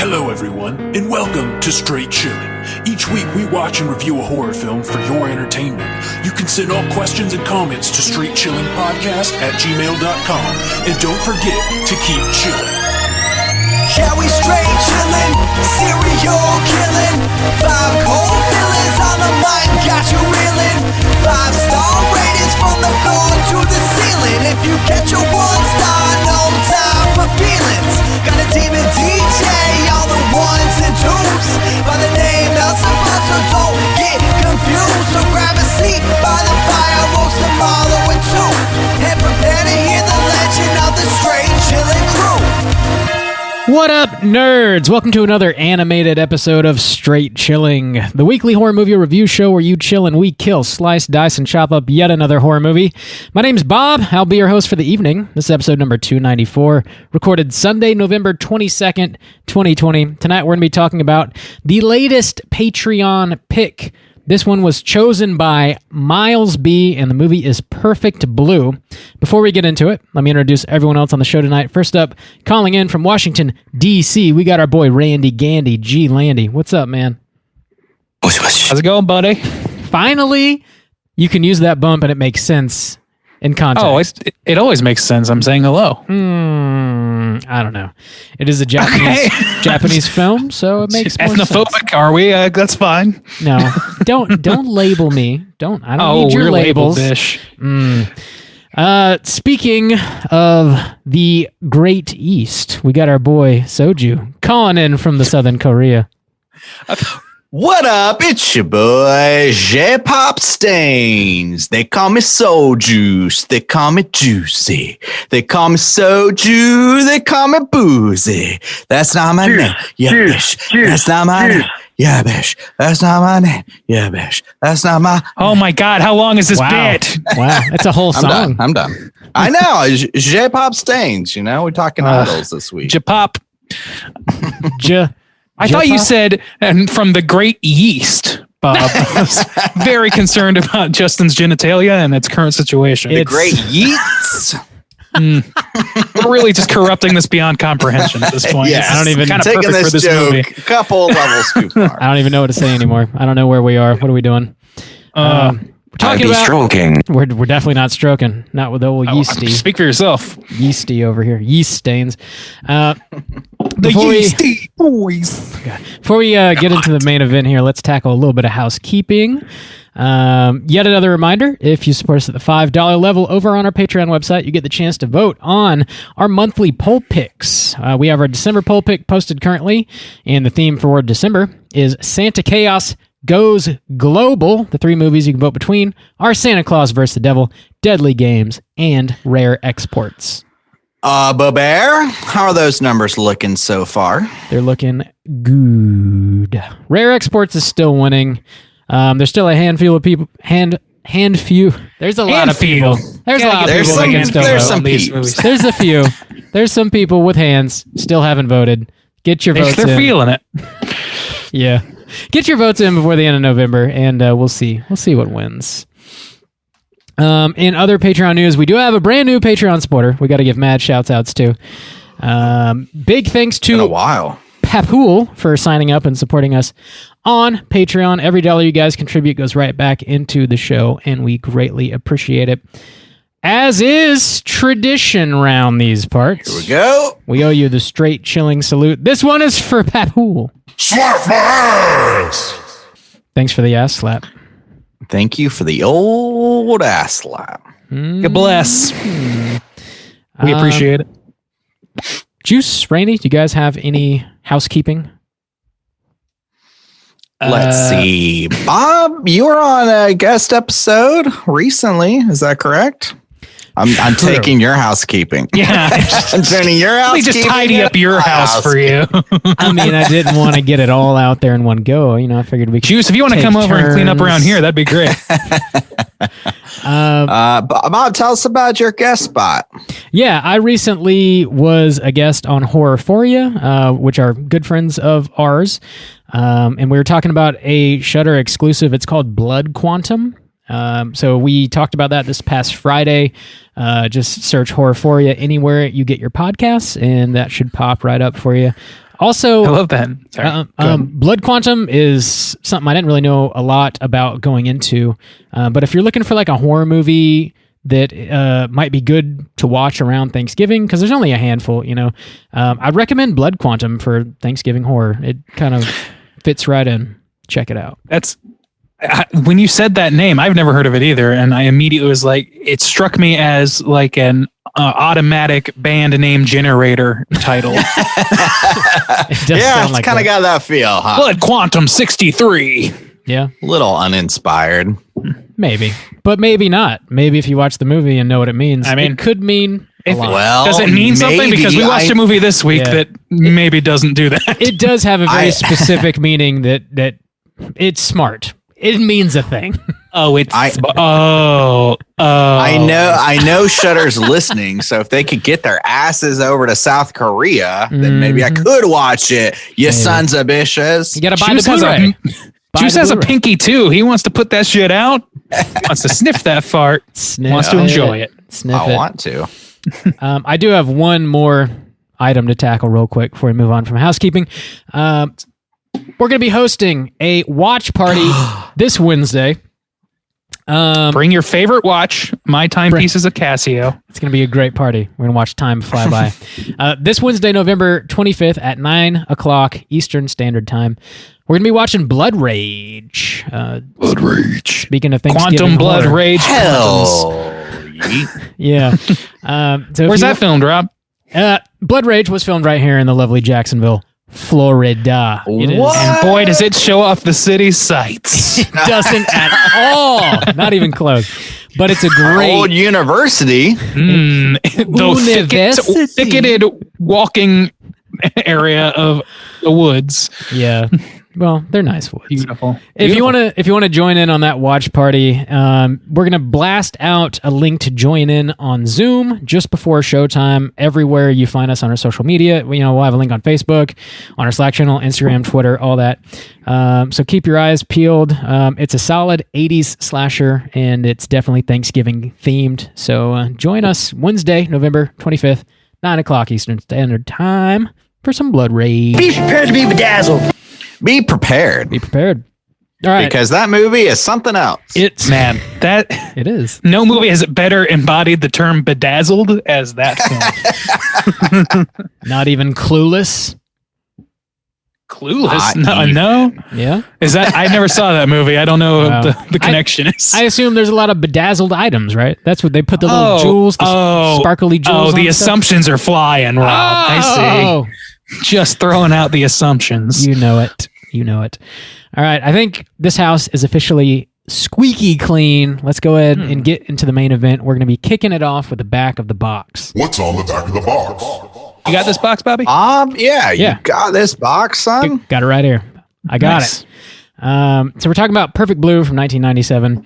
Hello everyone, and welcome to Straight Chilling. Each week we watch and review a horror film for your entertainment. You can send all questions and comments to straightchillingpodcast@gmail.com, and don't forget to keep chilling. Yeah, we straight chillin', serial killing. 5 cold villains on the mic, got you reeling. 5-star ratings from the floor to the ceiling. If you get your 1 star, no time for feelings. Got a demon DJ, all the 1s and 2s. By the name Elzebub, so don't get confused. So grab a seat by the fire, roast them all in 2. And prepare to hear the legend of the Straight Chillin' crew. What up, nerds? Welcome to another animated episode of Straight Chilling, the weekly horror movie review show where you chill and we kill, slice, dice, and chop up yet another horror movie. My name's Bob. I'll be your host for the evening. This is episode number 294, recorded Sunday, November 22nd, 2020. Tonight we're going to be talking about the latest Patreon pick. This one was chosen by Miles B, and the movie is Perfect Blue. Before we get into it, let me introduce everyone else on the show tonight. First up, calling in from Washington, D.C., we got our boy Randy Gandy G. Landy. What's up, man? How's it going, buddy? Finally, you can use that bump and it makes sense in context. Oh, it always makes sense. I'm saying hello. I don't know. It is a Japanese film, so it makes more sense. Ethnophobic, are we? That's fine. No, don't label me. I don't need your labels. Dish. Speaking of the Great East, we got our boy Soju calling in from the Southern Korea. What up? It's your boy J-Pop Stains. They call me Soul Juice. They call me Juicy. They call me Soju. They call me Boozy. That's not my name. Yeah, bitch. That's not my name. Yeah, bitch. That's not my name. Yeah, bitch. That's not my. Oh my God! How long is this bit? Wow, it's a whole song. I'm done. I know. J-Pop Stains. You know, we're talking idols this week. J-Pop. I thought you said, and from the Great East, Bob. I was very concerned about Justin's genitalia and its current situation. The Great Yeats. We're really just corrupting this beyond comprehension at this point. Yes. I don't even kind of taking this for this joke movie. a couple levels too far. I don't even know what to say anymore. I don't know where we are. What are we doing? We're talking about stroking. We're definitely not stroking. Not with the old yeasty. Speak for yourself. Yeasty over here. Yeast stains. The yeasty boys. Before we get into the main event here, let's tackle a little bit of housekeeping. Yet another reminder, if you support us at the $5 level over on our Patreon website, you get the chance to vote on our monthly poll picks. We have our December poll pick posted currently, and the theme for December is Santa Chaos Goes Global. The 3 movies you can vote between are Santa Claus vs. the Devil, Deadly Games, and Rare Exports. Bear, how are those numbers looking so far? They're looking good. Rare Exports is still winning. There's still a handful of people. There's a lot of people. There's a lot of people that can still vote on these movies. There's a few. There's some people with hands still haven't voted. Get your votes in. They're feeling it. Yeah. Get your votes in before the end of November, and we'll see. We'll see what wins. In other Patreon news, we do have a brand new Patreon supporter. We got to give mad shouts outs to. Big thanks to In a while. Papool for signing up and supporting us on Patreon. Every dollar you guys contribute goes right back into the show, and we greatly appreciate it. As is tradition around these parts. Here we go. We owe you the Straight Chilling salute. This one is for Papool. Slap my ass! Thanks for the ass slap. Thank you for the old ass slap. God bless. We appreciate it. Juice, Randy, do you guys have any housekeeping? Let's see. Bob, you were on a guest episode recently. Is that correct? I'm taking your housekeeping. Yeah. I'm turning your Let me housekeeping. just tidy up your house for you. I mean, I didn't want to get it all out there in one go. You know, I figured we could Juice, if you want to come over and clean up around here, that'd be great. Bob, tell us about your guest spot. Yeah, I recently was a guest on Horrorphoria, which are good friends of ours. And we were talking about a Shudder exclusive. It's called Blood Quantum. So we talked about that this past Friday. Just search Horrorphoria anywhere you get your podcasts, and that should pop right up for you Also, I love that. Sorry. Blood Quantum is something I didn't really know a lot about going into. But if you're looking for like a horror movie that might be good to watch around Thanksgiving, because there's only a handful, I'd recommend Blood Quantum for Thanksgiving horror. It kind of fits right in. Check it out. When you said that name, I've never heard of it either, and I immediately was like, it struck me as like an automatic band name generator title. It does Yeah, sound it's like kind of that. got that feel, huh? Blood Quantum 63. Yeah, A little uninspired. maybe, but maybe not. Maybe if you watch the movie and know what it means, I mean, it could mean a lot. Well, Does it mean something? maybe. Because we watched a movie this week Yeah. that maybe doesn't do that. It does have a very specific meaning that it's smart. It means a thing. Oh, it's I know Shudder's listening, so if they could get their asses over to South Korea, then maybe I could watch it. You sons of bitches. You gotta buy Juice the has Blu-ray. Juice the has a Blu-ray. pinky too. He wants to put that shit out. He wants to sniff that fart. Sniff Wants to enjoy it. Sniff I it. want to. I do have one more item to tackle real quick before we move on from housekeeping. We're going to be hosting a watch party this Wednesday. Bring your favorite watch. My timepieces of Casio. It's going to be a great party. We're going to watch time fly by. This Wednesday, November 25th at 9 o'clock Eastern Standard Time. We're going to be watching Blood Rage. Blood Rage. Speaking of Thanksgiving Quantum Blood horror. Rage. Quantums. Hell. Yeet. Yeah. So if Where's you- that filmed, Rob? Blood Rage was filmed right here in the lovely Jacksonville, Florida. It is. What? And boy, does it show off the city's sights. It doesn't at all. Not even close. But it's a Old great. university. University. Thicketed walking area of the woods. Yeah. Well, they're nice woods. Beautiful. If you want to join in on that watch party, we're gonna blast out a link to join in on Zoom just before showtime. Everywhere you find us on our social media, we'll have a link on Facebook, on our Slack channel, Instagram, Twitter, all that. So keep your eyes peeled. It's a solid 80s slasher, and it's definitely Thanksgiving themed. So join us Wednesday, November 25th, 9 o'clock Eastern Standard Time for some Blood Rage. Be prepared to be bedazzled. Be prepared. Be prepared. All right. Because that movie is something else. It's Man, it is. no movie has better embodied the term bedazzled as that film. Not even Clueless. Clueless? Not No. Yeah. Is that? I never saw that movie. I don't know Wow. what the connection is. I assume there's a lot of bedazzled items, right? That's what they put the little jewels, the sparkly jewels. Oh, the on stuff. assumptions are flying, Rob. I Oh, see. Just throwing out the assumptions. you know it. You know it. All right. I think this house is officially squeaky clean. Let's go ahead and get into the main event. We're going to be kicking it off with the back of the box. What's on the back of the box? You got this box, Bobby? Yeah, Yeah. you got this box, son. Got it right here. I got Nice. it. So we're talking about Perfect Blue from 1997.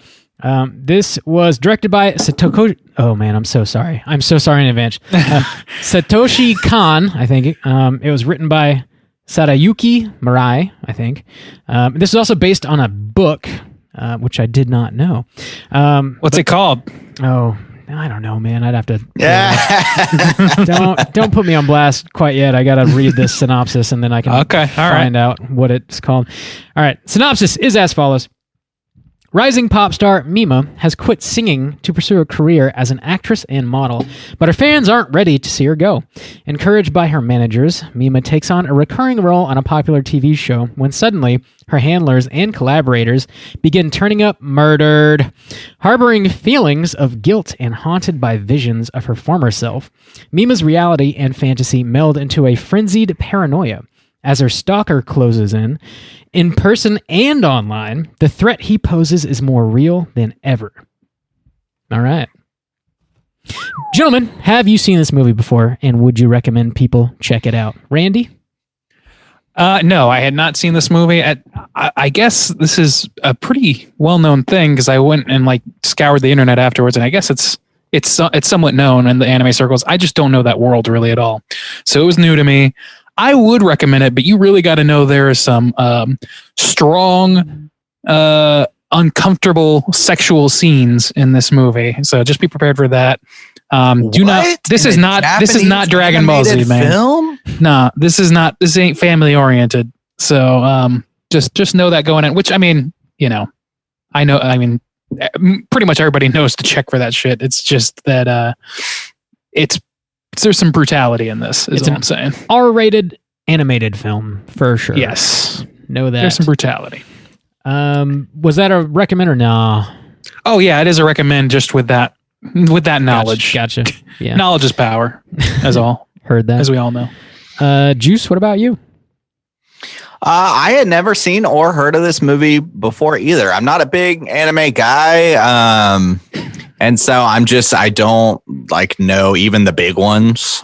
This was directed by Satoshi. Oh man, I'm so sorry. I'm so sorry in advance. Satoshi Kon, I think. It was written by Sadayuki Mirai, I think. This is also based on a book, which I did not know. What's it called? Oh, I don't know, man. I'd have to. Yeah. Don't put me on blast quite yet. I got to read this synopsis and then I can Okay, all find out what it's called. All right. Synopsis is as follows. Rising pop star Mima has quit singing to pursue a career as an actress and model, but her fans aren't ready to see her go. Encouraged by her managers, Mima takes on a recurring role on a popular TV show when suddenly her handlers and collaborators begin turning up murdered. Harboring feelings of guilt and haunted by visions of her former self, Mima's reality and fantasy meld into a frenzied paranoia. As her stalker closes in person and online, the threat he poses is more real than ever. All right. Gentlemen, have you seen this movie before, and would you recommend people check it out? Randy? No, I had not seen this movie. I guess this is a pretty well-known thing because I went and scoured the internet afterwards, and I guess it's somewhat known in the anime circles. I just don't know that world really at all, so it was new to me. I would recommend it, but you really got to know there are some strong, uncomfortable sexual scenes in this movie. So just be prepared for that. Do not. This is not Dragon Ball Z, man. Film? Nah, this ain't family oriented. So just know that going in, which I mean, pretty much everybody knows to check for that shit. It's just that there's some brutality in this, is all I'm saying. R-rated animated film, for sure. Yes. Know that. There's some brutality. Was that a recommend or no? Oh yeah, it is a recommend just with that knowledge. Gotcha. Yeah. Knowledge is power, as all. Heard that. As we all know. Juice, what about you? I had never seen or heard of this movie before either. I'm not a big anime guy. And so I don't know even the big ones.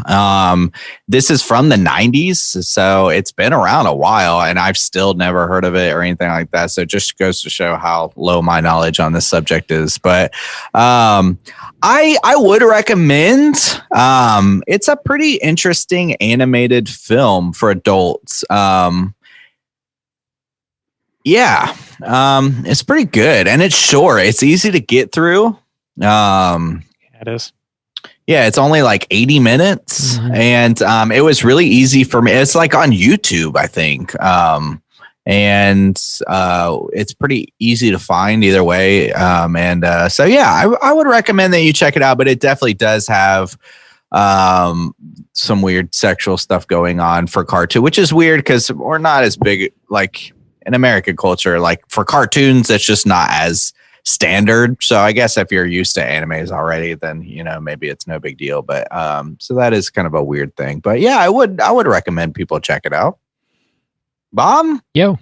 This is from the 90s. So it's been around a while and I've still never heard of it or anything like that. So it just goes to show how low my knowledge on this subject is. But I would recommend, it's a pretty interesting animated film for adults. It's pretty good and it's short. It's easy to get through. It is. Yeah, it's only like 80 minutes and it was really easy for me. It's like on YouTube, I think. It's pretty easy to find either way. I would recommend that you check it out, but it definitely does have some weird sexual stuff going on for cartoon, which is weird because we're not as big like in American culture. Like for cartoons, it's just not as standard. So I guess if you're used to animes already, then maybe it's no big deal. But so that is kind of a weird thing. But yeah, I would recommend people check it out. Bob? Yo.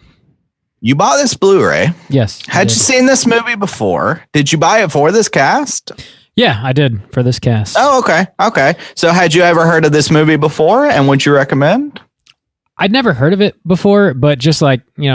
You bought this Blu-ray. Yes. Had you seen this movie before? Did you buy it for this cast? Yeah, I did for this cast. Oh, okay. Okay. So had you ever heard of this movie before and would you recommend? I'd never heard of it before, but just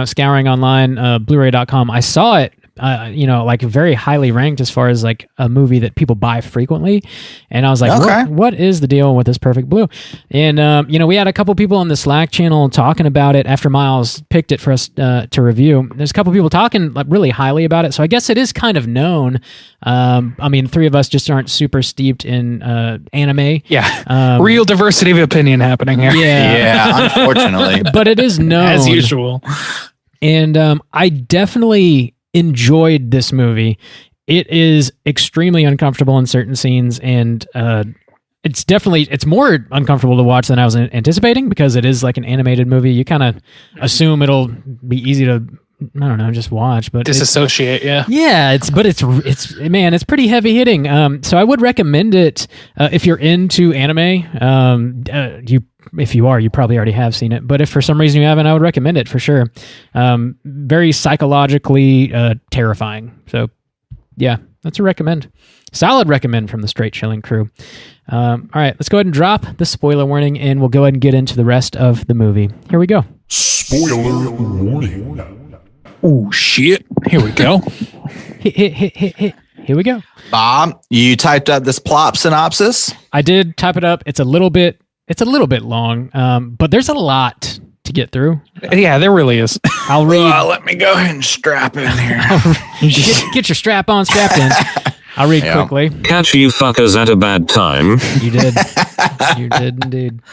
scouring online, Blu-ray.com, I saw it, very highly ranked as far as like a movie that people buy frequently. And I was like, okay. what is the deal with this Perfect Blue? And, we had a couple people on the Slack channel talking about it after Miles picked it for us to review. There's a couple people talking like really highly about it. So I guess it is kind of known. Three of us just aren't super steeped in anime. Yeah. Real diversity of opinion happening here. Yeah, unfortunately. But it is known. As usual. And I definitely enjoyed this movie. It is extremely uncomfortable in certain scenes, and it's more uncomfortable to watch than I was anticipating because it is like an animated movie. You kind of assume it'll be easy to, I don't know, just watch, but disassociate. Yeah, it's pretty heavy hitting. So I would recommend it if you're into anime. If you are, you probably already have seen it. But if for some reason you haven't, I would recommend it for sure. Very psychologically terrifying. So yeah, that's a recommend. Solid recommend from the Straight Chilling crew. All right, let's go ahead and drop the spoiler warning and we'll go ahead and get into the rest of the movie. Here we go. Spoiler warning. Oh shit! Here we go. Hit. Here we go. Bob, you typed up this plot synopsis? I did type it up. It's a little bit long, but there's a lot to get through. Yeah, there really is. I'll read. Let me go ahead and strap in here. Get your strap on, strapped in. I'll read quickly. Catch you fuckers at a bad time. You did. You did indeed.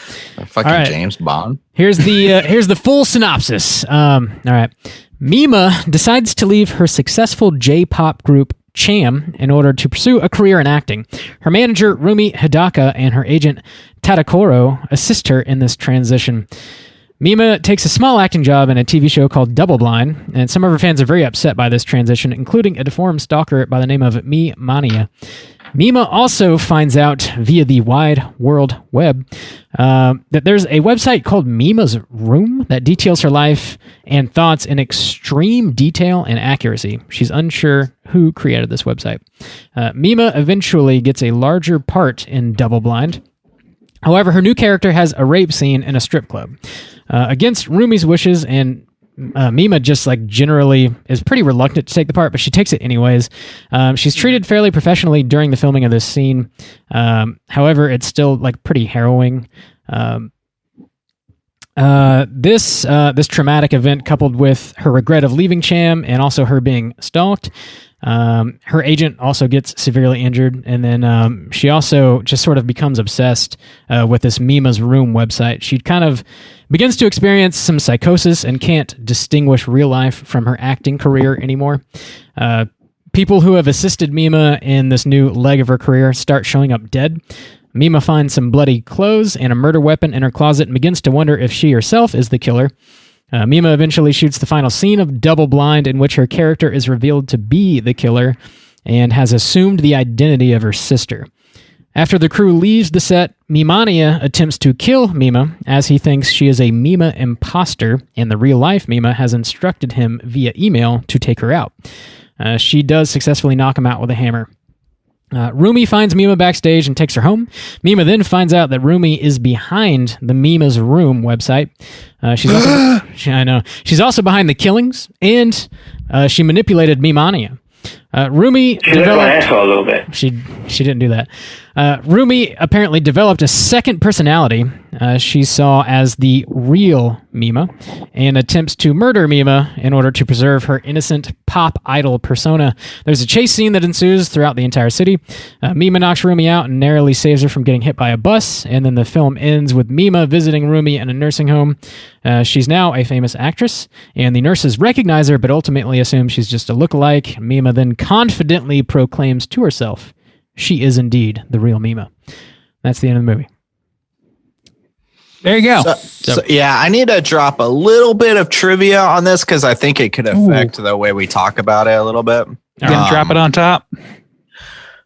Fucking right. James Bond. Here's the full synopsis. All right. Mima decides to leave her successful J-pop group Cham in order to pursue a career in acting. Her manager, Rumi Hidaka, and her agent, Tadakoro, assist her in this transition. Mima takes a small acting job in a TV show called Double Blind, and some of her fans are very upset by this transition, including a deformed stalker by the name of Mi Mania. Mima also finds out via the wide world web that there's a website called Mima's Room that details her life and thoughts in extreme detail and accuracy. She's unsure who created this website. Mima eventually gets a larger part in Double Blind. However, her new character has a rape scene in a strip club. Against Rumi's wishes, and Mima just generally is pretty reluctant to take the part, but she takes it anyways. She's treated fairly professionally during the filming of this scene. However, it's still pretty harrowing. This traumatic event, coupled with her regret of leaving Cham and also her being stalked, Her agent also gets severely injured, and then she also just sort of becomes obsessed with this Mima's Room website. She kind of begins to experience some psychosis and can't distinguish real life from her acting career anymore. People who have assisted Mima in this new leg of her career start showing up dead. Mima finds some bloody clothes and a murder weapon in her closet and begins to wonder if she herself is the killer. Mima eventually shoots the final scene of Double Blind, in which her character is revealed to be the killer and has assumed the identity of her sister. After the crew leaves the set, Mimania attempts to kill Mima as he thinks she is a Mima imposter, and the real-life Mima has instructed him via email to take her out. She does successfully knock him out with a hammer. Rumi finds Mima backstage and takes her home. Mima then finds out that Rumi is behind the Mima's Room website. She's also behind the killings, and she manipulated Mimania. Rumi She licked my asshole a little bit. She didn't do that. Rumi apparently developed a second personality she saw as the real Mima and attempts to murder Mima in order to preserve her innocent pop idol persona. There's a chase scene that ensues throughout the entire city. Mima knocks Rumi out and narrowly saves her from getting hit by a bus, and then the film ends with Mima visiting Rumi in a nursing home. She's now a famous actress, and the nurses recognize her but ultimately assume she's just a lookalike. Mima then confidently proclaims to herself she is indeed the real Mima. That's the end of the movie. There you go. So, yeah, I need to drop a little bit of trivia on this because I think it could affect the way we talk about it a little bit. Drop it on top.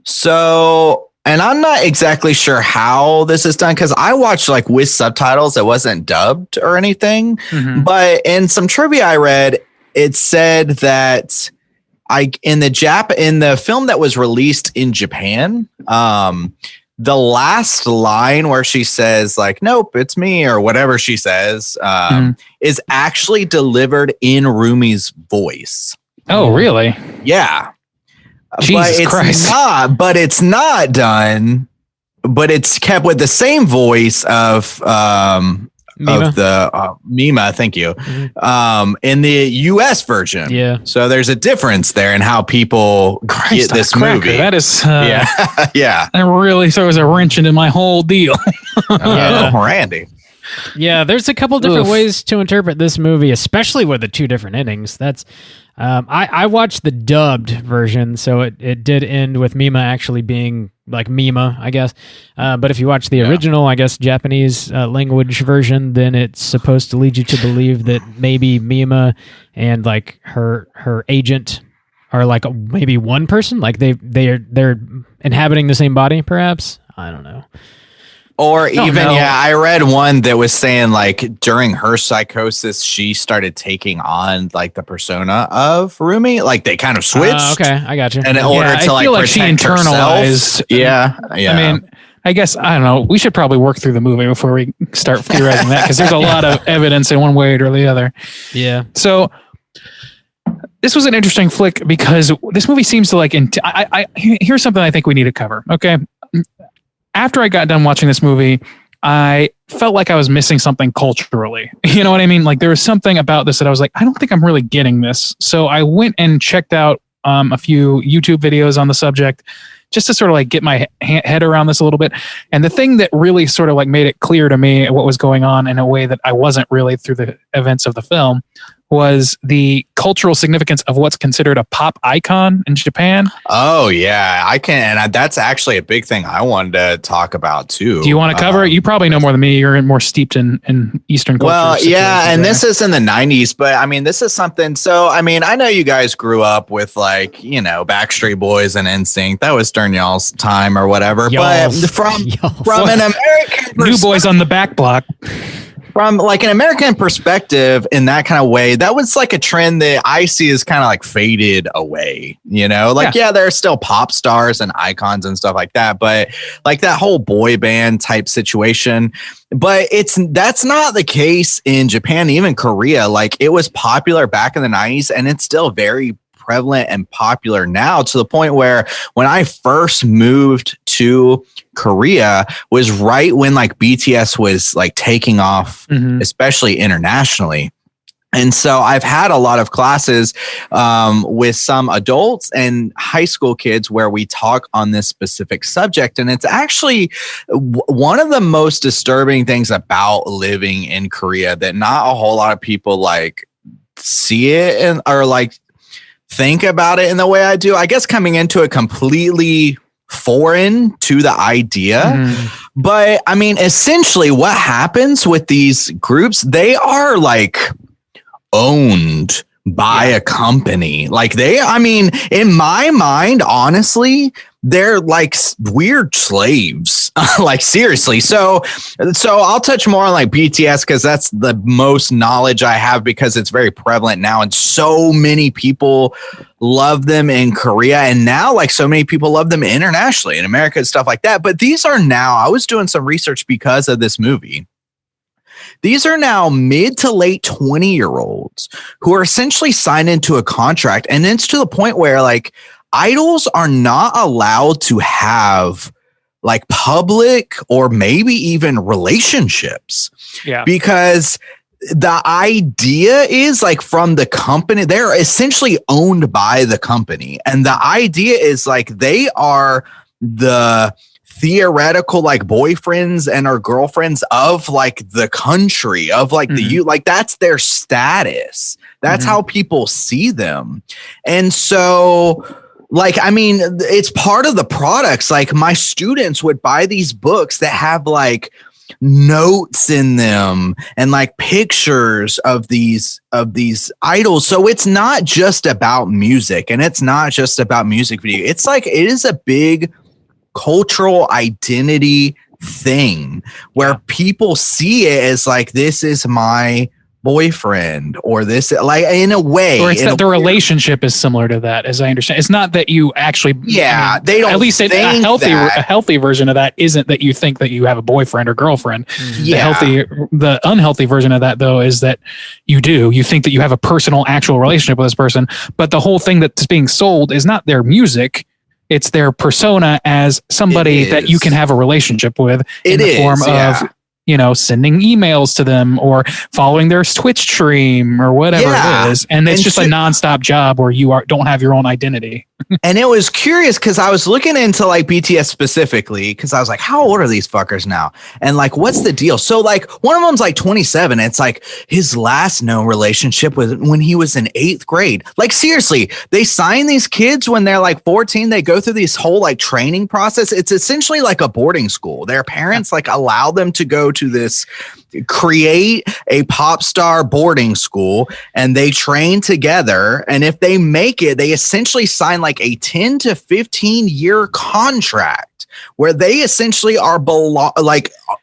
So, and I'm not exactly sure how this is done because I watched like with subtitles. It wasn't dubbed or anything. Mm-hmm. But in some trivia I read, it said that in the film that was released in Japan, the last line where she says like, nope, it's me, or whatever she says, is actually delivered in Rumi's voice. Oh, really? Yeah. Jesus Christ. It's not done, but it's kept with the same voice of Mima? Mima, thank you. Mm-hmm. In the US version. Yeah. So there's a difference there in how people get this movie. That is yeah. That really throws a wrench into my whole deal. Randy. Yeah, there's a couple different ways to interpret this movie, especially with the two different endings. That's I watched the dubbed version, so it did end with Mima actually being like Mima, I guess. But if you watch the original, I guess, Japanese language version, then it's supposed to lead you to believe that maybe Mima and like her agent are like maybe one person, like they're inhabiting the same body, perhaps. I don't know. Or even, I read one that was saying like during her psychosis, she started taking on like the persona of Rumi. Like they kind of switched. Okay, I got you. And in order to like feel like she internalized. Herself. Yeah. I mean, I guess, I don't know. We should probably work through the movie before we start theorizing that because there's a lot of evidence in one way or the other. Yeah. So this was an interesting flick because this movie seems to like, here's something I think we need to cover. Okay. After I got done watching this movie, I felt like I was missing something culturally. You know what I mean? Like there was something about this that I was like, I don't think I'm really getting this. So I went and checked out a few YouTube videos on the subject just to sort of like get my head around this a little bit. And the thing that really sort of like made it clear to me what was going on in a way that I wasn't really through the events of the film was the cultural significance of what's considered a pop icon in Japan. Oh yeah, I can. And that's actually a big thing I wanted to talk about too. Do you want to cover it? You probably know more than me. You're more steeped in Eastern culture. Well, yeah. And this is in the 90s, but I mean, this is something. So, I mean, I know you guys grew up with like, you know, Backstreet Boys and NSYNC. That was during y'all's time or whatever. But from an American New Boys on the Back Block. From like an American perspective in that kind of way, that was like a trend that I see is kind of like faded away, you know, like, yeah, there are still pop stars and icons and stuff like that, but like that whole boy band type situation. But that's not the case in Japan, even Korea. Like it was popular back in the 90s and it's still very prevalent and popular now, to the point where when I first moved to Korea was right when like BTS was like taking off, especially internationally. And so I've had a lot of classes with some adults and high school kids where we talk on this specific subject. And it's actually one of the most disturbing things about living in Korea that not a whole lot of people like see it and or like think about it in the way I do. I guess coming into it completely foreign to the idea. But I mean, essentially what happens with these groups, they are like owned by a company. Like I mean, in my mind, honestly, they're like weird slaves. Like seriously. So I'll touch more on like BTS because that's the most knowledge I have because it's very prevalent now and so many people love them in Korea and now like so many people love them internationally in America and stuff like that. But these are now, I was doing some research because of this movie. These are now mid to late 20-year-olds who are essentially signed into a contract. And it's to the point where like idols are not allowed to have like public or maybe even relationships. Yeah. Because the idea is like from the company, they're essentially owned by the company. And the idea is like they are the theoretical like boyfriends and or girlfriends of like the country of like the youth, like that's their status. That's how people see them. And so like, I mean, it's part of the products. Like my students would buy these books that have like notes in them and like pictures of these idols. So it's not just about music and it's not just about music video. It's like, it is a big cultural identity thing where people see it as like, this is my boyfriend or this like in a way or it's that the relationship is similar to that as I understand. It's not that you actually they don't at least a healthy version of that isn't that you think that you have a boyfriend or girlfriend. The unhealthy version of that though is that you think that you have a personal actual relationship with this person, but the whole thing that's being sold is not their music. It's their persona as somebody that you can have a relationship with in the form of, you know, sending emails to them or following their Twitch stream or whatever it is. And it's just a nonstop job where you don't have your own identity. And it was curious because I was looking into like BTS specifically because I was like, how old are these fuckers now? And like, what's the deal? So like one of them's like 27. It's like his last known relationship was when he was in 8th grade. Like seriously, they sign these kids when they're like 14. They go through this whole like training process. It's essentially like a boarding school. Their parents like allow them to go to this, create a pop star boarding school and they train together. And if they make it, they essentially sign like a 10 to 15 year contract where they essentially are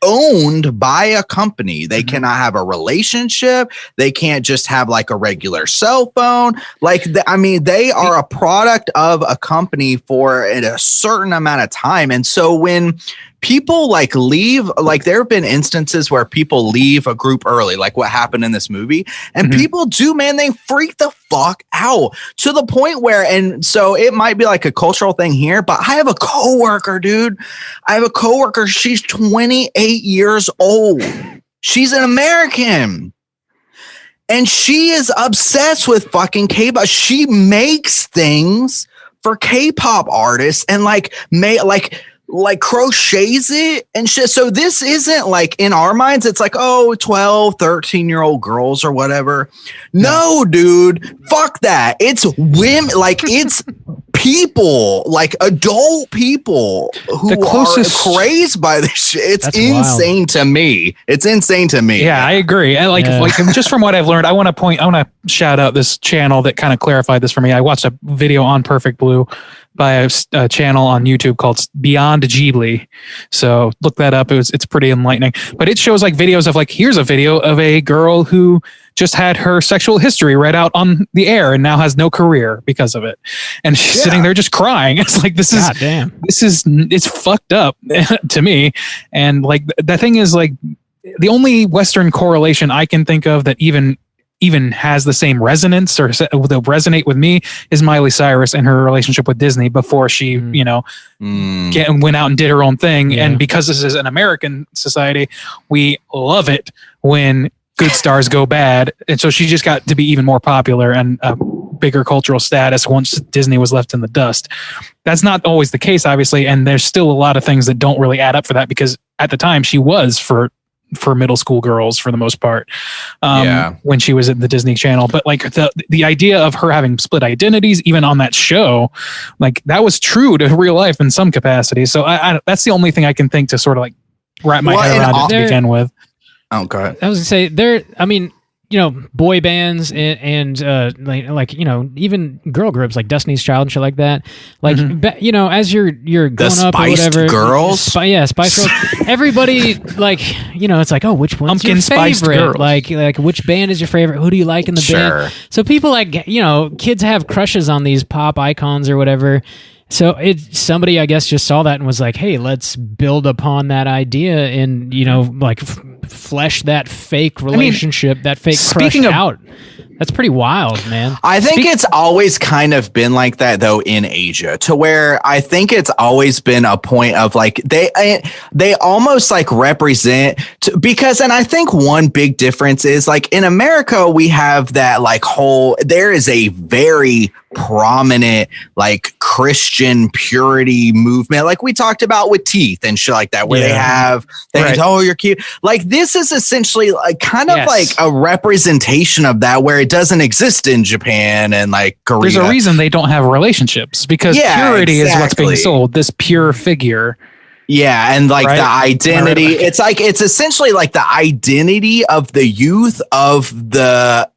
owned by a company. They cannot have a relationship. They can't just have like a regular cell phone. Like, I mean, they are a product of a company for a certain amount of time. And so when people like leave, like there have been instances where people leave a group early, like what happened in this movie, and people do, man, they freak the fuck out to the point where, and so it might be like a cultural thing here, but I have a coworker, dude. I have a coworker. She's 28 years old. She's an American. And she is obsessed with fucking K-pop. She makes things for K-pop artists and like crochets it and shit. So this isn't like in our minds, it's like, oh, 12, 13-year-old girls or whatever. No, dude, fuck that. It's women, like it's people, like adult people who are crazed by this shit. It's insane to me. It's insane to me. Yeah, I agree. And like just from what I've learned, I want to shout out this channel that kind of clarified this for me. I watched a video on Perfect Blue by a channel on YouTube called Beyond Ghibli. So look that up. It's pretty enlightening. But it shows like videos of like, here's a video of a girl who just had her sexual history read out on the air and now has no career because of it. And she's sitting there just crying. It's like, it's fucked up to me. And like, the thing is like, the only Western correlation I can think of that even has the same resonance or will resonate with me is Miley Cyrus and her relationship with Disney before she, went out and did her own thing. Yeah. And because this is an American society, we love it when good stars go bad. And so she just got to be even more popular and a bigger cultural status once Disney was left in the dust. That's not always the case, obviously. And there's still a lot of things that don't really add up for that, because at the time she was for middle school girls for the most part, when she was at the Disney Channel. But like the idea of her having split identities, even on that show, like that was true to real life in some capacity. So I that's the only thing I can think to sort of like wrap my head around it to begin with. Oh, go ahead. I was gonna say I mean, boy bands and like even girl groups like Destiny's Child and shit like that. Like as you're growing up or whatever, Girls, Spice Girls. Everybody like it's like, oh, which one's Pumpkin your Spice favorite? Girls. Like which band is your favorite? Who do you like in the band? So people like kids have crushes on these pop icons or whatever. So somebody I guess just saw that and was like, hey, let's build upon that idea and like flesh that fake relationship, that fake crush out. That's pretty wild, man. I think it's always kind of been like that though in Asia, to where I think it's always been a point of like they almost like represent because, and I think one big difference is like in America we have that like there is a very prominent like Christian purity movement, like we talked about with Teeth and shit like that, where they have things, right. Oh, you're cute. Like this is essentially like kind of like a representation of that, where it doesn't exist in Japan and like Korea. There's a reason they don't have relationships, because purity is what's being sold. This pure figure. Yeah, and like the identity, it's essentially like the identity of the youth of the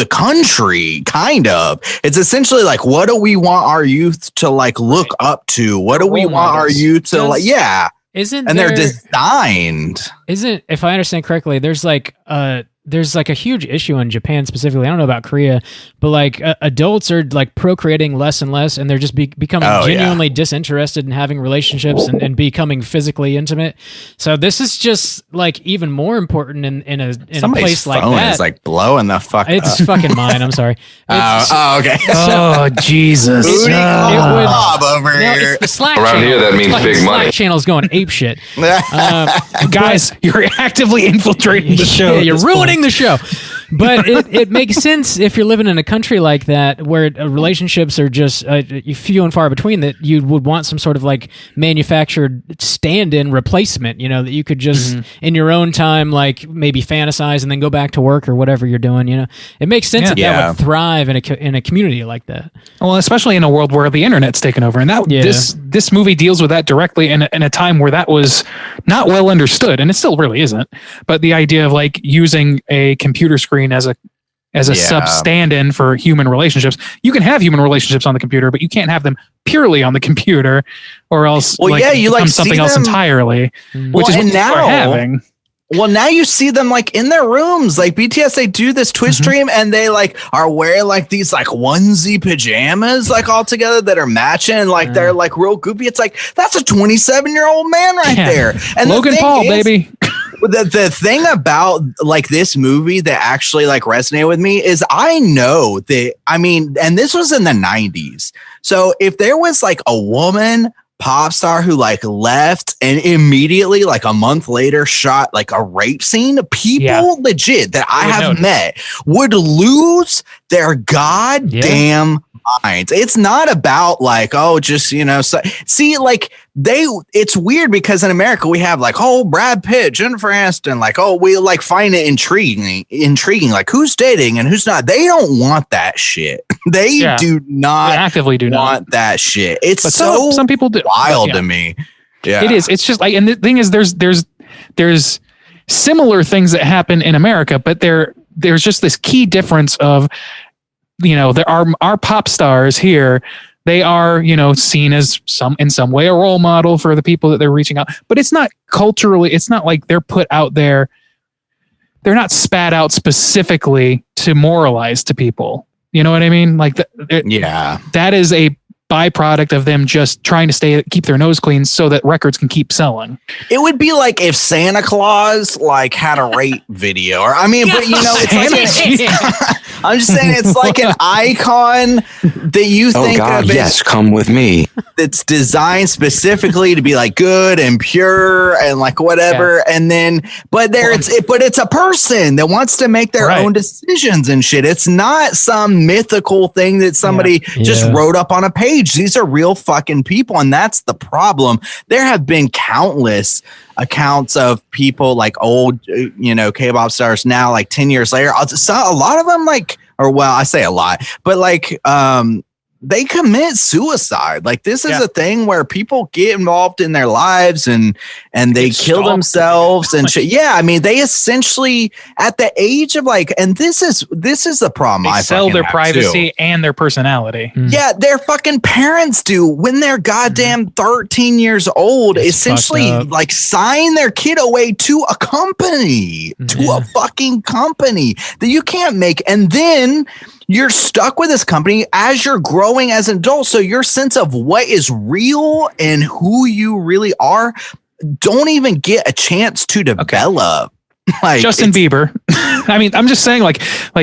country, kind of. It's essentially like, what do we want our youth to like look up to? What do we want our youth to like? Yeah, they're designed. If I understand correctly, there's like a huge issue in Japan specifically. I don't know about Korea, but like adults are like procreating less and less, and they're just becoming genuinely disinterested in having relationships and becoming physically intimate. So this is just like even more important in a place like that. Is like blowing the fuck. It's fucking mine. I'm sorry. Okay. Oh Jesus! Bob over here. It's the Slack around channel. here. That means big Slack money. Channel's going ape shit. Guys, you're actively infiltrating the show. Yeah, you're ruining the show. But it makes sense if you're living in a country like that where relationships are just few and far between, that you would want some sort of like manufactured stand-in replacement, that you could just in your own time like maybe fantasize and then go back to work or whatever you're doing. It makes sense that would thrive in a community like that. Well, especially in a world where the internet's taken over, and this movie deals with that directly in a time where that was not well understood, and it still really isn't. But the idea of like using a computer screen as a sub stand-in for human relationships. You can have human relationships on the computer, but you can't have them purely on the computer, or else you become something else entirely. Which is what people are having. Well, now you see them like in their rooms, like BTS. They do this Twitch stream, and they like are wearing like these like onesie pajamas, like all together that are matching. Like they're like real goopy. It's like that's a 27-year-old man right there. And Logan Paul, baby. The thing about like this movie that actually like resonated with me is I know that, and this was in the 90s. So if there was like a woman pop star who like left and immediately like a month later shot like a rape scene, people legit that I have met would lose their goddamn minds. It's not about like, oh, just, see, like it's weird because in America we have like, oh, Brad Pitt, Jennifer Aniston, like, oh, we like find it intriguing, like who's dating and who's not. They don't want that shit. They actively do not want that shit. It's some people do. Wild to me. Yeah, it is. It's just like, and the thing is, there's similar things that happen in America, but there's just this key difference of, there are our pop stars here. They are, seen as in some way a role model for the people that they're reaching out, but it's not culturally. It's not like they're put out there. They're not spat out specifically to moralize to people. You know what I mean? Like, that is a byproduct of them just trying to keep their nose clean so that records can keep selling. It would be like if Santa Claus like had a rape video, or but it's like I'm just saying it's like an icon that you Oh think God, of it. yes, come with me. It's designed specifically to be like good and pure and like whatever. And then, but it's a person that wants to make their own decisions and shit. It's not some mythical thing that somebody just wrote up on a page. These are real fucking people. And that's the problem. There have been countless accounts of people like old, K-pop stars now, like 10 years later. A lot of them I say a lot, but they commit suicide. Like this is a thing where people get involved in their lives and they kill themselves and shit. Yeah, I mean, they essentially at the age of and this is the problem. They sell their privacy and their personality. Yeah, their fucking parents do when they're goddamn 13 years old. It's essentially sign their kid away to a company, to a fucking company that you can't make, and then you're stuck with this company as you're growing as an adult. So your sense of what is real and who you really are don't even get a chance to develop. Justin Bieber. I mean, I'm just saying like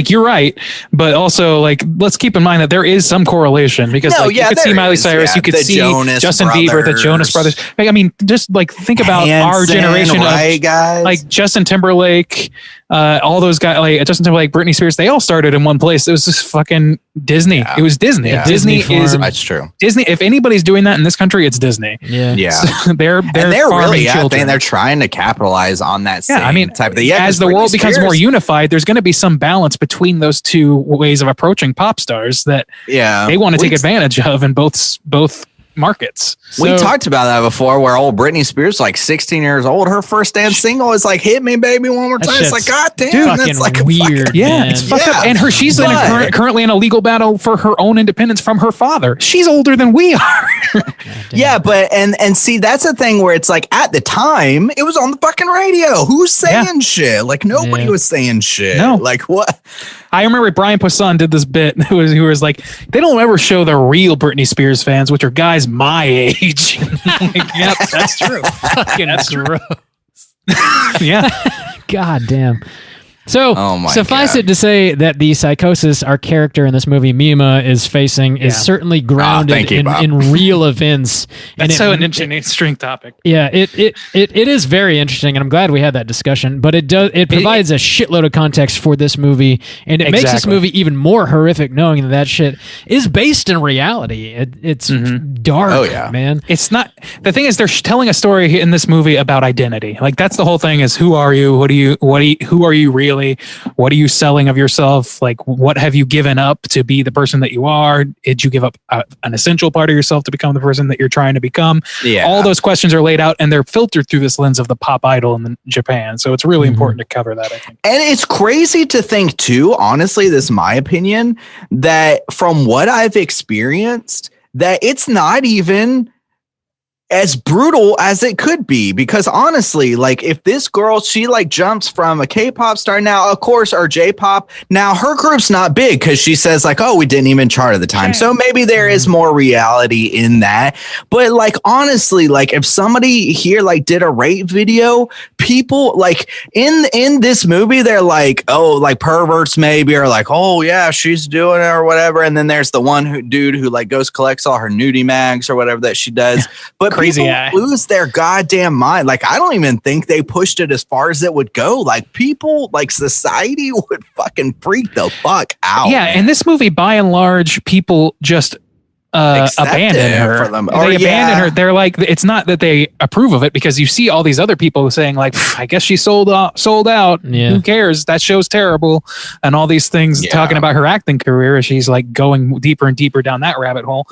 you're right, but also let's keep in mind that there is some correlation because you could see Miley Cyrus, you could see Jonas Justin Bieber, the Jonas Brothers. I mean, just think about our generation of guys. Justin Timberlake, all those guys, Justin Timberlake, Britney Spears, they all started in one place. It was just fucking Disney. Yeah. It was Disney. Yeah. Disney is that's true. Disney. If anybody's doing that in this country, it's Disney. Yeah. So they're really I think they're trying to capitalize on that same type of thing. Yeah, as the world becomes more unified, there's going to be some balance between those two ways of approaching pop stars that they want to take advantage of in both markets. We talked about that before where old Britney Spears, 16 years old, her first dance single is Hit Me Baby One More Time. It's like, God damn, that's weird. It's fucked up. And she's currently in a legal battle for her own independence from her father. She's older than we are. Yeah, but and see, that's the thing where it's at the time it was on the fucking radio. Who's saying shit? Nobody was saying shit. No. What? I remember Brian Poisson did this bit who was like, they don't ever show the real Britney Spears fans, which are guys my age. Yep, that's true. Fucking that's gross. Yeah. God damn. So suffice it to say that the psychosis our character in this movie, Mima, is facing is certainly grounded in real events. That's an interesting topic. Yeah, it is very interesting, and I'm glad we had that discussion. But it provides a shitload of context for this movie, and it makes this movie even more horrific knowing that shit is based in reality. It's dark, man. It's not. The thing is, they're telling a story in this movie about identity. That's the whole thing: is who are you? Who are you really? What are you selling of yourself? What have you given up to be the person that you are? Did you give up an essential part of yourself to become the person that you're trying to become? Yeah. All those questions are laid out and they're filtered through this lens of the pop idol in Japan. So it's really important to cover that, I think. And it's crazy to think too, honestly, this is my opinion, that from what I've experienced, that it's not even as brutal as it could be, because honestly, if this girl, she jumps from a K-pop star now, of course, or J-pop, now her group's not big because she says we didn't even chart at the time. So maybe there is more reality in that. But honestly, if somebody here did a rape video, people in this movie, they're perverts maybe, or oh yeah, she's doing it or whatever. And then there's the one dude who goes collects all her nudie mags or whatever that she does. But crazy people lose their goddamn mind. I don't even think they pushed it as far as it would go. People, society would fucking freak the fuck out. Yeah, man. in this movie, by and large, people just abandon her. They abandon her. They're it's not that they approve of it, because you see all these other people saying I guess she sold out. Yeah. Who cares? That show's terrible. And all these things talking about her acting career as she's going deeper and deeper down that rabbit hole.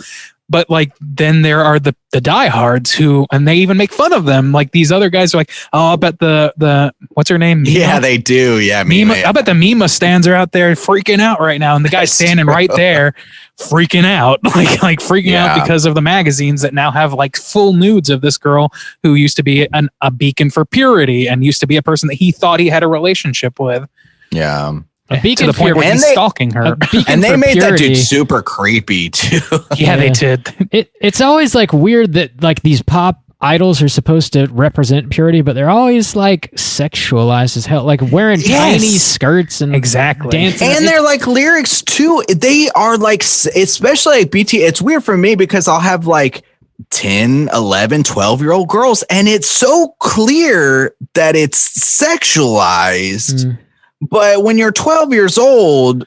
But then there are the diehards who, and they even make fun of them. These other guys are I bet the what's her name? Mima? Yeah, they do. Yeah, Mima. I bet the Mima stands are out there freaking out right now, and the guy's standing right there, freaking out, freaking out because of the magazines that now have full nudes of this girl who used to be a beacon for purity and used to be a person that he thought he had a relationship with. Yeah. A beacon to the point where he's stalking her. And they made that dude super creepy too. Yeah, they did. It's always weird that these pop idols are supposed to represent purity, but they're always like sexualized as hell, like wearing tiny skirts and dancing. And they're like lyrics too. They are like, especially like BT. It's weird for me because I'll have like 10, 11, 12-year-old girls, and it's so clear that it's sexualized. But when you're 12 years old,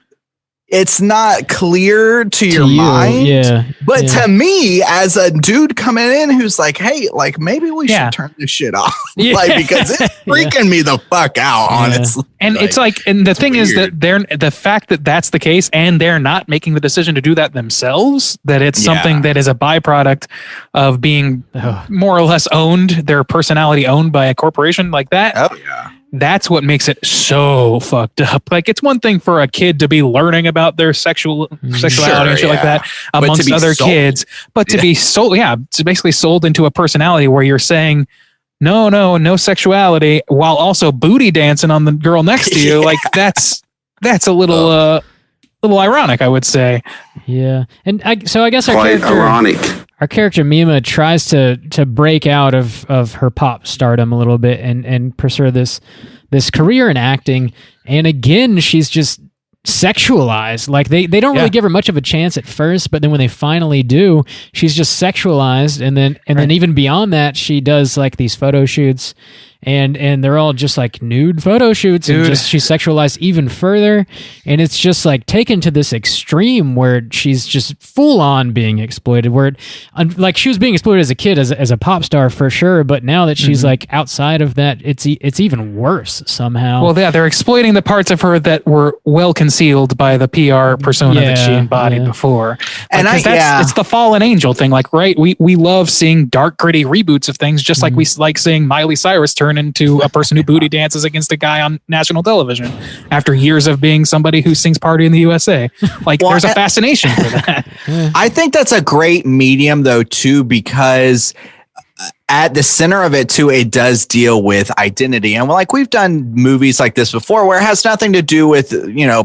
it's not clear to your mind. But to me, as a dude coming in who's like, hey, like maybe we should turn this shit off. Like, because it's freaking me the fuck out, honestly. And like, it's like, and the thing is that the fact that that's the case and they're not making the decision to do that themselves, that it's something that is a byproduct of being more or less owned, their personality owned by a corporation like that. Oh, yeah. That's what makes it so fucked up. Like, it's one thing for a kid to be learning about their sexuality and shit like that amongst other kids, but to be sold, to basically sold into a personality where you're saying, no sexuality while also booty dancing on the girl next to you. Like, that's a little ironic, I would say. Yeah. And I guess ironic. Our character Mima tries to break out of her pop stardom a little bit and pursue this career in acting. And again, she's just sexualized. Like they don't really give her much of a chance at first, but then when they finally do, she's just sexualized. And then even beyond that, she does like these photo shoots. And they're all just like nude photo shoots, and just she's sexualized even further, and it's just like taken to this extreme where she's just full on being exploited. Where like she was being exploited as a kid, as a pop star for sure, but now that she's like outside of that, it's even worse somehow. Well, they're exploiting the parts of her that were well concealed by the PR persona that she embodied before. And it's the fallen angel thing. Like, right, we love seeing dark, gritty reboots of things, just like we like seeing Miley Cyrus turn into a person who booty dances against a guy on national television after years of being somebody who sings Party in the USA. Like, there's a fascination for that. I think that's a great medium though too, because at the center of it too, it does deal with identity. And like, we've done movies like this before where it has nothing to do with,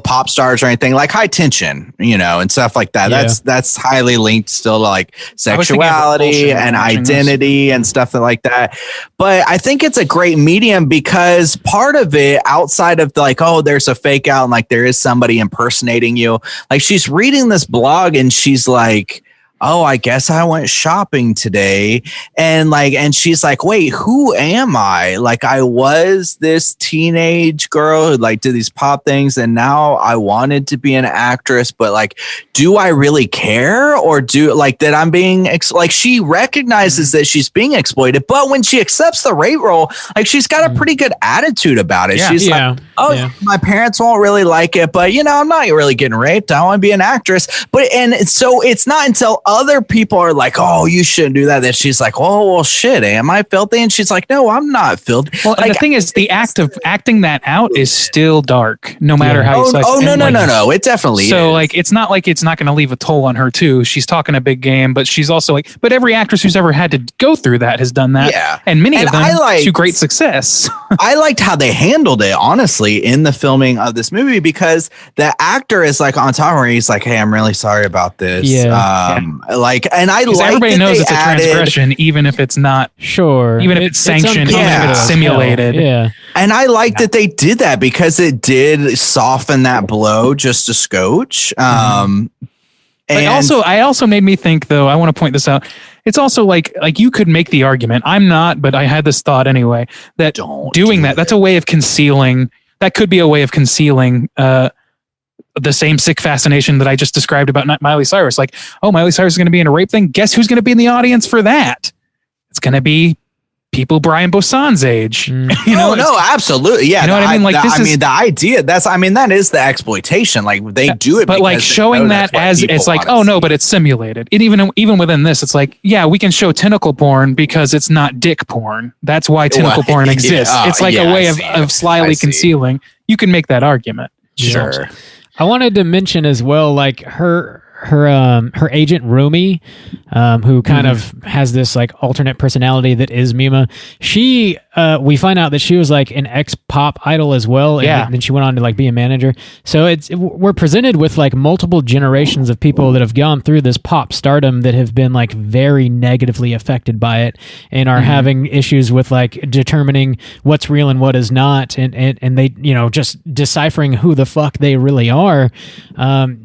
pop stars or anything, like High Tension, and stuff like that. Yeah. That's highly linked still to like sexuality and identity and stuff like that. But I think it's a great medium because part of it, outside of like, oh, there's a fake out and like there is somebody impersonating you, like she's reading this blog and she's like, oh, I guess I went shopping today. And she's like, wait, who am I? Like, I was this teenage girl who like did these pop things, and now I wanted to be an actress, but like, do I really care? Or do like that I'm being like, she recognizes that she's being exploited, but when she accepts the rape role, like she's got a pretty good attitude about it. She's like, my parents won't really like it, but I'm not really getting raped. I want to be an actress. And so it's not until other people are like, oh, you shouldn't do that she's like, oh, well, shit, am I filthy? And she's like, no, I'm not filthy. Well, like, the thing is, the act of acting that out is still dark, no matter how you slice it. No, it definitely is. So like, it's not like it's not going to leave a toll on her too. She's talking a big game, but she's also like, but every actress who's ever had to go through that has done that. Yeah. And many of them to great success. I liked how they handled it, honestly, in the filming of this movie, because the actor is like on top where he's like, hey, I'm really sorry about this. Like, and I like everybody knows it's a transgression, even if it's not even if it's sanctioned, even if it's simulated. And I like that they did that because it did soften that blow just a scotch. And I also made me think, though, I want to point this out. It's also like you could make the argument. I'm not, but I had this thought anyway, that that's a way of concealing. That could be a way of concealing the same sick fascination that I just described about Miley Cyrus. Like, oh, Miley Cyrus is going to be in a rape thing. Guess who's going to be in the audience for that? It's going to be people Brian Bosan's age. No, absolutely. Yeah. You know what I mean? Like, the idea that is the exploitation. Like, they do it, but like showing that as it's like, oh no, but it's simulated. And even within this, it's like, yeah, we can show tentacle porn because it's not dick porn. That's why tentacle porn exists. It's like a way of slyly concealing. You can make that argument. Sure. I wanted to mention as well, like her agent Rumi, who kind of has this like alternate personality that is Mima. She we find out that she was like an ex-pop idol as well, and Yeah. then she went on to like be a manager. So we're presented with like multiple generations of people that have gone through this pop stardom that have been like very negatively affected by it and are having issues with like determining what's real and what is not, and they, you know, just deciphering who the fuck they really are,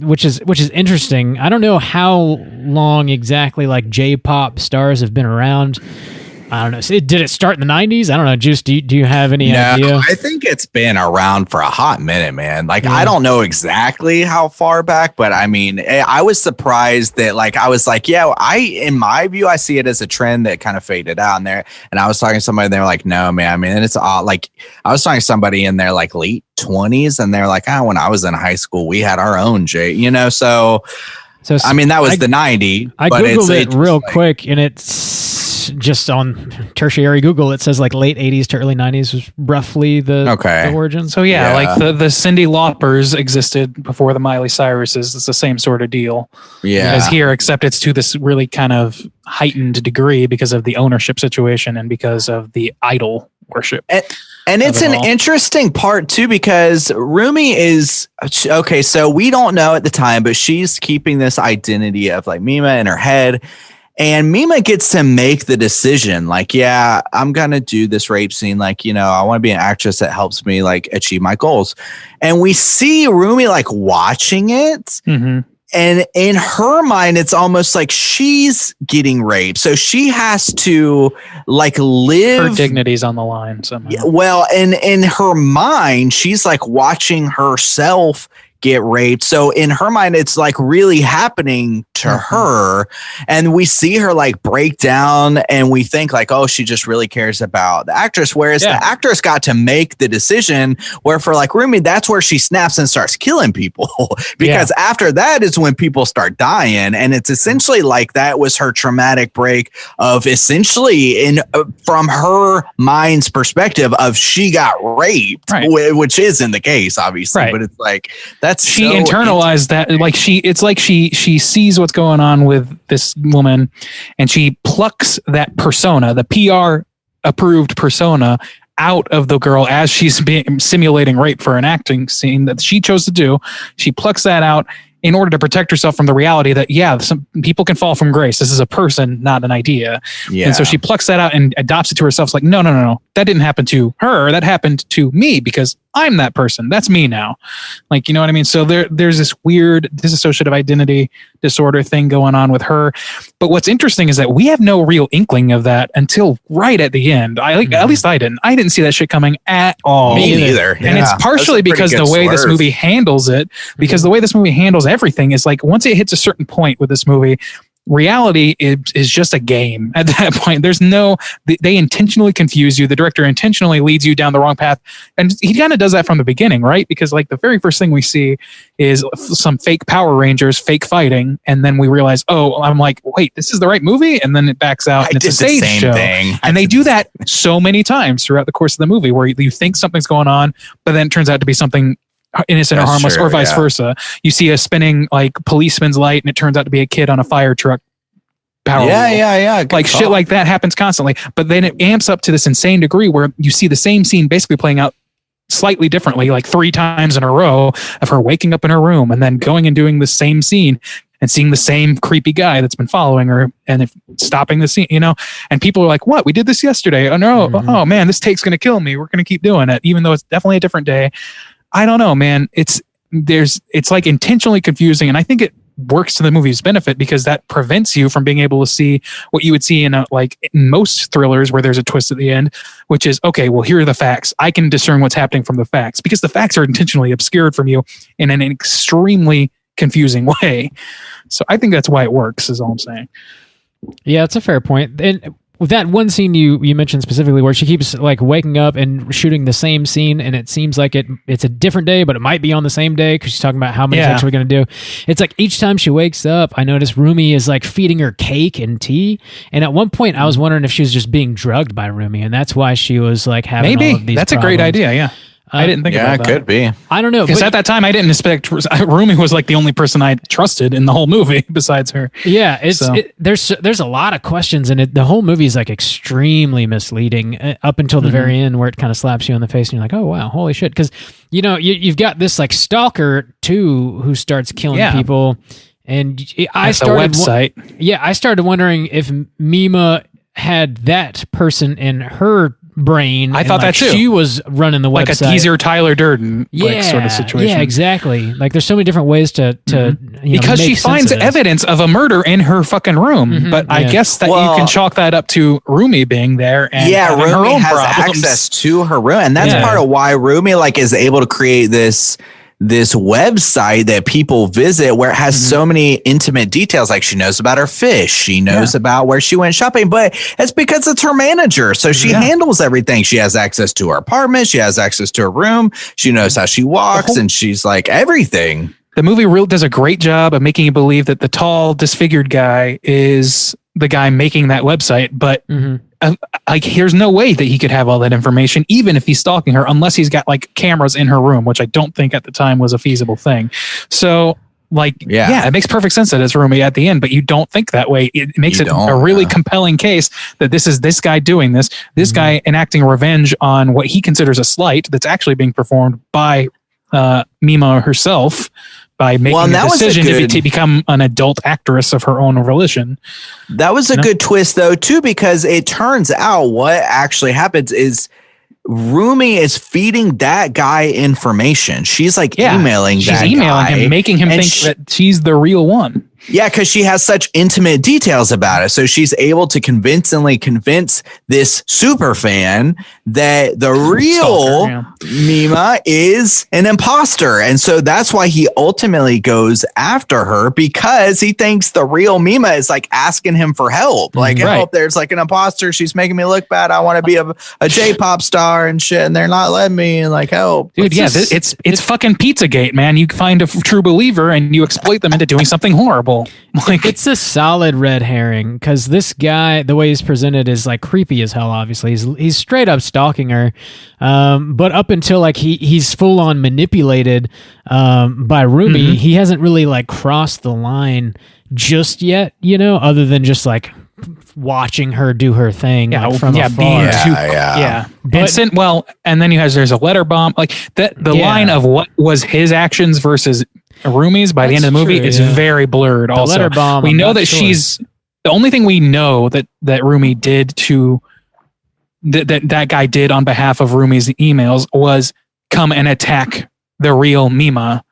which is interesting. I don't know how long exactly like J-pop stars have been around. I don't know. Did it start in the 90s? I don't know. Juice, do you have any idea? I think it's been around for a hot minute, man. Like, I don't know exactly how far back, but I mean, I was surprised that, like, I was like, yeah, in my view, I see it as a trend that kind of faded out in there. And I was talking to somebody, and they were like, no, man. I mean, it's like, I was talking to somebody in their like late 20s, and they're like, when I was in high school, we had our own you know, so I mean, that was the 90s. I Googled it real quick, and it's just on tertiary Google. It says like late 80s to early 90s was roughly the origin. So like the Cyndi Laupers existed before the Miley Cyruses. It's the same sort of deal as here, except it's to this really kind of heightened degree because of the ownership situation and because of the idol worship. And it's an interesting part too, because Rumi is okay. So we don't know at the time, but she's keeping this identity of like Mima in her head. And Mima gets to make the decision, like, yeah, I'm going to do this rape scene. Like, you know, I want to be an actress that helps me like achieve my goals. And we see Rumi like watching it. Mm-hmm. And in her mind, it's almost like she's getting raped. So she has to like live. Her dignity's on the line somehow. Yeah, well, and in her mind, she's like watching herself get raped. So in her mind, it's like really happening to her. And we see her like break down, and we think like, oh, she just really cares about the actress. Whereas the actress got to make the decision, where for like Rumi, that's where she snaps and starts killing people. Because after that is when people start dying. And it's essentially like that was her traumatic break of essentially from her mind's perspective of she got raped, which isn't the case, obviously. But it's like, she internalized that, like it's like she sees what's going on with this woman, and she plucks that persona, the PR approved persona, out of the girl as she's simulating rape for an acting scene that she chose to do. She plucks that out in order to protect herself from the reality that, some people can fall from grace. This is a person, not an idea. Yeah. And so she plucks that out and adopts it to herself. It's like, no. That didn't happen to her. That happened to me because I'm that person. That's me now. Like, you know what I mean? So there's this weird dissociative identity disorder thing going on with her. But what's interesting is that we have no real inkling of that until right at the end. At least I didn't. I didn't see that shit coming at all. Me neither. And it's partially because the way this movie handles it, because the way this movie handles everything is like, once it hits a certain point with this movie, reality is just a game at that point. There's they intentionally confuse you. The director intentionally leads you down the wrong path. And he kind of does that from the beginning, right? Because like the very first thing we see is some fake Power Rangers, fake fighting. And then we realize, I'm like, wait, this is the right movie? And then it backs out and it's a stage show. And they do that so many times throughout the course of the movie where you think something's going on, but then it turns out to be something innocent or harmless, or vice versa. You see a spinning like policeman's light, and it turns out to be a kid on a fire truck. Like shit like that happens constantly. But then it amps up to this insane degree where you see the same scene basically playing out slightly differently, like 3 times in a row, of her waking up in her room and then going and doing the same scene and seeing the same creepy guy that's been following her and stopping the scene, you know. And people are like, what? We did this yesterday. Oh no. Oh man, this take's going to kill me. We're going to keep doing it, even though it's definitely a different day. I don't know, man. It's like intentionally confusing, and I think it works to the movie's benefit because that prevents you from being able to see what you would see in most thrillers where there's a twist at the end, which is, okay, well, here are the facts. I can discern what's happening from the facts because the facts are intentionally obscured from you in an extremely confusing way. So I think that's why it works, is all I'm saying. Yeah, it's a fair point. And with that one scene you mentioned specifically where she keeps like waking up and shooting the same scene, and it seems like it's a different day, but it might be on the same day because she's talking about how many takes we're going to do. It's like each time she wakes up, I notice Rumi is like feeding her cake and tea. And at one point I was wondering if she was just being drugged by Rumi, and that's why she was like having all of these that's problems. A great idea. Yeah. I didn't think about that. Yeah, it could be. I don't know. Because but- at that time, I didn't expect Rumi was like the only person I trusted in the whole movie besides her. Yeah, So- there's a lot of questions in it. The whole movie is like extremely misleading up until the very end, where it kind of slaps you in the face, and you're like, "Oh wow, holy shit!" Because you've got this like stalker too who starts killing people, and I started I started wondering if Mima had that person in her brain. I thought that too. She was running the Like website, a teaser Tyler Durden like sort of situation. Yeah, exactly. Like there's so many different ways to because she make sense finds of this. evidence of a murder in her fucking room. But I guess that you can chalk that up to Rumi being there and having her Rumi own has problems. access to her room, and that's Yeah. part of why Rumi like is able to create this website that people visit where it has so many intimate details. Like she knows about her fish, she knows about where she went shopping, but it's because it's her manager, so she handles everything. She has access to her apartment, she has access to her room, she knows how she walks, and she's like everything. The movie really does a great job of making you believe that the tall, disfigured guy is the guy making that website, but like there's no way that he could have all that information, even if he's stalking her, unless he's got like cameras in her room, which I don't think at the time was a feasible thing. So like, it makes perfect sense that it's Rumi at the end, but you don't think that way. It makes it a really compelling case that this is this guy doing this guy enacting revenge on what he considers a slight that's actually being performed by Mima herself, by making a decision to become an adult actress of her own volition. That was a good twist, though, too, because it turns out what actually happens is Rumi is feeding that guy information. She's like emailing that guy. She's emailing him, making him think that she's the real one. Yeah, because she has such intimate details about it. So she's able to convincingly convince this super fan that the real Mima is an imposter. And so that's why he ultimately goes after her, because he thinks the real Mima is like asking him for help. Like, help, there's like an imposter. She's making me look bad. I want to be a J-pop star and shit. And they're not letting me, and like, help. Dude, it's fucking Pizzagate, man. You find a true believer and you exploit them into doing something horrible. Like, it's a solid red herring, because this guy, the way he's presented, is like creepy as hell. Obviously, he's straight up stalking her, but up until like he's full on manipulated by Rumi, he hasn't really like crossed the line just yet. Other than just like watching her do her thing from afar. And then there's a letter bomb, like that. The line of what was his actions versus Rumi's by the end of the movie is very blurred. Also, letter bomb, we know that she's the only thing we know that Rumi did to that guy did on behalf of Rumi's emails was come and attack the real Mima,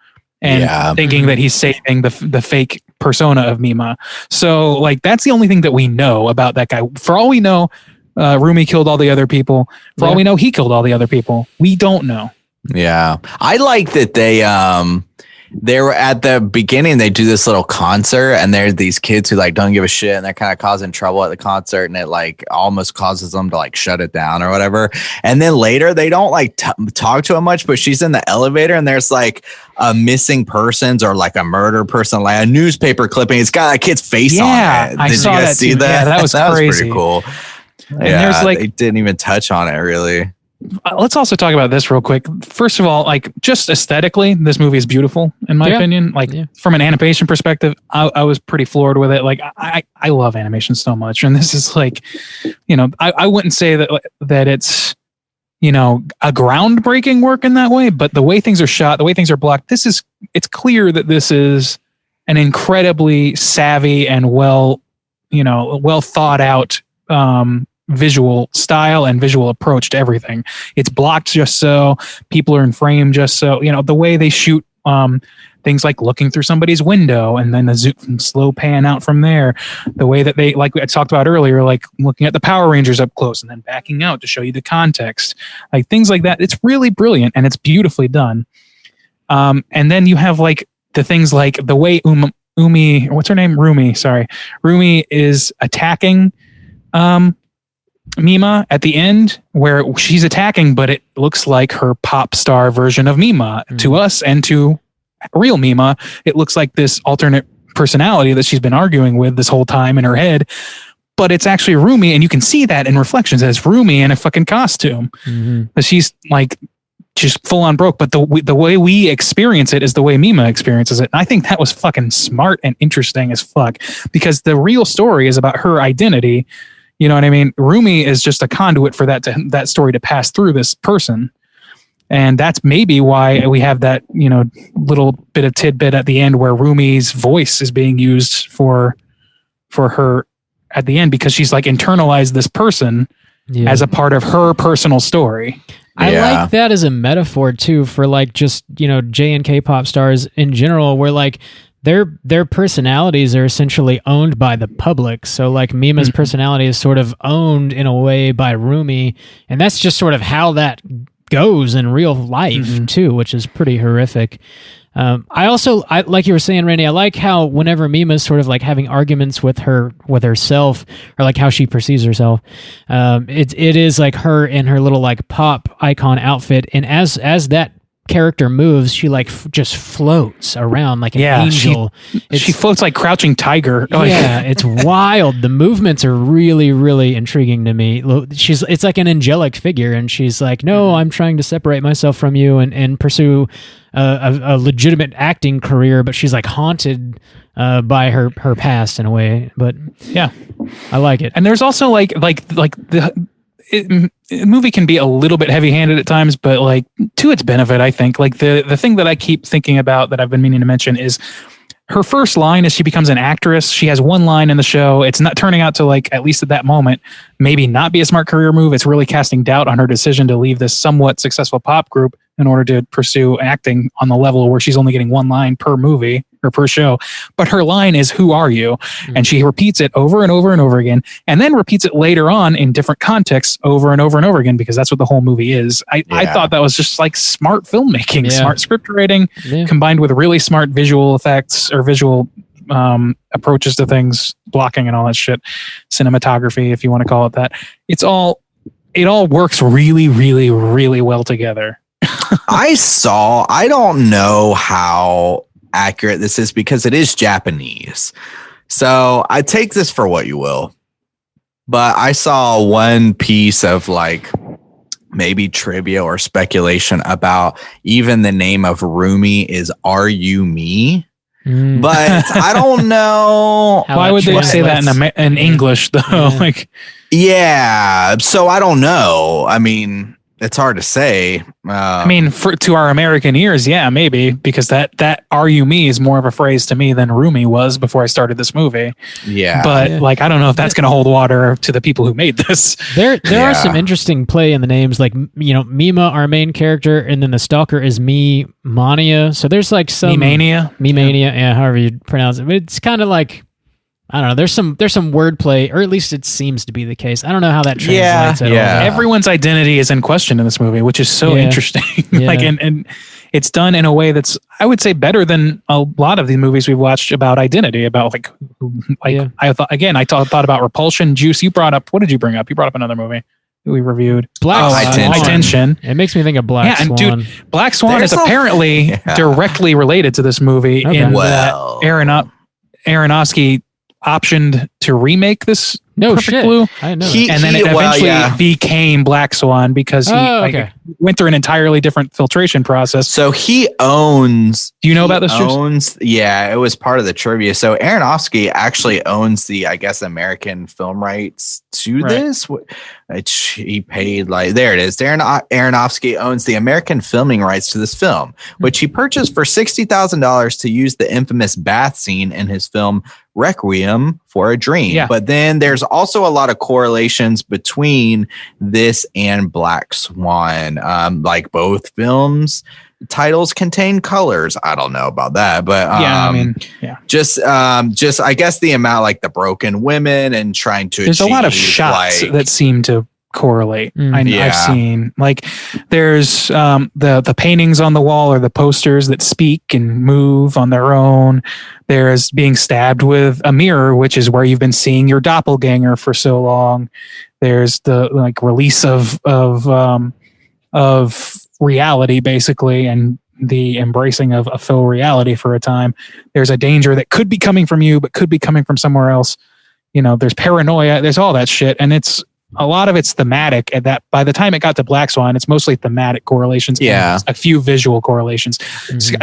and thinking that he's saving the fake persona of Mima. So like that's the only thing that we know about that guy. For all we know, Rumi killed all the other people. For all we know, he killed all the other people. We don't know. Yeah, I like that they were at the beginning. They do this little concert, and there's these kids who like don't give a shit, and they're kind of causing trouble at the concert, and it like almost causes them to like shut it down or whatever. And then later they don't like talk to him much, but she's in the elevator, and there's like a missing persons or like a murder person, like a newspaper clipping. It's got a kid's face on it. I saw you guys that see too. that? Yeah, that was crazy. Was pretty cool. And there's like they didn't even touch on it really. Let's also talk about this real quick. First of all, like just aesthetically, this movie is beautiful in my opinion. Like from an animation perspective, I was pretty floored with it. Like I love animation so much, and this is like, I wouldn't say that it's a groundbreaking work in that way, but the way things are shot, the way things are blocked, it's clear that this is an incredibly savvy and well thought out visual style and visual approach to everything. It's blocked just so, people are in frame just so, the way they shoot things like looking through somebody's window and then the zoom, slow pan out from there, the way that they, like I talked about earlier, like looking at the Power Rangers up close and then backing out to show you the context, like things like that. It's really brilliant and it's beautifully done. And then you have like the things like the way Rumi is attacking Mima at the end, where she's attacking, but it looks like her pop star version of Mima to us, and to real Mima, it looks like this alternate personality that she's been arguing with this whole time in her head. But it's actually Rumi, and you can see that in reflections as Rumi in a fucking costume. But she's like just full on broke. But the way we experience it is the way Mima experiences it. And I think that was fucking smart and interesting as fuck, because the real story is about her identity. You know what I mean? Rumi is just a conduit for that story to pass through this person. And that's maybe why we have that, little bit of tidbit at the end where Rumi's voice is being used for her at the end, because she's like internalized this person as a part of her personal story. I like that as a metaphor too for like just, J and K pop stars in general, where like their personalities are essentially owned by the public. So like Mima's personality is sort of owned in a way by Rumi, and that's just sort of how that goes in real life too, which is pretty horrific. I like you were saying, Randy, I like how whenever Mima's sort of like having arguments with herself, or like how she perceives herself, it is like her in her little like pop icon outfit, and as that character moves, she like just floats around like an angel. She floats like Crouching Tiger. Yeah, it's wild. The movements are really, really intriguing to me. It's like an angelic figure, and she's like, no, I'm trying to separate myself from you and pursue a legitimate acting career, but she's like haunted by her past in a way. But yeah, I like it. And there's also like the movie can be a little bit heavy-handed at times, but like to its benefit, I think. Like the thing that I keep thinking about that I've been meaning to mention is her first line as she becomes an actress. She has one line in the show. It's not turning out to, like, at least at that moment, maybe not be a smart career move. It's really casting doubt on her decision to leave this somewhat successful pop group in order to pursue acting on the level where she's only getting one line per movie or per show. But her line is, "Who are you?" And she repeats it over and over and over again, and then repeats it later on in different contexts over and over and over again, because that's what the whole movie is. I thought that was just like smart filmmaking, smart script writing, combined with really smart visual effects or visual approaches to things, blocking and all that shit, cinematography, if you want to call it that. It all works really, really, really well together. I don't know how accurate this is because it is Japanese. So I take this for what you will. But I saw one piece of like maybe trivia or speculation about even the name of Rumi is "Are You Me?" But I don't know. Why would they say that in English though? Like, yeah. So I don't know. I mean, it's hard to say. I mean, to our American ears, yeah, maybe, because that "Are You Me" is more of a phrase to me than Rumi was before I started this movie. Yeah. But like, I don't know if that's going to hold water to the people who made this. There are some interesting play in the names, like, Mima, our main character, and then the stalker is Mania. So there's like some Mimania, however you pronounce it. But it's kind of like, I don't know. There's some wordplay, or at least it seems to be the case. I don't know how that translates at all. Everyone's identity is in question in this movie, which is so interesting. Like, and it's done in a way that's, I would say, better than a lot of the movies we've watched about identity. About I thought about Repulsion, Juice. What did you bring up? You brought up another movie that we reviewed. Black Swan. Attention. It makes me think of Black Swan. And dude, Black Swan is apparently directly related to this movie in that Aronofsky optioned to remake this Perfect Blue. I didn't know that. And then it eventually became Black Swan because he went through an entirely different filtration process. So he owns... Do you know about this? Yeah, it was part of the trivia. So Aronofsky actually owns the, I guess, American film rights to this. Which he paid there it is. Aronofsky owns the American filming rights to this film, which he purchased for $60,000 to use the infamous bath scene in his film Requiem for a Dream. Yeah. But then there's also a lot of correlations between this and Black Swan. Like both films titles contain colors. I don't know about that, but just I guess the amount, like the broken women and trying to there's a lot of shots that seem to correlate. I've seen, like, there's the paintings on the wall or the posters that speak and move on their own. There's being stabbed with a mirror, which is where you've been seeing your doppelganger for so long. There's the release of reality, basically, and the embracing of a faux reality for a time. There's a danger that could be coming from you, but could be coming from somewhere else. There's paranoia. There's all that shit, and it's a lot of it's thematic, and that by the time it got to Black Swan, it's mostly thematic correlations. Yeah. And a few visual correlations.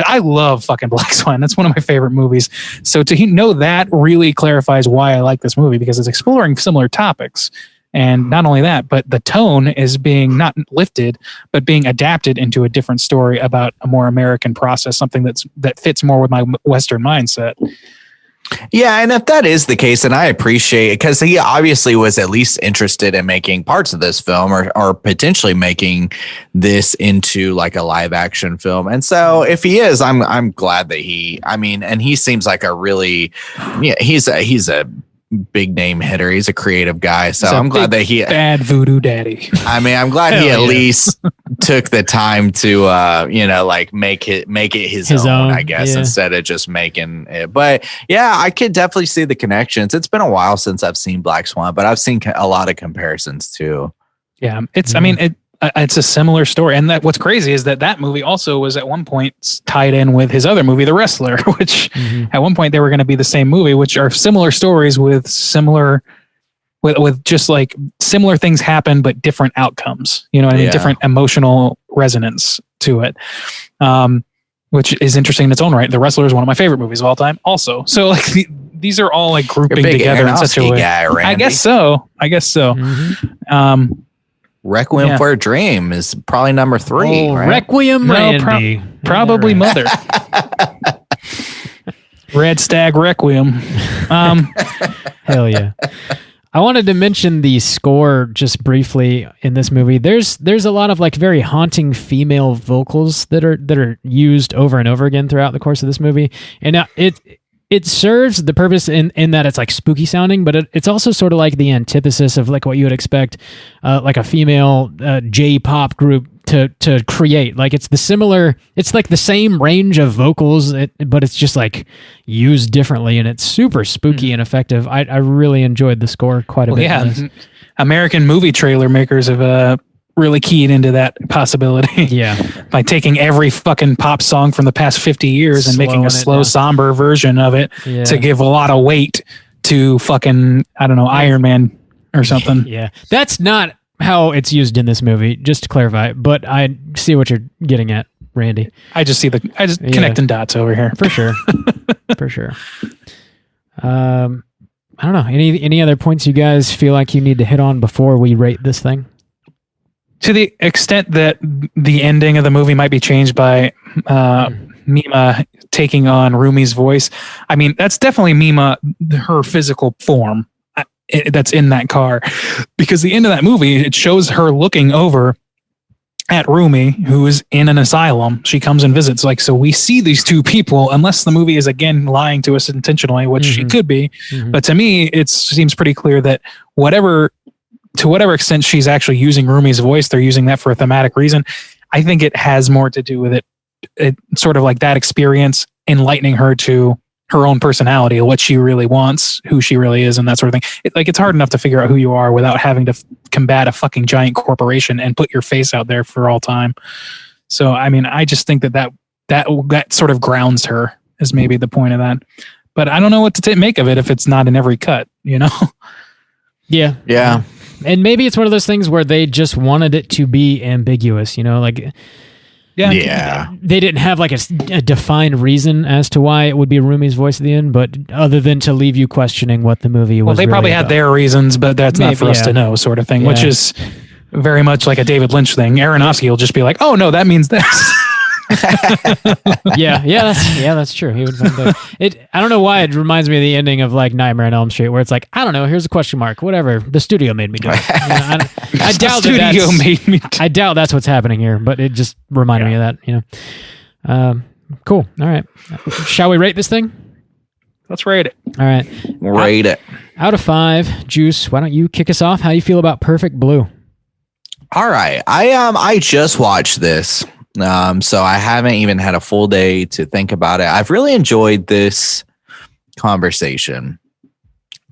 I love fucking Black Swan. That's one of my favorite movies. So to know that really clarifies why I like this movie, because it's exploring similar topics. And not only that, but the tone is being not lifted, but being adapted into a different story about a more American process, something that fits more with my Western mindset. Yeah, and if that is the case, and I appreciate it, because he obviously was at least interested in making parts of this film or potentially making this into like a live action film. And so if he is, I'm glad that and he seems like a really, he's a big name hitter. He's a creative guy. So I'm glad that he bad voodoo daddy. I mean, I'm glad he at least took the time to like make it his own, I guess, instead of just making it. But yeah, I could definitely see the connections. It's been a while since I've seen Black Swan, but I've seen a lot of comparisons too. Yeah, it's I mean, it's a similar story. And what's crazy is that movie also was at one point tied in with his other movie, The Wrestler, which at one point they were going to be the same movie, which are similar stories with just like similar things happen, but different outcomes, different emotional resonance to it. Which is interesting in its own right. The Wrestler is one of my favorite movies of all time also. So like these are all like grouping together in such a way. Guy, I guess so. Requiem for a Dream is probably number 3. Right? Requiem, Randy. Probably Mother. Red Stag Requiem. Hell yeah. I wanted to mention the score just briefly in this movie. There's a lot of like very haunting female vocals that are used over and over again throughout the course of this movie, and it serves the purpose in that it's like spooky sounding, but it's also sort of like the antithesis of like what you would expect like a female J-pop group to create. Like it's like the same range of vocals, but it's just like used differently, and it's super spooky and effective. I really enjoyed the score quite a bit. Yeah, American movie trailer makers have really keyed into that possibility. Yeah. By taking every fucking pop song from the past 50 years and making a slow, somber version of it to give a lot of weight to fucking, I don't know, Iron Man or something. Yeah. That's not how it's used in this movie, just to clarify, but I see what you're getting at, Randy. I just connecting dots over here. For sure. For sure. I don't know. Any other points you guys feel like you need to hit on before we rate this thing? To the extent that the ending of the movie might be changed by Mima taking on Rumi's voice, I mean, that's definitely Mima, her physical form that's in that car. Because the end of that movie, it shows her looking over at Rumi, who is in an asylum. She comes and visits. Like, so we see these two people, unless the movie is again lying to us intentionally, which it could be. But to me, it seems pretty clear that to whatever extent she's actually using Rumi's voice, they're using that for a thematic reason. I think it has more to do with it sort of like that experience enlightening her to her own personality, what she really wants, who she really is, and that sort of thing. It's hard enough to figure out who you are without having to combat a fucking giant corporation and put your face out there for all time. So, I mean, I just think that sort of grounds her is maybe the point of that. But I don't know what to make of it if it's not in every cut, Yeah. Yeah. And maybe it's one of those things where they just wanted it to be ambiguous, like... Yeah. They didn't have like a defined reason as to why it would be Rumi's voice at the end, but other than to leave you questioning what the movie was. Well, they probably had their reasons, but that's not for us to know, sort of thing, which is very much like a David Lynch thing. Aronofsky will just be like, "Oh no, that means this." That's true. He would find it. I don't know why it reminds me of the ending of like Nightmare on Elm Street, where it's like, I don't know, here's a question mark, whatever. The studio made me do it. I doubt that's what's happening here, but it just reminded me of that. Cool. All right. Shall we rate this thing? Let's rate it. All right. Rate it. Out of 5, Juice, why don't you kick us off? How you feel about Perfect Blue? All right. I just watched this. So I haven't even had a full day to think about it. I've really enjoyed this conversation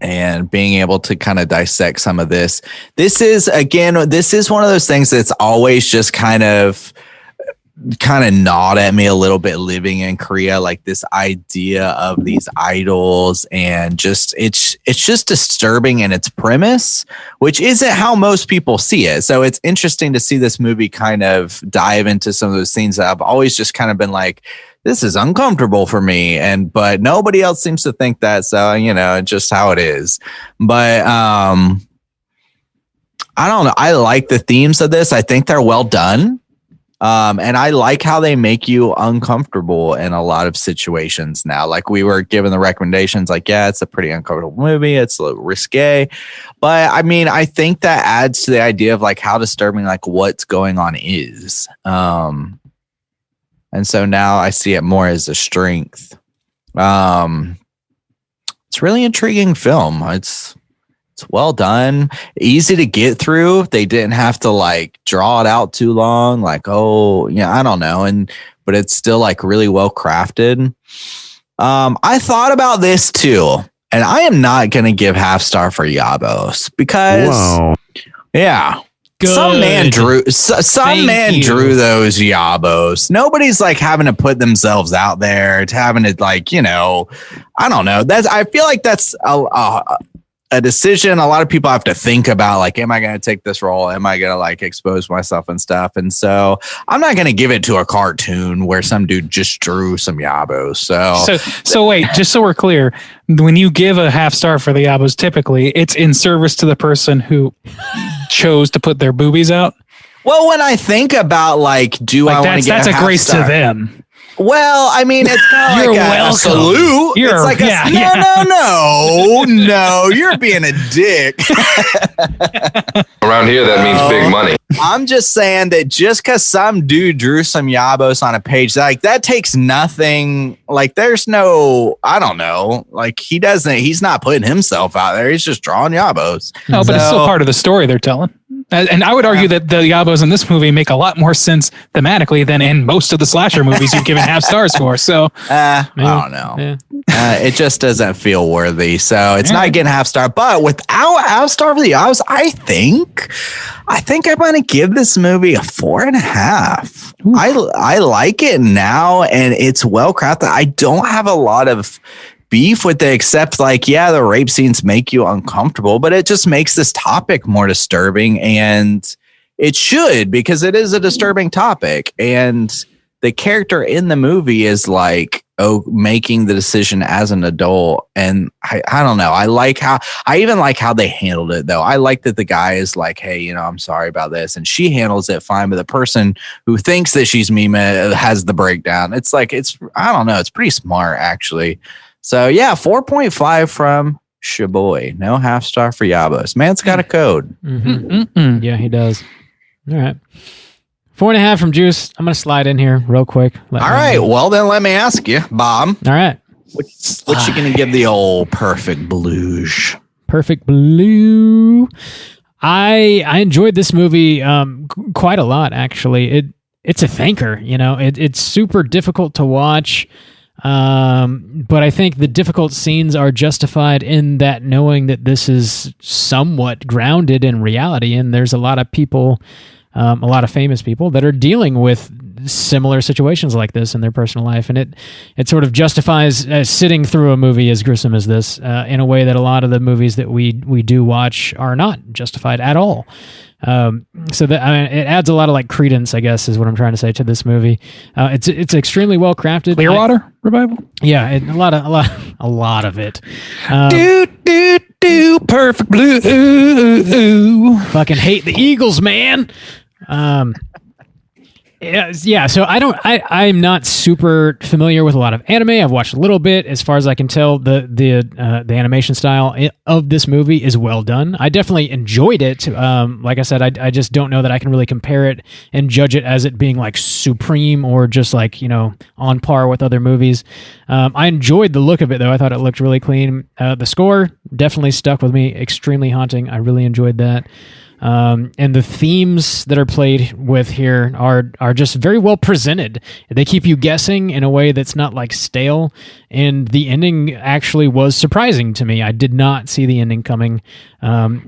and being able to kind of dissect some of this. This is one of those things that's always just kind of kind of gnawed at me a little bit living in Korea, like this idea of these idols, and just it's just disturbing in its premise, which isn't how most people see it. So it's interesting to see this movie kind of dive into some of those things that I've always just kind of been like, this is uncomfortable for me, but nobody else seems to think that. So, it's just how it is. But I don't know. I like the themes of this. I think they're well done. And I like how they make you uncomfortable in a lot of situations now. Like we were given the recommendations, like, yeah, it's a pretty uncomfortable movie. It's a little risque. But I mean, I think that adds to the idea of like how disturbing, like what's going on is. And so now I see it more as a strength. It's really intriguing film. It's well done, easy to get through. They didn't have to like draw it out too long. Like, I don't know. But it's still like really well crafted. I thought about this too, and I am not going to give half star for Yabos because, yeah, Good. some man drew those Yabos. Nobody's like having to put themselves out there to having to like, I don't know. I feel like that's a decision a lot of people have to think about, like, am I going to take this role? Am I going to like expose myself and stuff? And so I'm not going to give it to a cartoon where some dude just drew some Yabos. So wait, just so we're clear, when you give a half star for the Yabos, typically it's in service to the person who chose to put their boobies out. Well, when I think about like, I want to get that's a grace to them. Well, I mean, it's kind of like a salute. It's like no, you're being a dick. Around here, that means big money. I'm just saying that just because some dude drew some Yabos on a page, like that takes nothing. Like there's no, I don't know. Like he's not putting himself out there. He's just drawing Yabos. No, but it's still part of the story they're telling. And I would argue that the Yabos in this movie make a lot more sense thematically than in most of the slasher movies you've given half stars for. So I don't know. Yeah. It just doesn't feel worthy. So it's not getting half star. But without half star for the Yabos, I think I'm going to give this movie a 4.5. I like it now, and it's well crafted. I don't have a lot of beef with it, except like, yeah, the rape scenes make you uncomfortable, but it just makes this topic more disturbing, and it should, because it is a disturbing topic. And the character in the movie is like, making the decision as an adult. And I don't know. I even like how they handled it though. I like that the guy is like, hey, I'm sorry about this. And she handles it fine. But the person who thinks that she's Mima has the breakdown. It's like, I don't know. It's pretty smart actually. So yeah, 4.5 from Shaboy. No half star for Yabos. Man's got a code. Mm-hmm. Yeah, he does. All right. 4.5 from Juice. I'm going to slide in here real quick. All right. Well, then let me ask you, Bob. All right. What you going to give the old Perfect Blues? Perfect Blue. I enjoyed this movie quite a lot, actually. It's a thinker, It's super difficult to watch. But I think the difficult scenes are justified in that, knowing that this is somewhat grounded in reality, and there's a lot of people, a lot of famous people that are dealing with similar situations like this in their personal life, and it sort of justifies sitting through a movie as gruesome as this in a way that a lot of the movies that we do watch are not justified at all. So that it adds a lot of like credence, I guess, is what I'm trying to say to this movie. It's extremely well crafted. Clearwater Revival. Yeah, a lot of it. Do Perfect Blue. Fucking hate the Eagles, man. Yeah, so I'm not super familiar with a lot of anime. I've watched a little bit. As far as I can tell, the animation style of this movie is well done. I definitely enjoyed it. Like I said, I just don't know that I can really compare it and judge it as it being like supreme or just like, on par with other movies. I enjoyed the look of it though. I thought it looked really clean. The score definitely stuck with me. Extremely haunting. I really enjoyed that. And the themes that are played with here are just very well presented. They keep you guessing in a way that's not like stale. And the ending actually was surprising to me. I did not see the ending coming,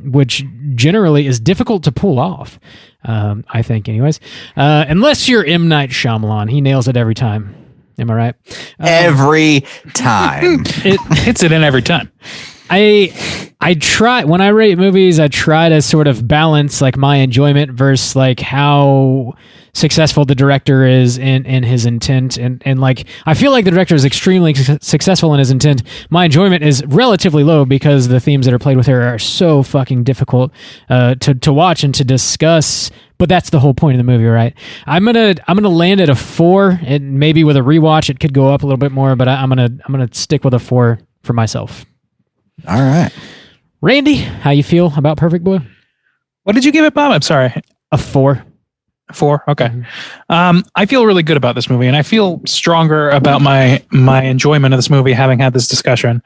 which generally is difficult to pull off. I think, anyways. Unless you're M. Night Shyamalan, he nails it every time. Am I right? Every time. It hits it in every time. I try, when I rate movies, I try to sort of balance like my enjoyment versus like how successful the director is in his intent. And like, I feel like the director is extremely successful in his intent. My enjoyment is relatively low because the themes that are played with her are so fucking difficult to watch and to discuss. But that's the whole point of the movie, right? I'm gonna land at a 4, and maybe with a rewatch it could go up a little bit more, but I'm gonna stick with a 4 for myself. All right. Randy, how you feel about Perfect Blue? What did you give it, Bob? I'm sorry. A 4. 4. Okay. I feel really good about this movie, and I feel stronger about my enjoyment of this movie having had this discussion.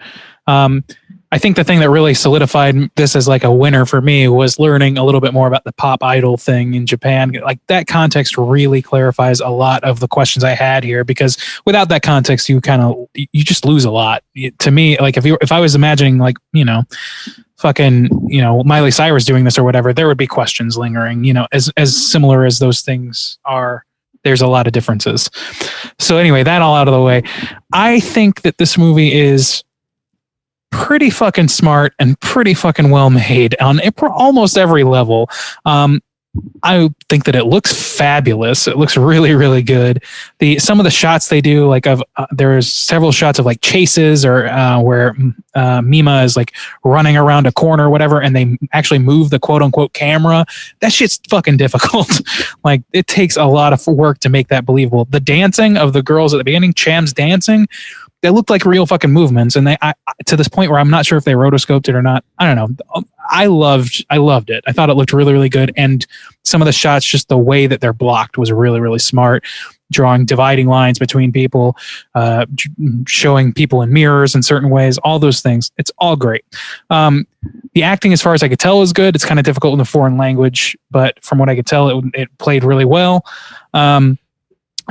I think the thing that really solidified this as like a winner for me was learning a little bit more about the pop idol thing in Japan. Like that context really clarifies a lot of the questions I had here, because without that context, you just lose a lot. To me, like if I was imagining like, fucking, Miley Cyrus doing this or whatever, there would be questions lingering, as similar as those things are. There's a lot of differences. So anyway, that all out of the way. I think that this movie is pretty fucking smart and pretty fucking well made on almost every level. I think that it looks fabulous. It looks really, really good. Some of the shots they do, like there's several shots of like chases or where Mima is like running around a corner or whatever, and they actually move the quote unquote camera. That shit's fucking difficult. Like it takes a lot of work to make that believable. The dancing of the girls at the beginning, Cham's dancing, they looked like real fucking movements, and I to this point where I'm not sure if they rotoscoped it or not. I don't know. I loved it. I thought it looked really, really good, and some of the shots, just the way that they're blocked, was really, really smart. Drawing dividing lines between people, showing people in mirrors in certain ways, all those things. It's all great. The acting, as far as I could tell, is good. It's kind of difficult in a foreign language, but from what I could tell, it played really well.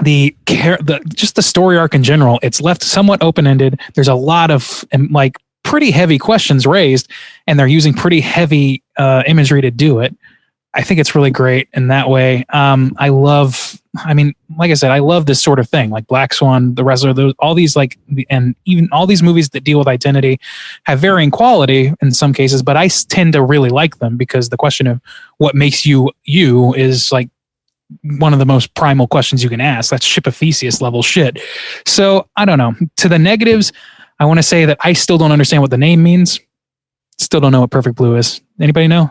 Just the story arc in general, it's left somewhat open-ended. There's a lot of like pretty heavy questions raised, and they're using pretty heavy imagery to do it. I think it's really great in that way. Like I said, I love this sort of thing, like Black Swan, The Wrestler, all these and even all these movies that deal with identity have varying quality in some cases, but I tend to really like them because the question of what makes you is like one of the most primal questions you can ask. That's Ship of Theseus level shit. So I don't know. To the negatives, I want to say that I still don't understand what the name means. Still don't know what Perfect Blue is. Anybody know?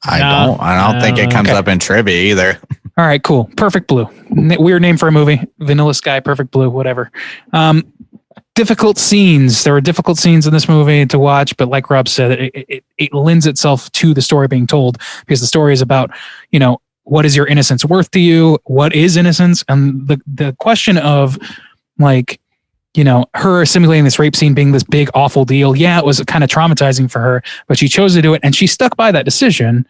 I don't think it comes up in trivia either. All right, cool. Perfect Blue. Weird name for a movie. Vanilla Sky, Perfect Blue, whatever. Difficult scenes. There were difficult scenes in this movie to watch, but like Rob said, it lends itself to the story being told, because the story is about, what is your innocence worth to you? What is innocence? And the question of like, her simulating this rape scene being this big, awful deal. Yeah, it was kind of traumatizing for her, but she chose to do it, and she stuck by that decision.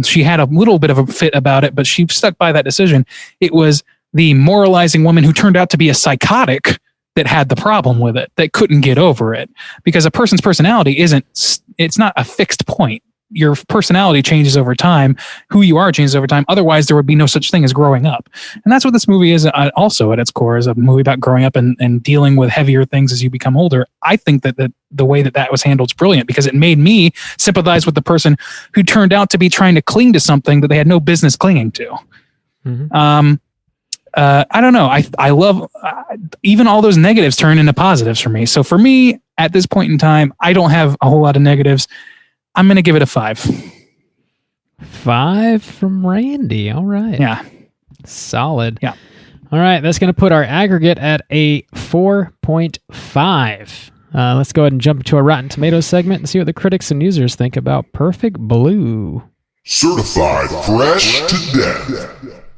She had a little bit of a fit about it, but she stuck by that decision. It was the moralizing woman who turned out to be a psychotic that had the problem with it, that couldn't get over it. Because a person's personality it's not a fixed point. Your personality changes over time. Who you are changes over time. Otherwise, there would be no such thing as growing up. And that's what this movie is also at its core, is a movie about growing up and dealing with heavier things as you become older. I think that the way that was handled is brilliant, because it made me sympathize with the person who turned out to be trying to cling to something that they had no business clinging to. Mm-hmm. I don't know. I love even all those negatives turn into positives for me. So for me, at this point in time, I don't have a whole lot of negatives. I'm going to give it a 5. 5 from Randy. All right. Yeah. Solid. Yeah. All right. That's going to put our aggregate at a 4.5. Let's go ahead and jump into a Rotten Tomatoes segment and see what the critics and users think about Perfect Blue. Certified fresh to death.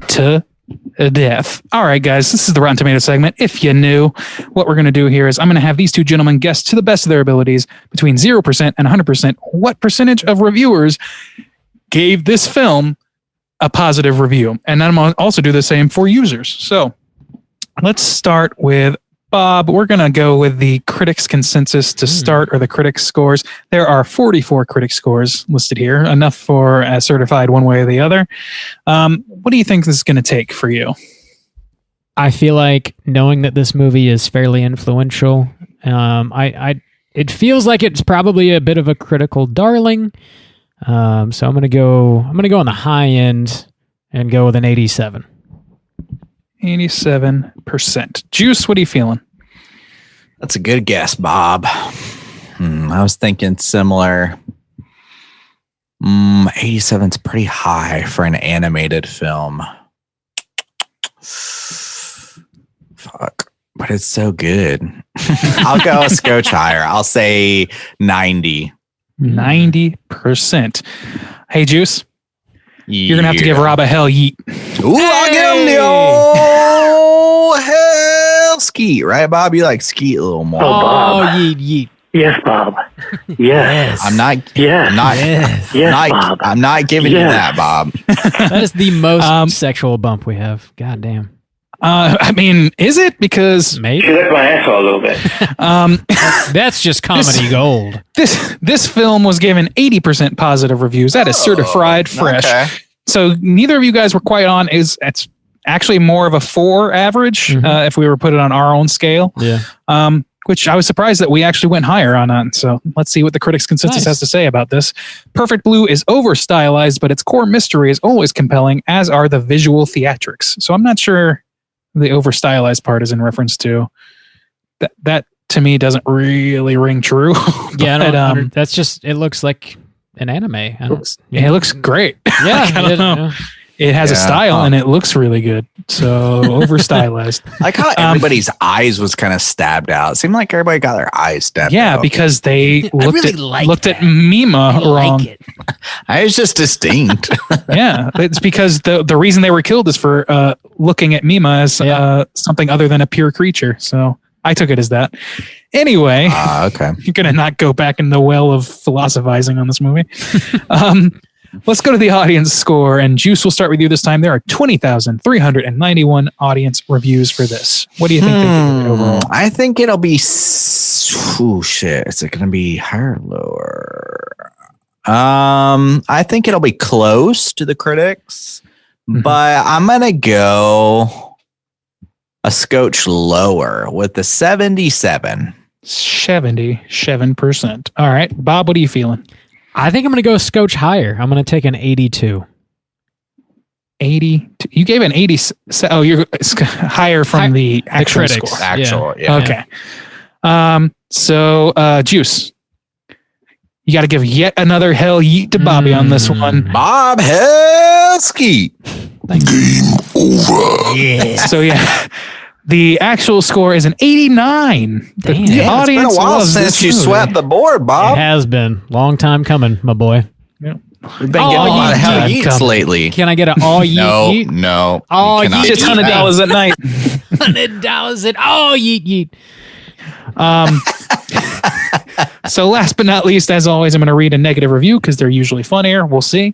To death. All right, guys, this is the Rotten Tomatoes segment. If you knew, what we're going to do here is I'm going to have these two gentlemen guess to the best of their abilities between 0% and 100% what percentage of reviewers gave this film a positive review. And I'm going to also do the same for users. So let's start with Bob. We're going to go with the critics' consensus to start, or the critics' scores. There are 44 critic scores listed here, enough for a certified one way or the other. What do you think this is going to take for you? I feel like, knowing that this movie is fairly influential, it feels like it's probably a bit of a critical darling. So I'm going to go on the high end and go with an 87. 87%. Juice, what are you feeling? That's a good guess, Bob. I was thinking similar. 87's pretty high for an animated film. Fuck, but it's so good. I'll go a scotch higher. I'll say 90. 90%. Hey, Juice. You're going to have to give Rob a hell yeet. Ooh, I'll give him the old hell skeet. Right, Bob? You like skeet a little more. Oh, Bob. yeet. Yes, Bob. Yes. I'm not Bob. I'm not giving you that, Bob. That is the most sexual bump we have. God damn. I mean, is it? Because Maybe. She licked my asshole a little bit. That's just comedy gold. this film was given 80% positive reviews. That is certified fresh. Okay. So neither of you guys were quite on. It's actually more of a 4 average if we were put it on our own scale. Yeah. Which I was surprised that we actually went higher on that. So let's see what the critics' consensus has to say about this. Perfect Blue is over-stylized, but its core mystery is always compelling, as are the visual theatrics. So I'm not sure the over-stylized part is in reference to that. To me, doesn't really ring true. Yeah, that's just, it looks like an anime. It looks great. Yeah, I don't know. It has a style and it looks really good. So over-stylized. Like how everybody's eyes was kind of stabbed out. It seemed like everybody got their eyes stabbed out. Yeah, because they looked at Mima wrong. I was just distinct. Yeah, it's because the reason they were killed is for looking at Mima as something other than a pure creature. So I took it as that. Anyway, okay. You're going to not go back in the well of philosophizing on this movie. Let's go to the audience score, and Juice, will start with you this time. There are 20,391 audience reviews for this. What do you think they give it overall? I think it'll be... Oh, shit. Is it going to be higher or lower? I think it'll be close to the critics, but I'm going to go a scotch lower with the 77. 77%. All right. Bob, what are you feeling? I think I'm going to go a scotch higher. I'm going to take an 82. 82. You gave an 80. Oh, you're higher from the actual critics. score. Actual, yeah. Okay. So, Juice, you got to give yet another hell yeet to Bobby on this one. Bob Helsky. Game over. Yeah. So, yeah. The actual score is an 89. Damn. The It's audience been a while loves since this you movie. swept the board, Bob. It has been. Long time coming, my boy. Yeah. We've been getting a lot of hell yeets lately. Can I get an all yeet yeet? No. Oh, you cannot yeet. Just do that. $100 at night. $100 at all yeet yeet. So last but not least, as always, I'm going to read a negative review because they're usually funnier. We'll see.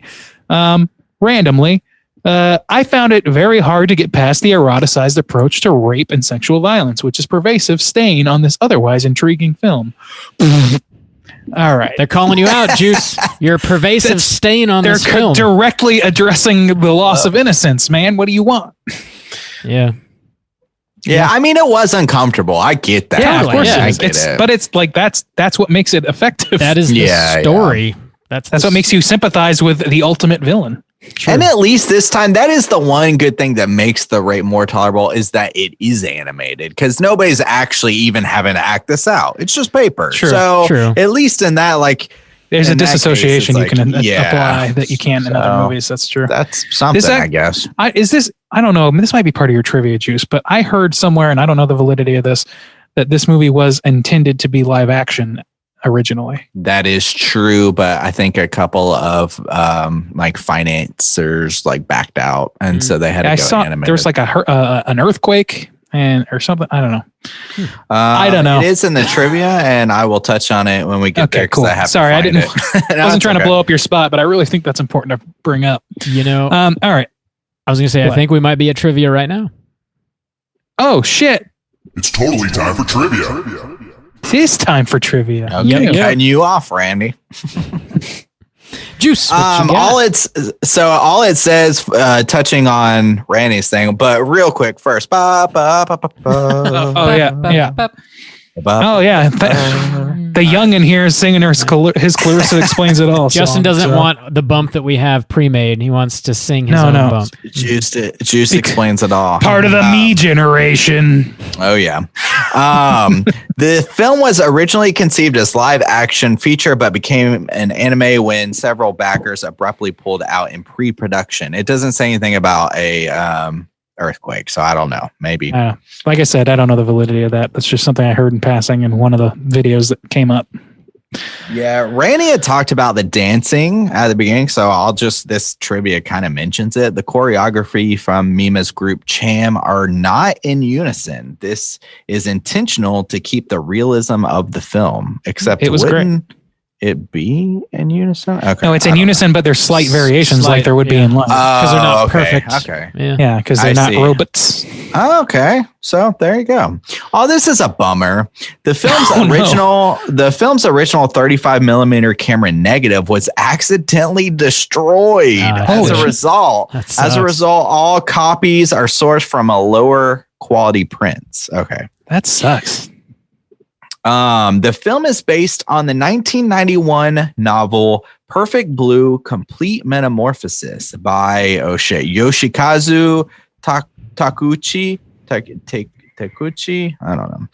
Randomly, I found it very hard to get past the eroticized approach to rape and sexual violence, which is pervasive stain on this otherwise intriguing film. All right. They're calling you out, Juice. You're a pervasive stain on this film. They're directly addressing the loss of innocence, man. What do you want? Yeah. Yeah, I mean, it was uncomfortable. I get that. Yeah, of course yeah, it is. I get it. But it's like that's what makes it effective. That is the Yeah, story. That's what makes you sympathize with the ultimate villain. True. And at least this time, that is the one good thing that makes the rape more tolerable is that it is animated because nobody's actually even having to act this out. It's just paper. True, so true. at least in that, like, There's a in that case, disassociation it's you can like, apply that you can't in other So, movies. That's true. that's something, I guess. I don't know. This might be part of your trivia, Juice, but I heard somewhere, and I don't know the validity of this, that this movie was intended to be live action originally. That is true, but I think a couple of like financiers like backed out, and so they had to go animated. There was like an earthquake or something. I don't know. I don't know. It is in the trivia, and I will touch on it when we get there. Cool. I have Sorry, I didn't. I wasn't trying to blow up your spot, but I really think that's important to bring up. All right. I was going to say, I think we might be at trivia right now. Oh shit! It's totally time for trivia. It is time for trivia. Okay, cutting you off, Randy. Juice. All it says, touching on Randy's thing, but real quick first. Oh yeah. The young in here is singing his Clarissa Explains It All. Justin doesn't want the bump that we have pre-made. He wants to sing his own bump. Juice explains it all. Part of the me generation. Oh yeah. The film was originally conceived as live action feature, but became an anime when several backers abruptly pulled out in pre-production. It doesn't say anything about a earthquake, so I don't know. Maybe. Like I said, I don't know the validity of that. That's just something I heard in passing in one of the videos that came up. Yeah, Randy had talked about the dancing at the beginning, so this trivia kind of mentions it. The choreography from Mima's group Cham are not in unison. This is intentional to keep the realism of the film, except it was great. It be in unison? Okay. No, it's in unison, but there's slight variations like there would be in live. Because they're not perfect. Okay. Yeah, because they're not robots. Okay. So there you go. Oh, this is a bummer. The film's original 35 millimeter camera negative was accidentally destroyed. As a result, all copies are sourced from a lower quality prints. Okay. That sucks. The film is based on the 1991 novel Perfect Blue: Complete Metamorphosis by Yoshikazu Takuchi. I don't know.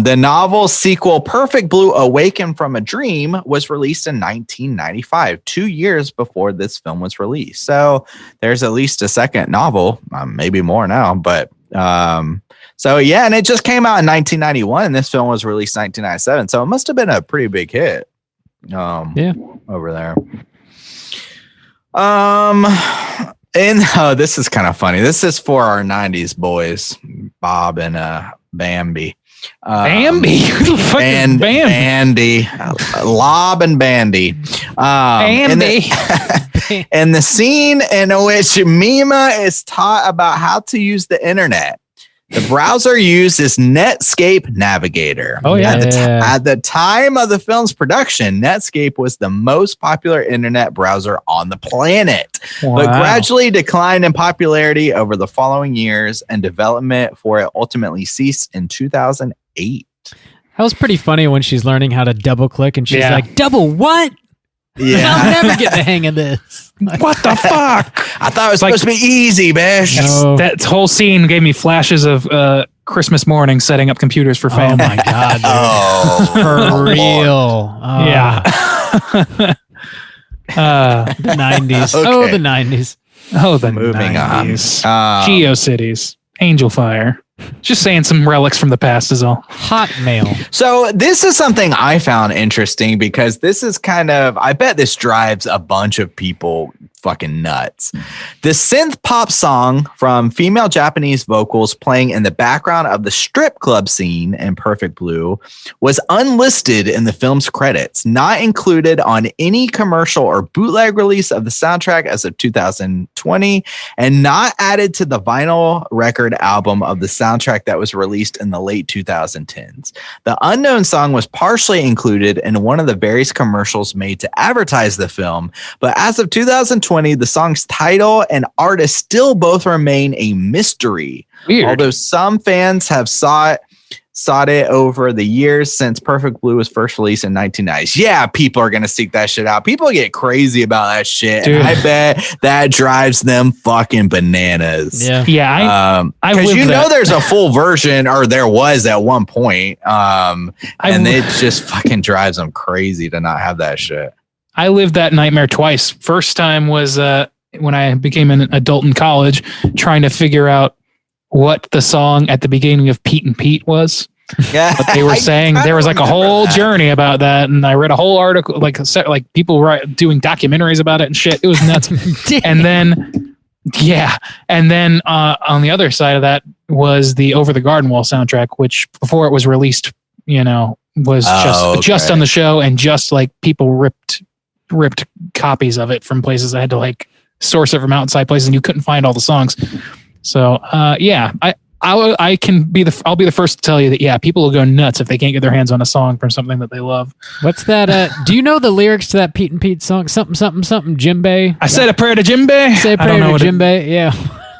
The novel sequel Perfect Blue: Awaken from a Dream was released in 1995, 2 years before this film was released. So there's at least a second novel, maybe more now, but so yeah, and it just came out in 1991, and this film was released in 1997. So it must have been a pretty big hit. Over there. And this is kind of funny. This is for our 90s boys, Bob and Bambi. Bambi? Who the fuck is Bandy. Lob and Bandy. Bandy. And the scene in which Mima is taught about how to use the internet. The browser used is Netscape Navigator. Oh, yeah. At the time of the film's production, Netscape was the most popular internet browser on the planet, but gradually declined in popularity over the following years, and development for it ultimately ceased in 2008. That was pretty funny when she's learning how to double click, and she's like, double what? Yeah. I'll never get the hang of this. What the fuck? I thought it was supposed to be easy, Bash. No. That whole scene gave me flashes of Christmas morning setting up computers for family. Oh my god, dude. For real. Yeah. The 90s. Okay. Oh, the 90s. Oh, the Moving 90s. on. GeoCities. Angel Fire. Just saying some relics from the past is all. Hotmail. So this is something I found interesting because this is kind of, I bet this drives a bunch of people fucking nuts. The synth pop song from female Japanese vocals playing in the background of the strip club scene in Perfect Blue was unlisted in the film's credits, not included on any commercial or bootleg release of the soundtrack as of 2020, and not added to the vinyl record album of the soundtrack that was released in the late 2010s. The unknown song was partially included in one of the various commercials made to advertise the film, but as of 2020, the song's title and artist still both remain a mystery. Weird. Although some fans have sought it over the years since Perfect Blue was first released in 1990s. Yeah, people are going to seek that shit out. People get crazy about that shit. And I bet that drives them fucking bananas. Yeah. Yeah. Because there's a full version, or there was at one point. And it just fucking drives them crazy to not have that shit. I lived that nightmare twice. First time was when I became an adult in college, trying to figure out what the song at the beginning of Pete and Pete was. Yeah. But they were saying there was like a whole journey about that, and I read a whole article, like people doing documentaries about it and shit. It was nuts. And then, on the other side of that was the Over the Garden Wall soundtrack, which before it was released, was just on the show, and just like people ripped copies of it from places. I had to like source it from outside places, and you couldn't find all the songs. So I'll be the first to tell you that people will go nuts if they can't get their hands on a song from something that they love. What's that? Do you know the lyrics to that Pete and Pete song? Something Jimbei. I said a prayer to Jimbei. Say a prayer to Jimbei. Yeah.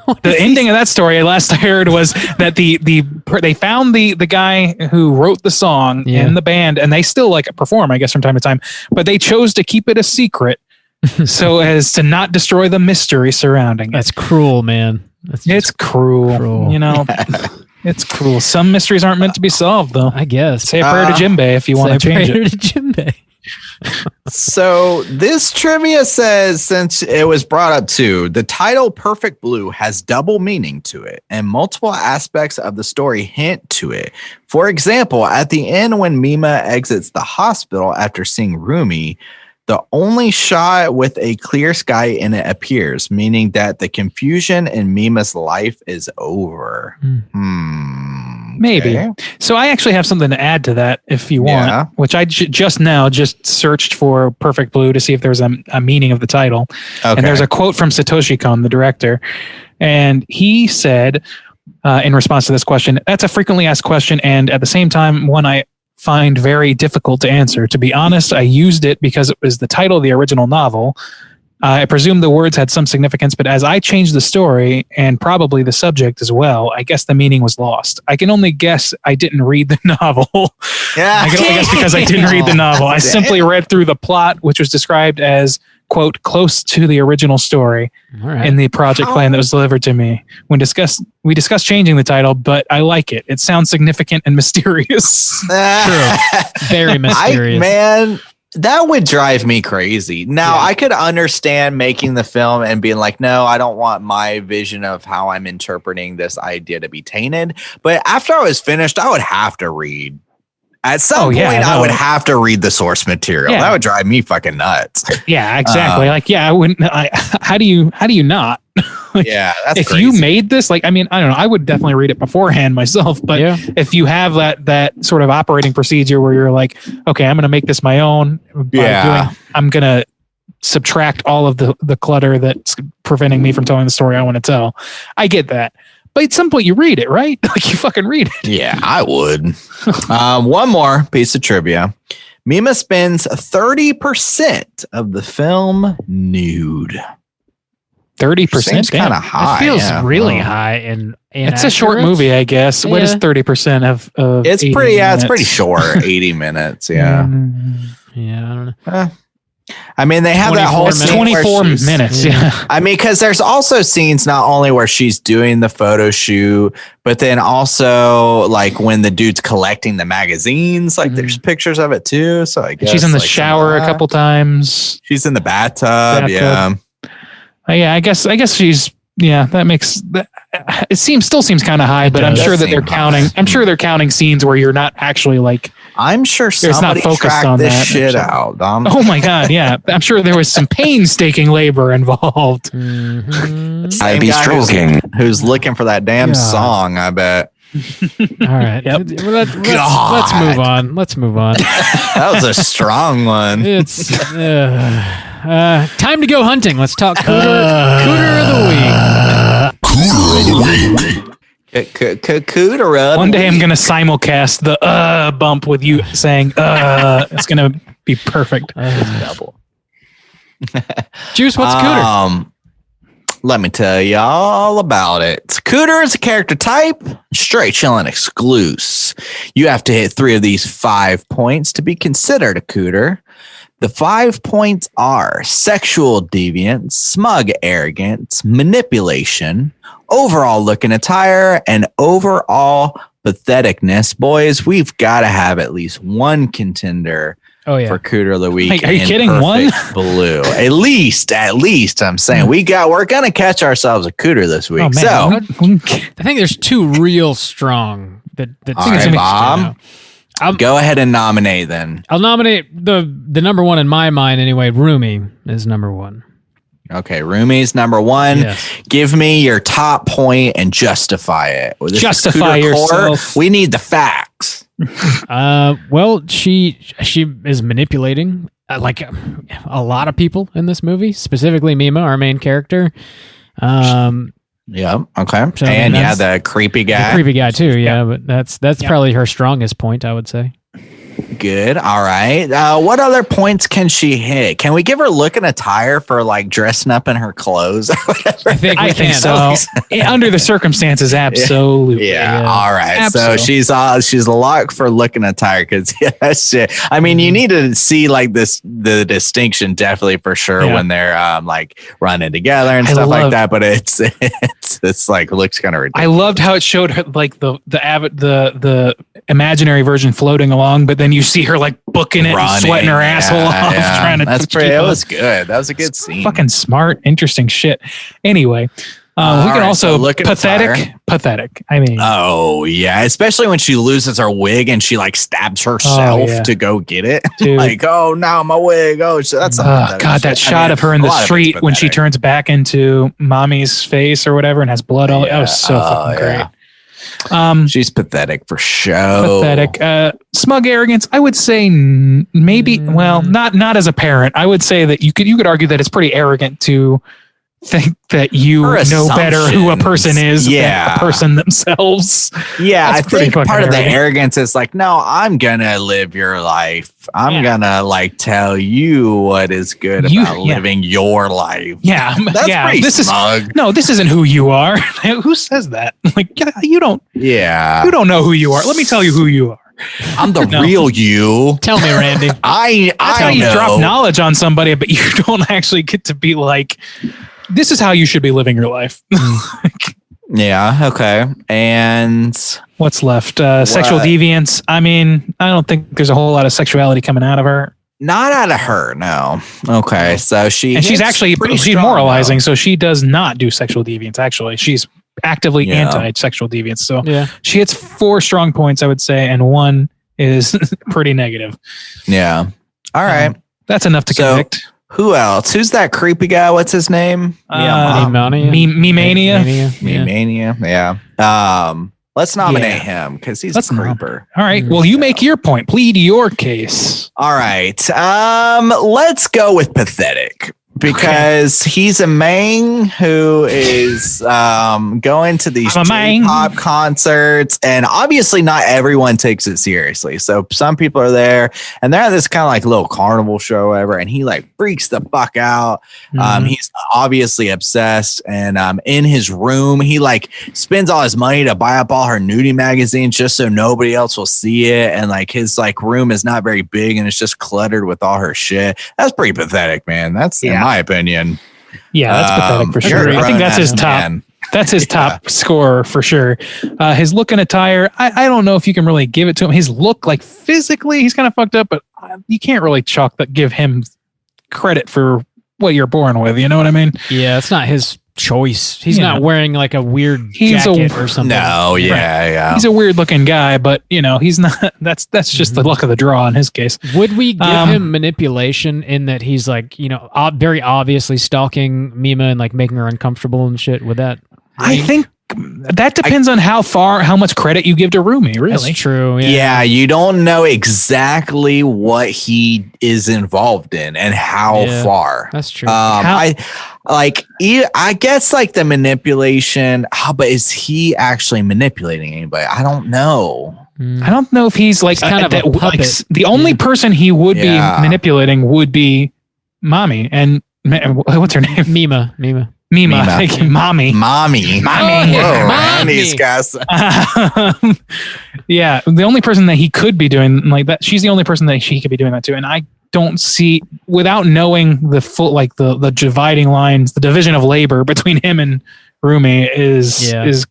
The ending of that story, last I heard, was that they found the guy who wrote the song in the band, and they still like perform, I guess, from time to time, but they chose to keep it a secret so as to not destroy the mystery surrounding it. That's cruel, man. It's cruel. It's cruel. Some mysteries aren't meant to be solved, though. I guess. Say a prayer to Jimbei if you want to change it. To Jimbei. So this trivia says, since it was brought up too, the title Perfect Blue has double meaning to it, and multiple aspects of the story hint to it. For example, at the end when Mima exits the hospital after seeing Rumi, the only shot with a clear sky in it appears, meaning that the confusion in Mima's life is over. Maybe. Okay. So I actually have something to add to that if you want, which I just searched for Perfect Blue to see if there's a meaning of the title. Okay. And there's a quote from Satoshi Kon, the director, and he said, in response to this question, that's a frequently asked question, and at the same time, one I find very difficult to answer. To be honest, I used it because it was the title of the original novel. I presume the words had some significance, but as I changed the story and probably the subject as well, I guess the meaning was lost. I can only guess I didn't read the novel. Yeah. I can only guess because I didn't read the novel. I simply read through the plot, which was described as, quote, close to the original story in the project plan that was delivered to me. We discussed changing the title, but I like it. It sounds significant and mysterious. True. Very mysterious. Man, that would drive me crazy. Now, I could understand making the film and being like, no, I don't want my vision of how I'm interpreting this idea to be tainted. But after I was finished, I would have to read. At some point, I would have to read the source material. That would drive me fucking nuts. Yeah, exactly. I wouldn't. How do you not? That's if crazy. you made this, I don't know. I would definitely read it beforehand myself. But if you have that sort of operating procedure where you're like, okay, I'm going to make this my own. I'm going to subtract all of the clutter that's preventing me from telling the story I want to tell. I get that. But at some point you read it, right? You fucking read it. Yeah, I would. One more piece of trivia. Mima spends 30% of the film nude. 30%? Seems kind of high. It feels really high. And it's a short movie, I guess. What is 30% of it's pretty, it's pretty short. 80 minutes. Yeah. I don't know. I mean, they have that whole scene 24 minutes. Yeah. I mean, because there's also scenes not only where she's doing the photo shoot, but then also like when the dude's collecting the magazines, there's pictures of it too. So I guess she's in the shower a couple times. She's in the bathtub. Yeah. I guess she's, that makes that. It still seems kind of high, but I'm sure that they're counting. I'm sure they're counting scenes where you're not actually I'm sure somebody tracked this shit out. Oh my God, yeah. I'm sure there was some painstaking labor involved. I'd be stroking. Who's looking for that damn song? I bet. All right. Let's move on. That was a strong one. It's time to go hunting. Let's talk Cooter of the Week. Cooter of the Week. Cooter. One day I'm going to simulcast the bump with you saying it's going to be perfect. Double. Juice, what's Cooter? Let me tell you all about it. Cooter is a character type, straight chillin' exclusive. You have to hit 3 of these 5 points to be considered a Cooter. The 5 points are sexual deviance, smug arrogance, manipulation, overall look and attire, and overall patheticness. Boys, we've got to have at least one contender for Cooter of the Week. Are you kidding? One? Blue. At least, I'm saying we're going to catch ourselves a Cooter this week. I think there's 2 real strong that All seems right, interesting. Bob. Go ahead and nominate then. I'll nominate the number one in my mind anyway. Rumi is number one. Okay, Rumi's number one. Yes. Give me your top point and justify it. This is Justify Cooter Court. yourself. We need the facts. Well, she is manipulating like a lot of people in this movie, specifically Mima, our main character. Yeah. Okay. So, I and mean, the creepy guy. The creepy guy too. Yeah, but that's probably her strongest point, I would say. Good. All right. What other points can she hit? Can we give her look and attire for like dressing up in her clothes or whatever? I think so. Under the circumstances, absolutely. Yeah. All right. Absolutely. So she's a lock for look and attire because that shit. I mean, you need to see like the distinction definitely for sure when they're like running together and stuff like that. But it's like looks kind of ridiculous. I loved how it showed her like the imaginary version floating along, but then you see her like booking it and sweating her asshole off trying to. That's pretty. It was good. That was a good scene. Fucking smart, interesting shit. Anyway, we can also look at pathetic. I mean, oh yeah, especially when she loses her wig and she like stabs herself to go get it. Like, oh, now my wig. Oh, that's God. That shot of her in the street when she turns back into mommy's face or whatever and has blood all. That was so fucking great. She's pathetic for sure. Pathetic. Smug arrogance. I would say maybe. Well, not as a parent. I would say that you could argue that it's pretty arrogant to think that you know better who a person is than a person themselves. Yeah, I think part of the arrogance is like, no, I'm gonna live your life. I'm gonna like tell you what is good about living your life. Yeah, that's pretty smug. This isn't who you are. Who says that? Like, you don't. Yeah, you don't know who you are. Let me tell you who you are. I'm the real you. Tell me, Randy. That's how you drop knowledge on somebody, but you don't actually get to be like, this is how you should be living your life. Yeah. Okay. And what's left? Sexual deviance. I mean, I don't think there's a whole lot of sexuality coming out of her. Not out of her. No. Okay. So she's actually she's moralizing. So she does not do sexual deviance. Actually, she's actively anti-sexual deviance. So she hits 4 strong points, I would say, and 1 is pretty negative. Yeah. All right. That's enough to convict. Who else? Who's that creepy guy? What's his name? Me-Mania. Yeah. Let's nominate him because he's a creeper. All right. Well, you make your point. Plead your case. All right. Let's go with pathetic. Because he's a man who is going to these J-pop concerts, and obviously not everyone takes it seriously. So some people are there, and they're at this kind of like little carnival show, or whatever, and he like freaks the fuck out. He's obviously obsessed, and in his room, he like spends all his money to buy up all her nudie magazines just so nobody else will see it, and like his like room is not very big, and it's just cluttered with all her shit. That's pretty pathetic, man. That's in my opinion. Yeah, that's pathetic for sure. I think that's his top. That's his top score for sure. His look and attire, I don't know if you can really give it to him. His look, like physically, he's kind of fucked up, but you can't really give him credit for what you're born with. You know what I mean? Yeah, it's not his choice. He's not wearing like a weird jacket or something. No, yeah. He's a weird looking guy, but he's not. That's just the luck of the draw in his case. Would we give him manipulation in that he's like very obviously stalking Mima and like making her uncomfortable and shit? Would that? I think that depends on how much credit you give to Rumi. Really, that's true. Yeah, you don't know exactly what he is involved in and how far. That's true. I guess like the manipulation. But is he actually manipulating anybody? I don't know. I don't know if he's like kind of a puppet. Like, the only person he would be manipulating would be Mommy and what's her name? Mima. Thank you, Mommy. Whoa, Randy's guys. Yeah, the only person that he could be doing like that. She's the only person that he could be doing that to, and I don't see, without knowing the full, like the dividing lines, the division of labor between him and Rumi is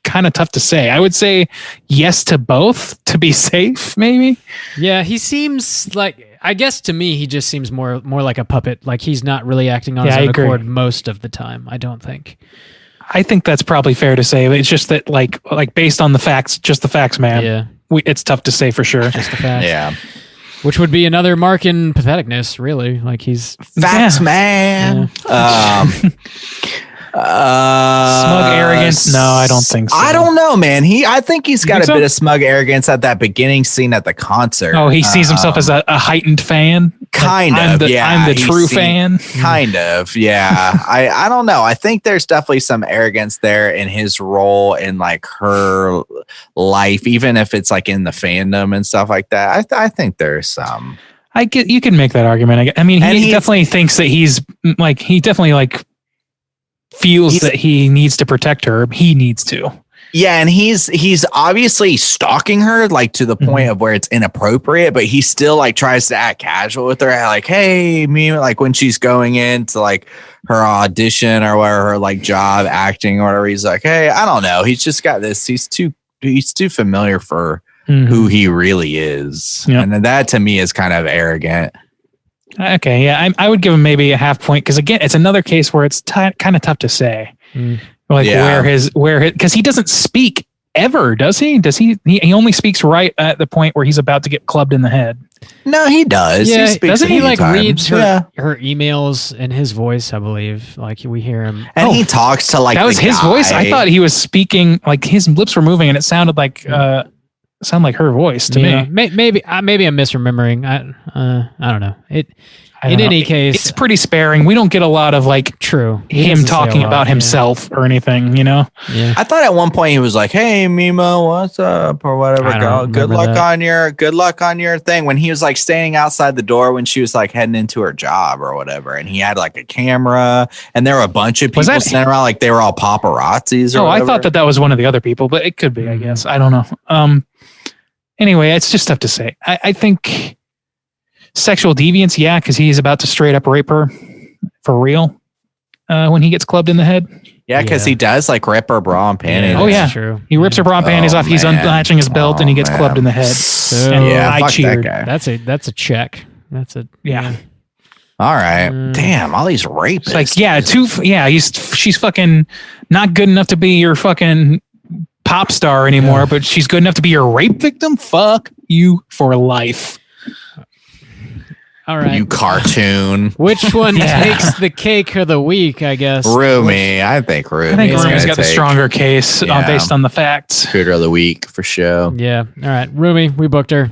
kind of tough to say. I would say yes to both to be safe, maybe. Yeah, he seems like, I guess to me, he just seems more like a puppet. Like he's not really acting on his own accord most of the time, I don't think. I think that's probably fair to say. It's just that, like based on the facts, just the facts, man. Yeah. It's tough to say for sure. Just the facts. Yeah. Which would be another mark in patheticness, really. Like he's Facts, man. Smug arrogance? No, I don't think so. I don't know, man. I think he's got a bit of smug arrogance at that beginning scene at the concert. Oh, he sees himself as a heightened fan. Kind of, yeah. I'm the true fan. Kind of, yeah. I don't know. I think there's definitely some arrogance there in his role in like her life, even if it's like in the fandom and stuff like that. I think there's some. You can make that argument. I mean, he definitely thinks that he definitely feels that he needs to protect her. He needs to. Yeah, and he's obviously stalking her, like to the point of where it's inappropriate, but he still like tries to act casual with her, like, hey, me, like when she's going into like her audition or whatever, her like job acting or whatever. He's like, hey, I don't know. He's just got this. He's too familiar for who he really is. Yep. And that to me is kind of arrogant. Okay, yeah, I would give him maybe a half point because again, it's another case where it's kind of tough to say, where because he doesn't speak ever, does he? Does he? He only speaks right at the point where he's about to get clubbed in the head. No, he does. Yeah, he speaks doesn't he like times. reads her emails in his voice? I believe like we hear him, and he talks to like that was his voice. I thought he was speaking like his lips were moving, and it sounded like. Sound like her voice to me. Maybe I'm misremembering. I don't know. In any case, it's pretty sparing. We don't get a lot of like him talking about himself or anything. You know. Yeah. I thought at one point he was like, "Hey, Mimo, what's up?" or whatever. Good luck on your thing. When he was like standing outside the door when she was like heading into her job or whatever, and he had like a camera, and there were a bunch of people standing around like they were all paparazzis. Or whatever. I thought that was one of the other people, but it could be. I guess I don't know. Anyway, it's just tough to say. I think sexual deviance, yeah, because he's about to straight up rape her for real when he gets clubbed in the head. Yeah, because he does like rip her bra and panties. Oh yeah, true. He rips her bra and panties off. He's unlatching his belt and he gets clubbed in the head. I cheered. That's a check. That's a yeah. All right. Damn, all these rapists. Like she's fucking not good enough to be your fucking pop star anymore, but she's good enough to be your rape victim. Fuck you for life. All right, you cartoon. Which one takes the cake of the week? I guess Rumi. I think Rumi. I think Rumi's got the stronger case based on the facts. Cooter of the week for sure. Yeah. All right, Rumi. We booked her.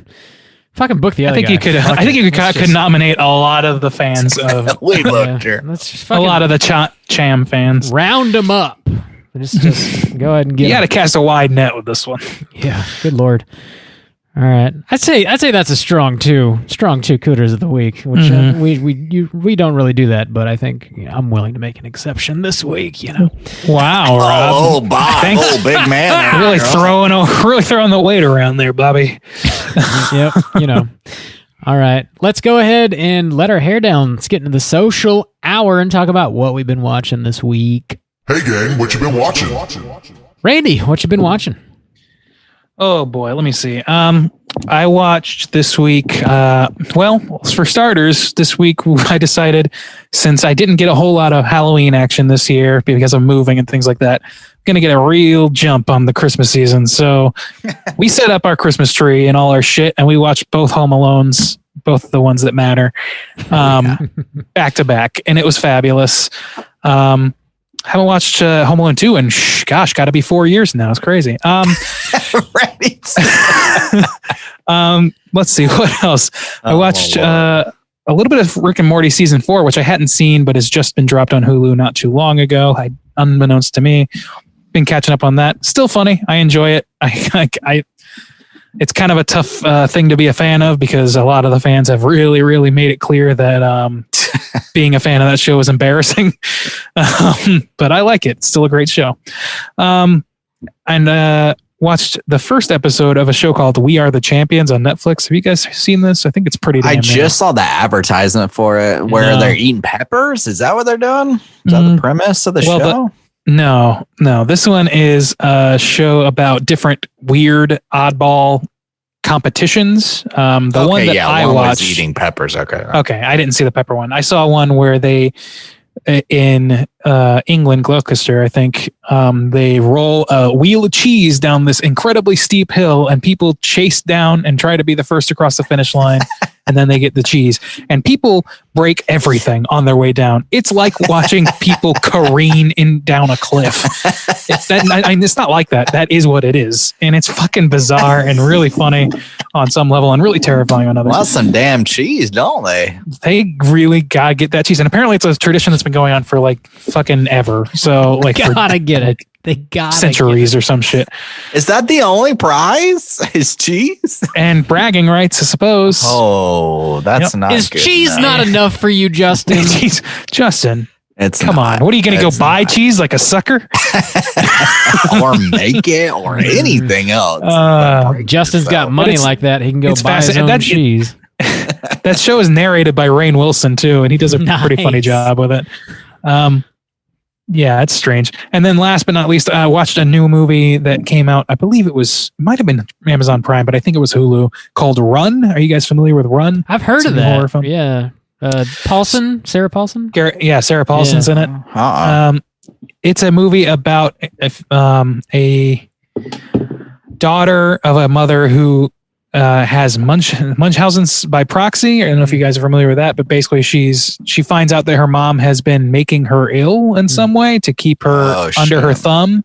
Fucking book the other guy. I think you could nominate a lot of the fans of. We booked her. A lot of the Cham fans. Round them up. Just go ahead and get. You got to cast a wide net with this one. Yeah, good lord. All right, I'd say that's a strong two Cooters of the week, which we don't really do that, but I think I'm willing to make an exception this week. You know. Wow, Rob. Oh, Bob. Thanks. Oh, big man. Really throwing the weight around there, Bobby. Yep. You know. All right, let's go ahead and let our hair down. Let's get into the social hour and talk about what we've been watching this week. Hey gang, what you been watching? Randy, what you been watching? Oh boy, let me see. I watched this week. For starters, this week I decided since I didn't get a whole lot of Halloween action this year because I'm moving and things like that, I'm gonna get a real jump on the Christmas season. So we set up our Christmas tree and all our shit, and we watched both Home Alones, both the ones that matter, back to back, and it was fabulous. Haven't watched Home Alone 2 in, got to be 4 years now. It's crazy. Let's see what else. I watched a little bit of Rick and Morty season 4, which I hadn't seen, but has just been dropped on Hulu not too long ago. Unbeknownst to me, been catching up on that. Still funny. I enjoy it. It's kind of a tough thing to be a fan of because a lot of the fans have really, really made it clear that being a fan of that show is embarrassing. But I like it. It's still a great show. And watched the first episode of a show called We Are the Champions on Netflix. Have you guys seen this? I think it's pretty damn just saw the advertisement for it where they're eating peppers. Is that what they're doing? Is that the premise of the show? No. This one is a show about different weird oddball competitions. One that I watched eating peppers. Okay. I didn't see the pepper one. I saw one where they in England, Gloucester, I think. They roll a wheel of cheese down this incredibly steep hill, and people chase down and try to be the first across the finish line. And then they get the cheese, and people break everything on their way down. It's like watching people careen down a cliff. It's not like that. That is what it is. And it's fucking bizarre and really funny on some level and really terrifying on others. Well, some damn cheese, don't they? They really gotta get that cheese. And apparently it's a tradition that's been going on for like fucking ever. So like Gotta get it. They got centuries or some shit. Is that the only prize? Is cheese? And bragging rights, I suppose. Oh, that's not Is good cheese enough. not enough for you, Justin? Justin, Come on. What are you going to go buy cheese like a sucker? or make it or anything else? Justin's got money like that. He can go buy his own cheese. That show is narrated by Rainn Wilson too, and he does a pretty funny job with it. Yeah, it's strange. And then last but not least, I watched a new movie that came out. I believe it might have been Amazon Prime, but I think it was Hulu, called Run. Are you guys familiar with Run? I've heard of that. Horror film. Yeah. Sarah Paulson? Yeah, Sarah Paulson's in it. It's a movie about a daughter of a mother who has Munchausen's by proxy. I don't know if you guys are familiar with that, but basically she finds out that her mom has been making her ill in some way to keep her under her thumb.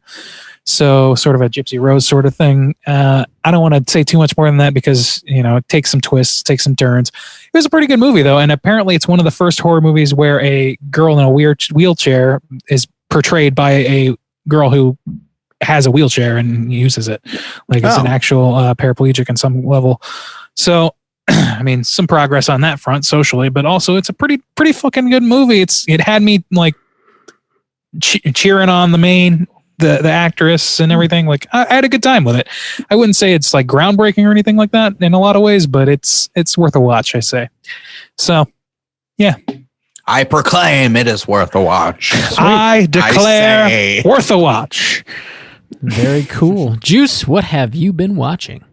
So sort of a Gypsy Rose sort of thing. I don't want to say too much more than that because, it takes some twists, takes some turns. It was a pretty good movie though. And apparently it's one of the first horror movies where a girl in a wheelchair is portrayed by a girl who has a wheelchair and uses it like as an actual paraplegic in some level. So, I mean, some progress on that front socially, but also it's a pretty fucking good movie. It had me like cheering on the actress and everything. Like I had a good time with it. I wouldn't say it's like groundbreaking or anything like that in a lot of ways, but it's worth a watch, I say. So, yeah. I proclaim it is worth a watch. I declare worth a watch. Very cool. Juice, what have you been watching?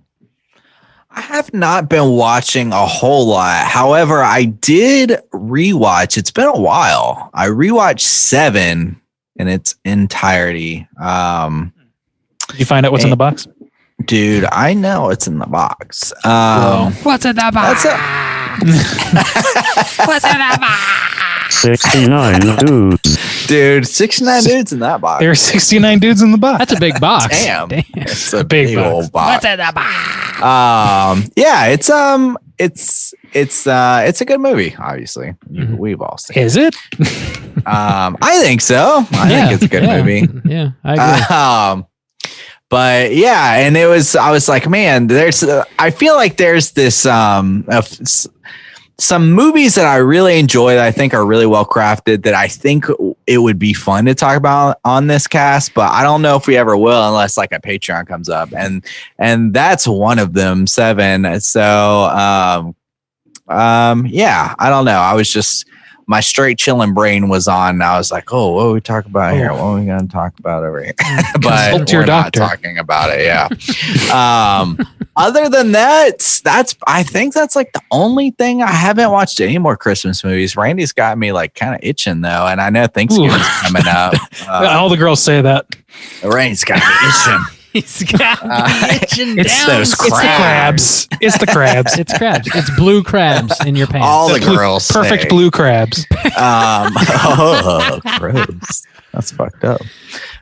I have not been watching a whole lot. However, I did rewatch. It's been a while. I rewatched 7 in its entirety. Did you find out what's in the box? Dude, I know it's in the box. What's in the box? What's in the box? 69 dudes. Dude, 69 dudes in that box. There are 69 dudes in the box. That's a big box. Damn. It's a big old box. What's in the box? Yeah, it's a good movie, obviously. We've all seen it. Is it? I think so. I think it's a good movie. Yeah, I agree. But yeah, and I was like, man, I feel like there's this, some movies that I really enjoy that I think are really well crafted that I think it would be fun to talk about on this cast, but I don't know if we ever will unless like a Patreon comes up, and that's one of them, 7. So yeah, I don't know. I was just, my straight chilling brain was on. And I was like, oh, what are we talking about here? What are we going to talk about over here? But we're not talking about it. Yeah. Other than that, I think that's like the only thing. I haven't watched any more Christmas movies. Randy's got me like kind of itching though. And I know Thanksgiving's coming up. All the girls say that. Randy's got me itching. He's got me itching It's down. those crabs. It's the crabs. It's crabs. It's blue crabs in your pants. All the girls Perfect say. blue crabs. Oh, gross. That's fucked up.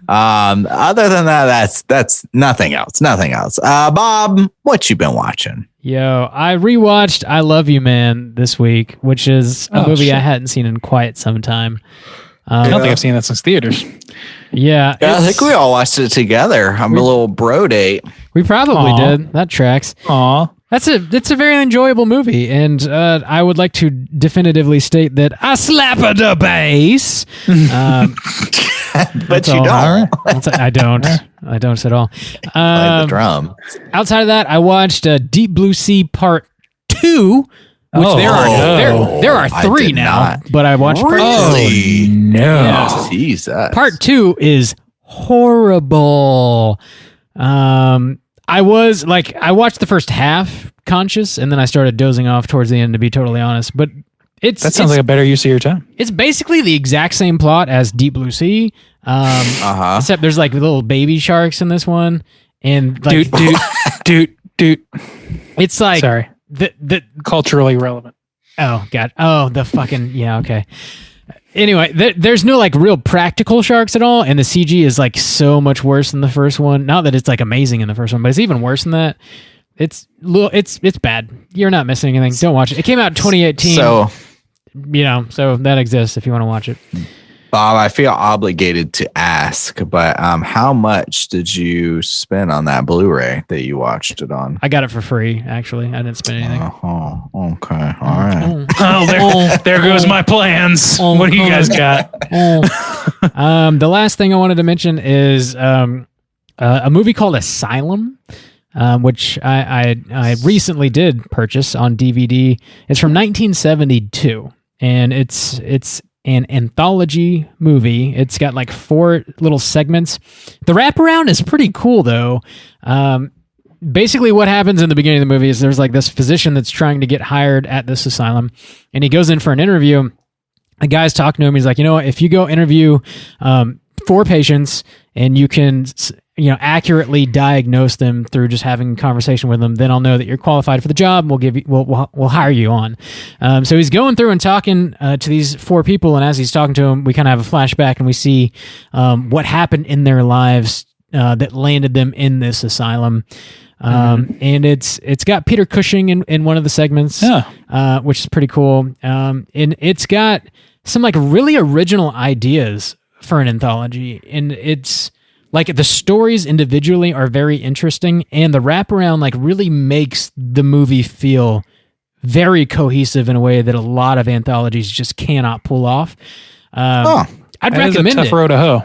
Other than that, that's nothing else. Nothing else. Bob, what you been watching? Yo, I rewatched I Love You Man this week, which is a movie shit. I hadn't seen in quite some time. I don't think I've seen that since theaters. Yeah, I think we all watched it together. I'm a little bro date. we probably Aw. did. That tracks. Aw. It's a very enjoyable movie, and I would like to definitively state that I slap a the bass. But you don't. I don't. I don't at all. Play the drum. Outside of that, I watched Deep Blue Sea Part 2, which there are I 3 did now, not. but I watched Part 2. Really? No. Yeah. Jesus. Part 2 is horrible. I watched the first half conscious, and then I started dozing off towards the end, to be totally honest. But That sounds like a better use of your time. It's basically the exact same plot as Deep Blue Sea, except there's like little baby sharks in this one, and like, dude. It's like sorry, the culturally relevant. Oh god, the fucking yeah, okay. Anyway, there's no like real practical sharks at all, and the CG is like so much worse than the first one. Not that it's like amazing in the first one, but it's even worse than that. It's bad. You're not missing anything. Don't watch it. It came out in 2018. So that exists if you want to watch it. Bob, I feel obligated to ask, but how much did you spend on that Blu-ray that you watched it on? I got it for free, actually. I didn't spend anything. Okay. All right. There goes my plans. What do you guys got? The last thing I wanted to mention is a movie called Asylum, which I recently did purchase on DVD. It's from 1972, and it's an anthology movie. It's got like 4 little segments. The wraparound is pretty cool, though. Basically, what happens in the beginning of the movie is there's like this physician that's trying to get hired at this asylum, and he goes in for an interview. The guy's talking to him. He's like, you know what? If you go interview 4 patients and you can accurately diagnose them through just having a conversation with them, then I'll know that you're qualified for the job. We'll hire you on. So he's going through and talking to these 4 people, and as he's talking to them, we kind of have a flashback and we see what happened in their lives that landed them in this asylum. And it's got Peter Cushing in one of the segments, which is pretty cool. And it's got some like really original ideas for an anthology, and it's like the stories individually are very interesting, and the wraparound like really makes the movie feel very cohesive in a way that a lot of anthologies just cannot pull off. I'd recommend it. It's a tough road to hoe.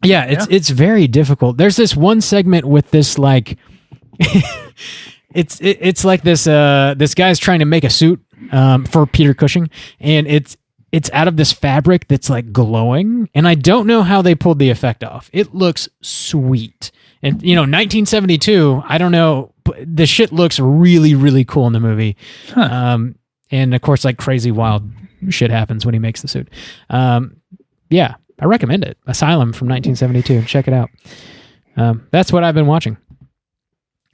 Yeah, it's very difficult. There's this one segment with this like it's like this guy's trying to make a suit for Peter Cushing, and it's out of this fabric that's like glowing, and I don't know how they pulled the effect off. It looks sweet. And 1972, I don't know, but the shit looks really, really cool in the movie. And of course, like crazy wild shit happens when he makes the suit. Yeah, I recommend it. Asylum from 1972. Check it out. That's what I've been watching.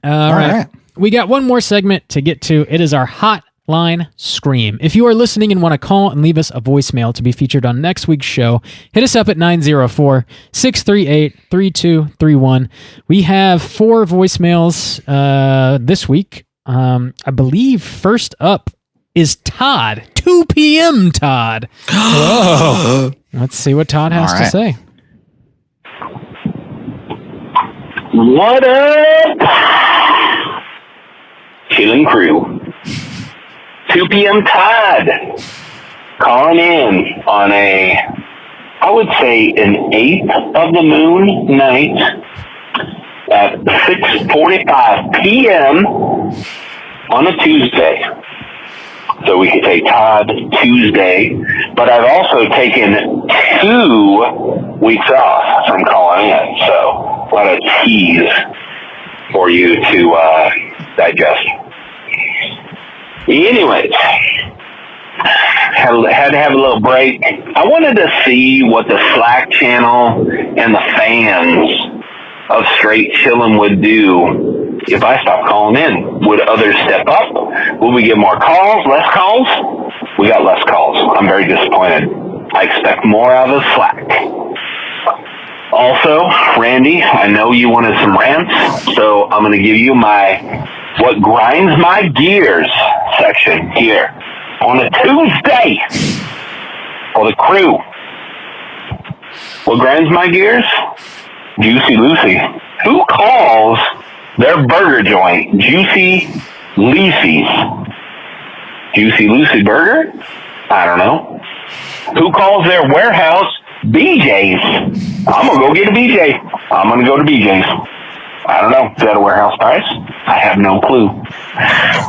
All right. We got one more segment to get to. It is our Hotline Scream. If you are listening and want to call and leave us a voicemail to be featured on next week's show, hit us up at 904-638-3231. We have 4 voicemails this week. I believe first up is Todd. 2 p.m. Todd. Whoa. Let's see what Todd has to say. What up? Chilling crew. 2 p.m. Todd. Calling in on I would say an 8th of the moon night at 6:45 p.m. on a Tuesday. So we could say Todd Tuesday, but I've also taken 2 weeks off from calling in, so a lot of teas for you to digest. Anyways, had to have a little break. I wanted to see what the Slack channel and the fans of Straight Chillin' would do if I stopped calling in. Would others step up? Will we get more calls? Less calls? We got less calls. I'm very disappointed. I expect more out of Slack. Also, Randy, I know you wanted some rants, so I'm going to give you my what grinds my gears section here on a Tuesday for the crew. What grinds my gears? Juicy Lucy. Who calls their burger joint Juicy Lucy's? Juicy Lucy Burger? I don't know. Who calls their warehouse BJ's? I'm going to go get a BJ. I'm going to go to BJ's. I don't know. Is that a warehouse price? I have no clue.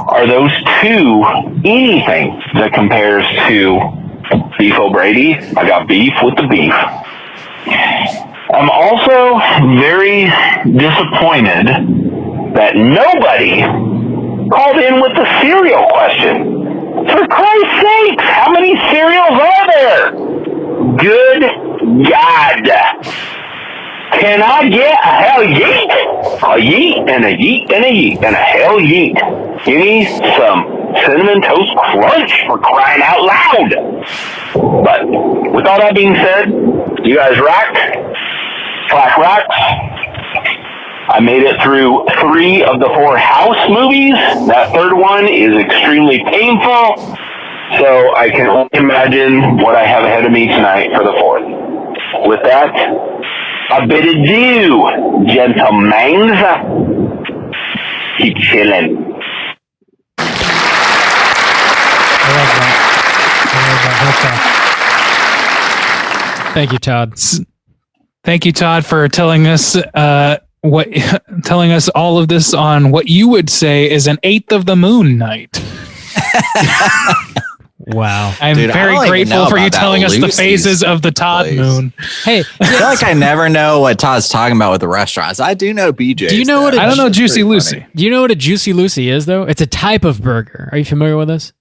Are those 2 anything that compares to Beef O'Brady? I got beef with the beef. I'm also very disappointed that nobody called in with the cereal question. For Christ's sakes, how many God. Can I get a hell yeet? A yeet and a yeet and a yeet and a hell yeet. Give me some Cinnamon Toast Crunch for crying out loud. But with all that being said, you guys rock. Slack rocks. I made it through 3 of the 4 House movies. That third one is extremely painful. So I can only imagine what I have ahead of me tonight for the 4th. With that, a bit adieu, gentlemen. Keep chilling. I love that. Thank you, Todd. Thank you, Todd, for telling us telling us all of this on what you would say is an 8th of the moon night. Wow. I'm Dude, very grateful for you telling us the phases of the Todd moon. Hey, I feel like I never know what Todd's talking about with the restaurants. I do know BJ's. Do you know what I don't know Juicy Lucy. Do you know what a Juicy Lucy is, though? It's a type of burger. Are you familiar with this?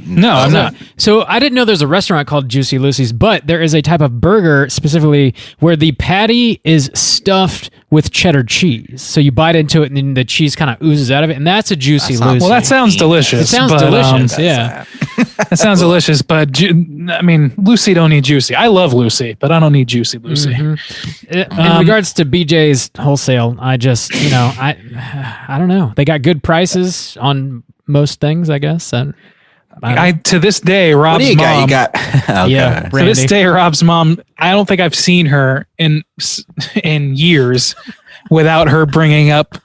No, I'm not. So I didn't know there's a restaurant called Juicy Lucy's, but there is a type of burger specifically where the patty is stuffed with cheddar cheese. So you bite into it and then the cheese kind of oozes out of it, and that's a Juicy Lucy. Well, that sounds delicious. It sounds delicious, yeah. That sounds delicious, but I mean, Lucy don't need Juicy. I love Lucy, but I don't need Juicy Lucy. Mm-hmm. In regards to BJ's Wholesale, I just, I don't know. They got good prices on most things, I guess. I to this day, Rob's what do you mom. Got? Okay. Yeah, To this day, Rob's mom. I don't think I've seen her in years without her bringing up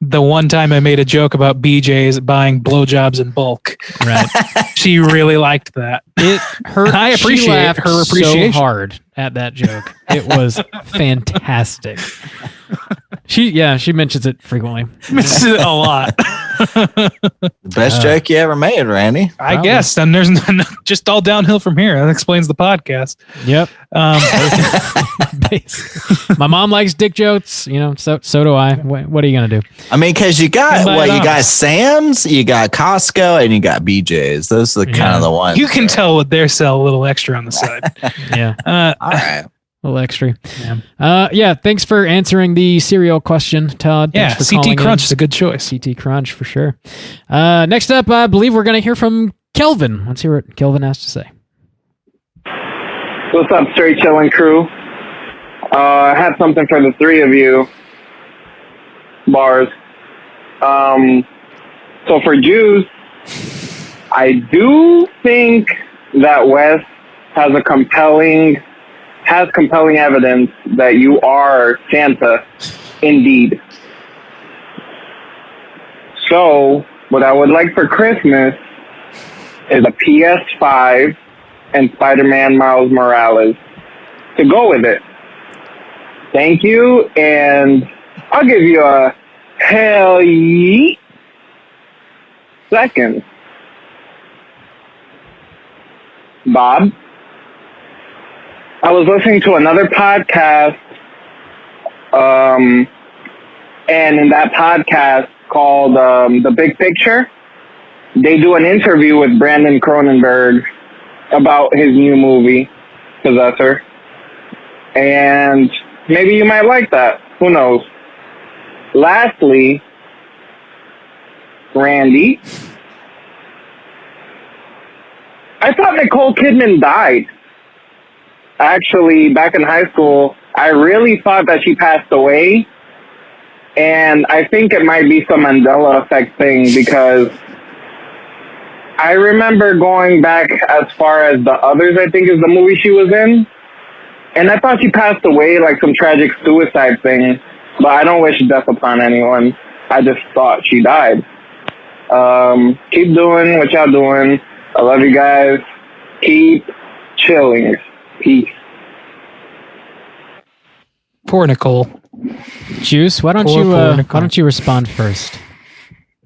the one time I made a joke about BJ's buying blowjobs in bulk. Right. She really liked that. It hurt. I appreciate she laughed her appreciation. so hard at that joke. It was fantastic. She mentions it frequently. Misses it a lot. Best joke you ever made, Randy. I guess. And there's just all downhill from here. That explains the podcast. Yep. My mom likes dick jokes, so do I. What are you going to do? I mean, because you got you got Sam's, you got Costco, and you got BJ's. Those are kind of the ones. You can tell what they sell a little extra on the side. Yeah. All right. A little extra. Yeah. Thanks for answering the cereal question, Todd. Yeah, Thanks for CT calling Crunch in. is a good choice. CT Crunch for sure. Next up, I believe we're going to hear from Kelvin. Let's hear what Kelvin has to say. What's up, Straight Chillin' crew? I have something for the 3 of you. Bars. So for Jews, I do think that Wes has compelling evidence that you are Santa, indeed. So, what I would like for Christmas is a PS5 and Spider-Man Miles Morales to go with it. Thank you, and I'll give you a hell yeet second. Bob? I was listening to another podcast, and in that podcast called The Big Picture, they do an interview with Brandon Cronenberg about his new movie, Possessor. And maybe you might like that. Who knows? Lastly, Randy, I thought Nicole Kidman died. Actually, back in high school, I really thought that she passed away. And I think it might be some Mandela effect thing because I remember going back as far as The Others, I think is the movie she was in. And I thought she passed away, like some tragic suicide thing. But I don't wish death upon anyone. I just thought she died. Keep doing what y'all doing. I love you guys. Keep chilling. Peace. Poor Nicole. Juice, why don't you respond first?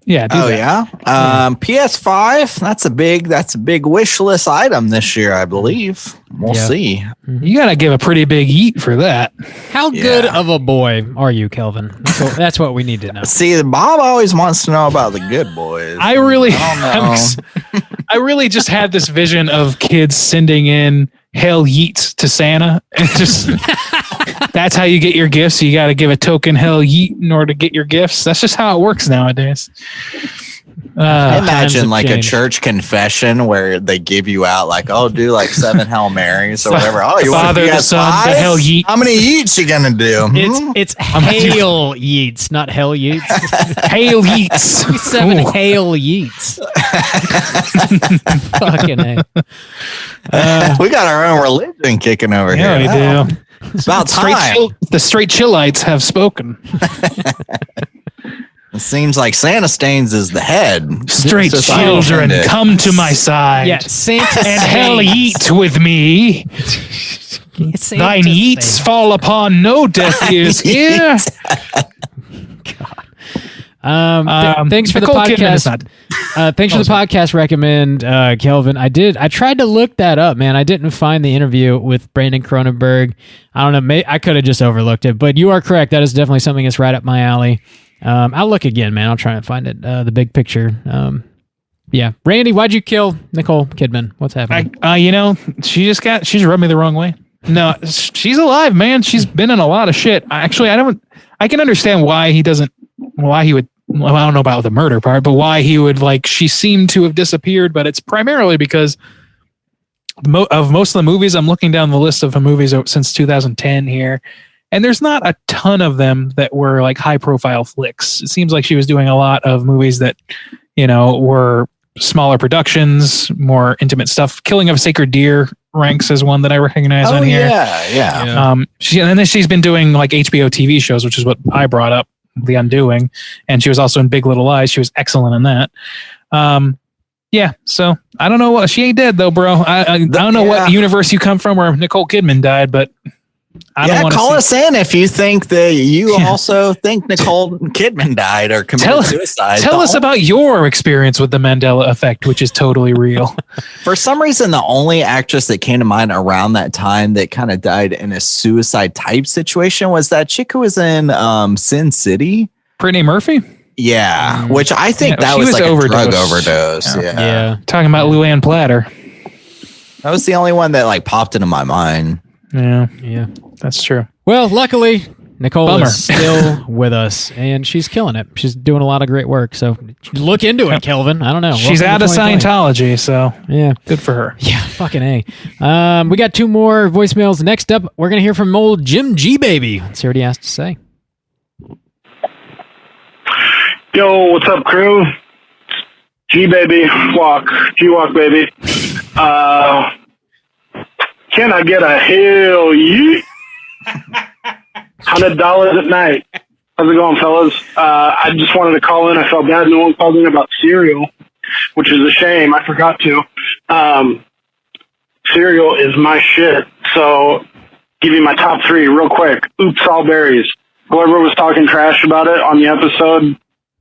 Yeah. PS5. That's a big wish list item this year, I believe. We'll see. You gotta give a pretty big eat for that. How good of a boy are you, Kelvin? That's what we need to know. See, Bob always wants to know about the good boys. I really just had this vision of kids sending in hell yeets to Santa. Just that's how you get your gifts. You got to give a token hell yeet in order to get your gifts. That's just how it works nowadays. Imagine like a church confession where they give you out like, oh, do like 7 Hail Marys or whatever. Oh, you Father, want to the Son, the hell yeet. How many yeets you gonna do? It's hail yeets, not hell yeets. Hail yeets. 7 hail yeets. Fucking A. We got our own religion kicking over here. Yeah, we do. It's about time. The straight chillites have spoken. It seems like Santa Stains is the head. Straight children, come to my side. Yeah, Santa and hell eat with me. Thine eats fall upon no deaf ears here. Thanks for the podcast. Thanks for the podcast recommend, Kelvin. I tried to look that up, man. I didn't find the interview with Brandon Cronenberg. I don't know. I could have just overlooked it, but you are correct. That is definitely something that's right up my alley. I'll look again, man. I'll try and find it. The big picture. Yeah. Randy, why'd you kill Nicole Kidman? What's happening? She's rubbed me the wrong way. No, she's alive, man. She's been in a lot of shit. I can understand why he would, well, I don't know about the murder part, but why he would she seemed to have disappeared, but it's primarily because of most of the movies. I'm looking down the list of movies since 2010 here. And there's not a ton of them that were high profile flicks. It seems like she was doing a lot of movies that, were smaller productions, more intimate stuff. Killing of a Sacred Deer ranks as one that I recognize on here. Yeah. And then she's been doing HBO TV shows, which is what I brought up, The Undoing. And she was also in Big Little Lies. She was excellent in that. Yeah. So I don't know what, she ain't dead though, bro. I don't know what universe you come from where Nicole Kidman died, but call us in if you think that you also think Nicole Kidman died or committed suicide. Tell us about your experience with the Mandela effect, which is totally real. For some reason, the only actress that came to mind around that time that kind of died in a suicide type situation was that chick who was in Sin City. Brittany Murphy? Yeah, which I think that was like a drug overdose. Yeah. Talking about Luann Platter. That was the only one that popped into my mind. Yeah, that's true. Well, luckily, Nicole is still with us, and she's killing it. She's doing a lot of great work. So look into it, Kelvin. I don't know. She's out of Scientology, so yeah, good for her. Yeah, fucking A. We got 2 more voicemails. Next up, we're gonna hear from old Jim G Baby. Let's hear what he has to say. Yo, what's up, crew? G Baby, G-Walk, baby. Can I get a hell yeah? $100 at night. How's it going, fellas? I just wanted to call in. I felt bad no one called in about cereal, which is a shame. I forgot to. Cereal is my shit. So give you my top 3 real quick. Oops, all berries. Whoever was talking trash about it on the episode,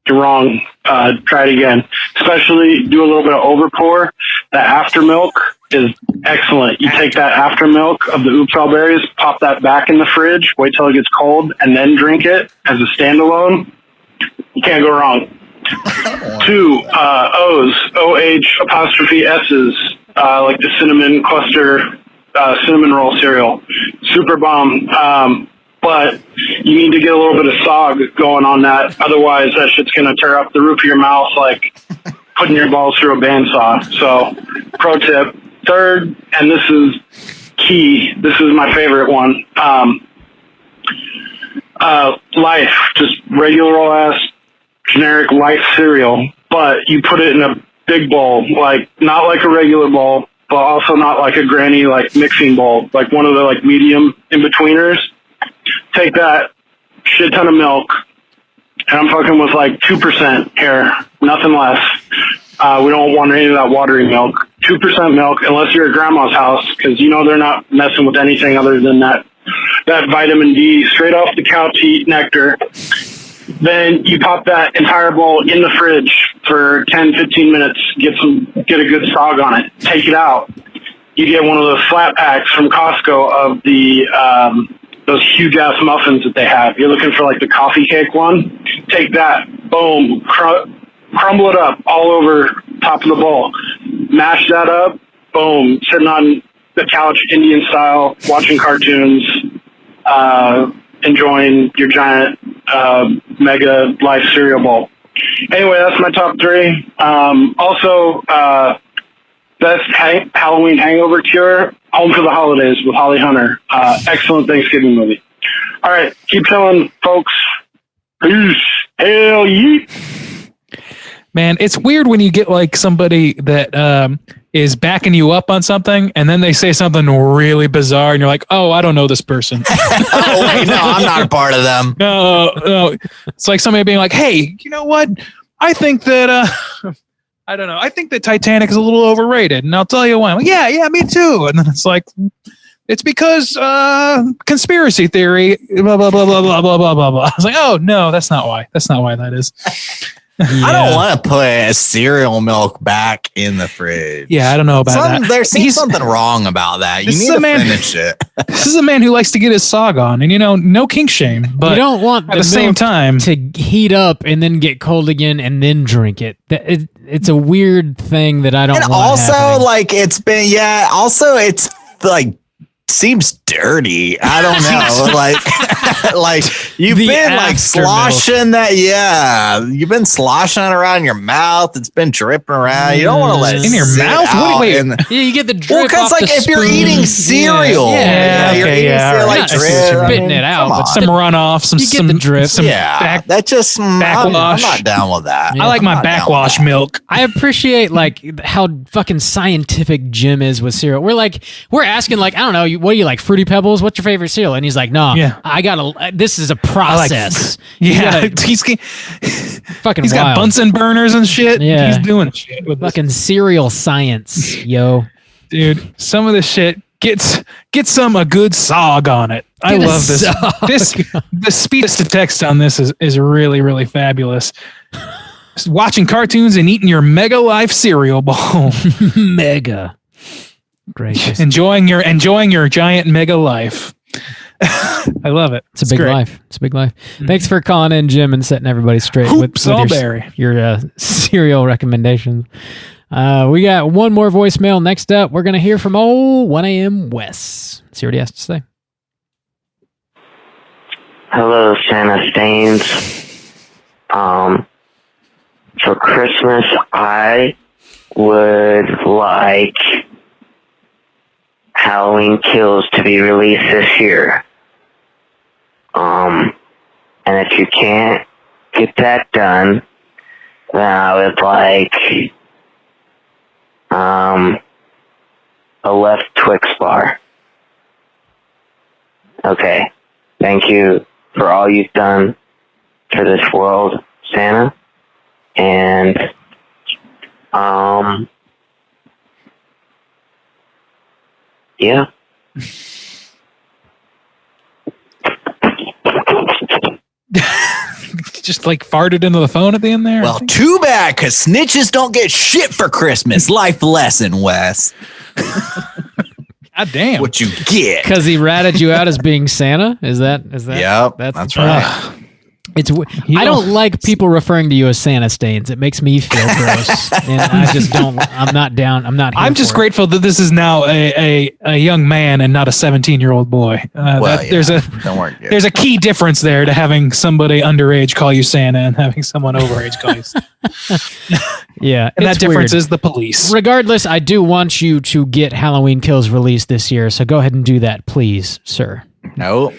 you're wrong. Try it again. Especially do a little bit of overpour. The after milk is excellent. You take that after milk of the Oops All Berries, pop that back in the fridge, wait till it gets cold, and then drink it as a standalone. You can't go wrong. 2 O's, O-H apostrophe S's, like the cinnamon cluster, cinnamon roll cereal. Super bomb. But you need to get a little bit of sog going on that. Otherwise, that shit's going to tear up the roof of your mouth like putting your balls through a bandsaw. So, pro tip. 3rd, and this is key. This is my favorite one. Life, just regular old ass generic Life cereal, but you put it in a big bowl, not like a regular bowl, but also not like a granny mixing bowl, like one of the medium in-betweeners. Take that shit ton of milk, and I'm fucking with 2% here, nothing less. We don't want any of that watery milk. 2% milk, unless you're at grandma's house, because they're not messing with anything other than that vitamin D straight off the cow to eat nectar. Then you pop that entire bowl in the fridge for 10, 15 minutes, get a good sog on it, take it out. You get one of those flat packs from Costco of the those huge ass muffins that they have. You're looking for the coffee cake one. Take that, boom, crumble it up all over top of the bowl. Mash that up, boom, sitting on the couch, Indian style, watching cartoons, enjoying your giant mega life cereal bowl. Anyway, that's my top 3. Also, best Halloween hangover cure, Home for the Holidays with Holly Hunter. Excellent Thanksgiving movie. All right, keep chilling, folks. Peace. Hell yeet. Man, it's weird when you get like somebody that is backing you up on something and then they say something really bizarre and you're like, oh, I don't know this person. Oh, wait, no, I'm not a part of them. No. It's like somebody being like, hey, you know what? I think that, I don't know. I think that Titanic is a little overrated. And I'll tell you why. I'm like, yeah, me too. And then it's like, it's because conspiracy theory, blah, blah, blah, blah, blah, blah, blah, blah, blah. I was like, oh, no, that's not why. That's not why that is. I don't want to put cereal milk back in the fridge. Yeah, I don't know about that. There seems something wrong about that. You need to finish it. This is a man who likes to get his sog on, and no kink shame. But you don't want at the same time to heat up and then get cold again and then drink it. It's a weird thing that I don't. And want also, happening. like it's been, Also, it's like. Seems dirty. I don't know. like you've been like sloshing that. Yeah, you've been sloshing it around your mouth. It's been dripping around. You don't want to let it in your sit mouth. Out yeah, you get the drip. Well, because off like the if you're spoon. eating cereal, you're eating cereal, like not drip, spitting it out, but some runoff, some you get the drip. that just backwash. I'm not down with that. I like my backwash milk. I appreciate like how fucking scientific Jim is with cereal. We're asking like, I don't know, what do you like, Fruity Pebbles? What's your favorite cereal? And he's like, no, I gotta. This is a process. He's fucking. He's got Bunsen burners and shit. Yeah, he's doing shit with fucking cereal science, yo, dude. Some of this shit gets a good sog on it. I love this. The speech to text on this is really, really fabulous. Just watching cartoons and eating your Mega Life cereal bowl. Mega. Gracious. enjoying your giant Mega Life. I love it. It's a big great. life. It's a big life. Thanks for calling in, Jim, and setting everybody straight with your cereal recommendations. We got one more voicemail. Next up, we're going to hear from 1 a.m. Wes. See what he has to say. Hello, Santa Stains. For Christmas, I would like Halloween Kills to be released this year. And if you can't get that done, then I would like a left Twix bar. Okay. Thank you for all you've done for this world, Santa. And yeah. Just like farted into the phone at the end there. Well, too bad, because snitches don't get shit for Christmas. Life lesson, Wes. God damn. What you get. Because he ratted you out as being Santa? Is that? Yep, that's right. I don't like people referring to you as Santa Stains. It makes me feel gross, and I just don't. I'm not down. I'm not. I'm just grateful that this is now a young man and not a 17-year-old boy. There's a key difference there to having somebody underage call you Santa and having someone overage call you Santa. Yeah, and that difference is the police. Regardless, I do want you to get Halloween Kills released this year, so go ahead and do that, please, sir. No,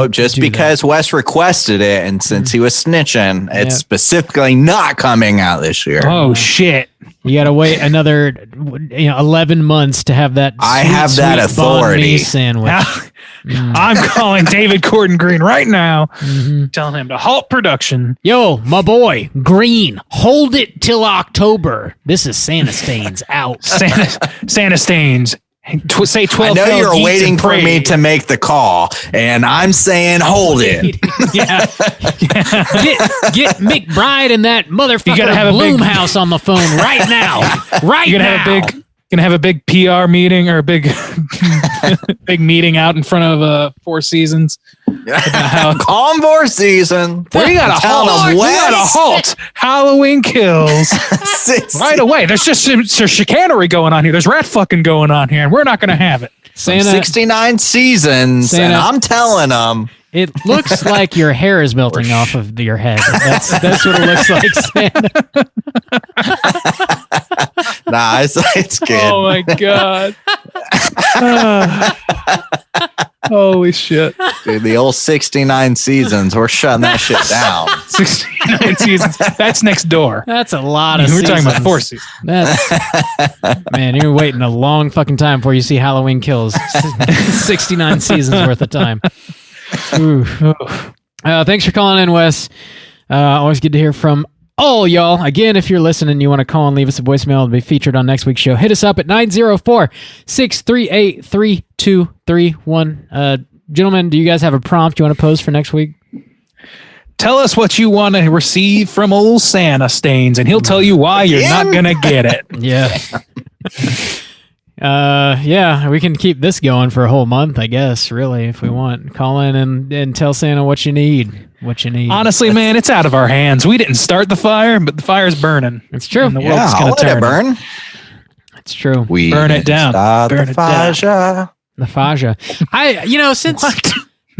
just because Wes requested it, and since he was snitching, it's specifically not coming out this year. Oh shit! You gotta wait another 11 months to have that. I have that authority. Sandwich. I'm calling David Gordon Green right now, telling him to halt production. Yo, my boy, Green, hold it till October. This is Santa Stains out. Santa Stains. Say 12. I know you're waiting for me to make the call, and I'm saying hold it. Get McBride and that motherfucker Bloomhouse on the phone right now. Gonna have a big PR meeting or a big big meeting out in front of Four Seasons. Calm Four Seasons. We gotta halt Halloween Kills right away. There's chicanery going on here. There's rat fucking going on here, and we're not gonna have it. Santa, 69 seasons, Santa, and I'm telling them. It looks like your hair is melting off of your head. That's what it looks like, Santa. Nah, it's good. Oh my god. Holy shit. Dude, the old 69 seasons, we're shutting that shit down. 69 seasons. That's next door. That's a lot of We're seasons. talking about 4 seasons. Man, you're waiting a long fucking time before you see Halloween Kills. 69 seasons worth of time. Thanks for calling in, Wes. Always good to hear from all y'all. Again, if you're listening, you want to call and leave us a voicemail to be featured on next week's show, hit us up at 904-638-3231. Gentlemen, do you guys have a prompt you want to pose for next week? Tell us what you want to receive from old Santa, Stains, and he'll tell you why you're not going to get it. Yeah. Yeah, we can keep this going for a whole month, I guess, really, if we want. Call in and tell Santa what you need. Honestly, man, it's out of our hands. We didn't start the fire, but the fire's burning. It's true. And the world's going to turn. It burn. It's true. We burn it down. Burn it down. The Faja. Since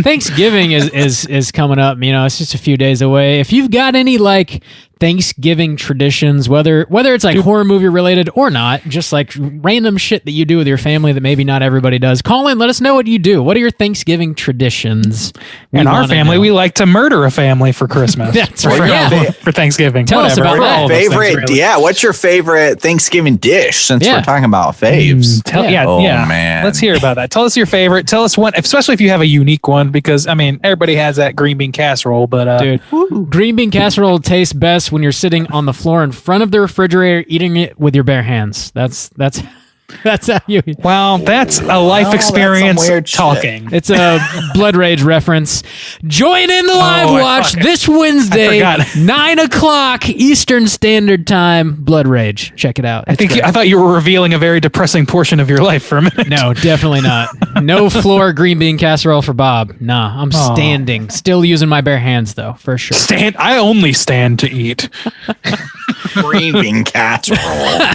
Thanksgiving is coming up, it's just a few days away. If you've got any like Thanksgiving traditions, whether it's like horror movie related or not, just like random shit that you do with your family that maybe not everybody does, call in, let us know what you do. What are your Thanksgiving traditions? In our family, we like to murder a family for Christmas. That's right. For Thanksgiving. Tell us about that. What's your favorite Thanksgiving dish since we're talking about faves? Man. Let's hear about that. Tell us your favorite. Tell us one, especially if you have a unique one, because everybody has that green bean casserole, but dude, green bean casserole tastes best when you're sitting on the floor in front of the refrigerator eating it with your bare hands. That's how you eat. Well, that's a life experience talking. Shit. It's a Blood Rage reference. Join in the live watch this Wednesday, 9:00 Eastern Standard Time. Blood Rage. Check it out. I thought you were revealing a very depressing portion of your life for a minute. No, definitely not. No floor green bean casserole for Bob. Nah, I'm standing. Still using my bare hands though, for sure. I only stand to eat. Green bean casserole.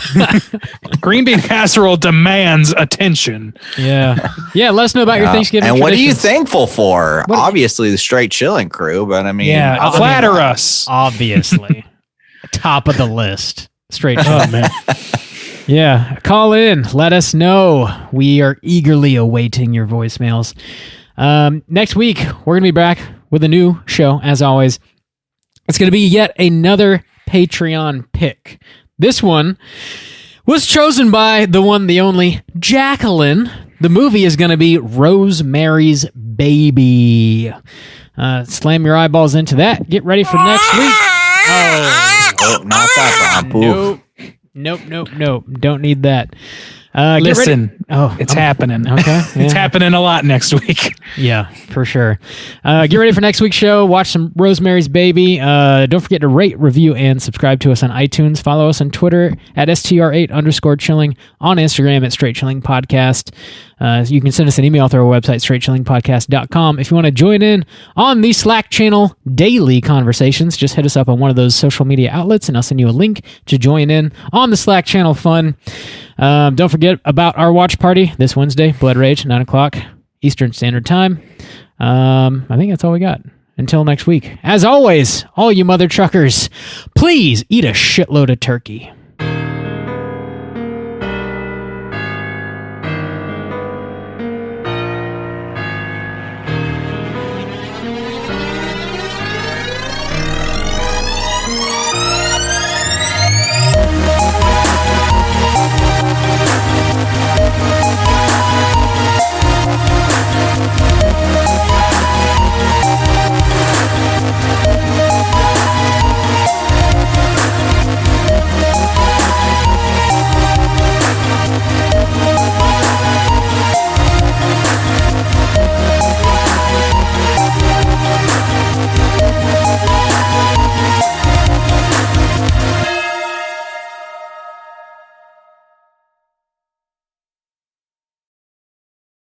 Green bean casserole demands attention. Yeah. Let us know about your Thanksgiving and traditions. what are you thankful for? Obviously the Straight Chilling crew, but flatter us. Obviously. Top of the list. Straight Chilling. Man. Yeah, call in. Let us know. We are eagerly awaiting your voicemails. Next week, we're going to be back with a new show, as always. It's going to be yet another Patreon pick. This one was chosen by the one, the only, Jacqueline. The movie is going to be Rosemary's Baby. Slam your eyeballs into that. Get ready for next week. Oh, not that one. Nope. Don't need that. Listen, it's happening. Okay. Yeah. It's happening a lot next week. Yeah, for sure. Get ready for next week's show. Watch some Rosemary's Baby. Don't forget to rate, review, and subscribe to us on iTunes. Follow us on Twitter at STR8_chilling, on Instagram at Straight Chilling Podcast. You can send us an email through our website, straightchillingpodcast.com. If you want to join in on the Slack channel daily conversations, just hit us up on one of those social media outlets, and I'll send you a link to join in on the Slack channel fun. Don't forget about our watch party this Wednesday, Blood Rage, 9:00 Eastern Standard Time. I think that's all we got. Until next week. As always, all you mother truckers, please eat a shitload of turkey.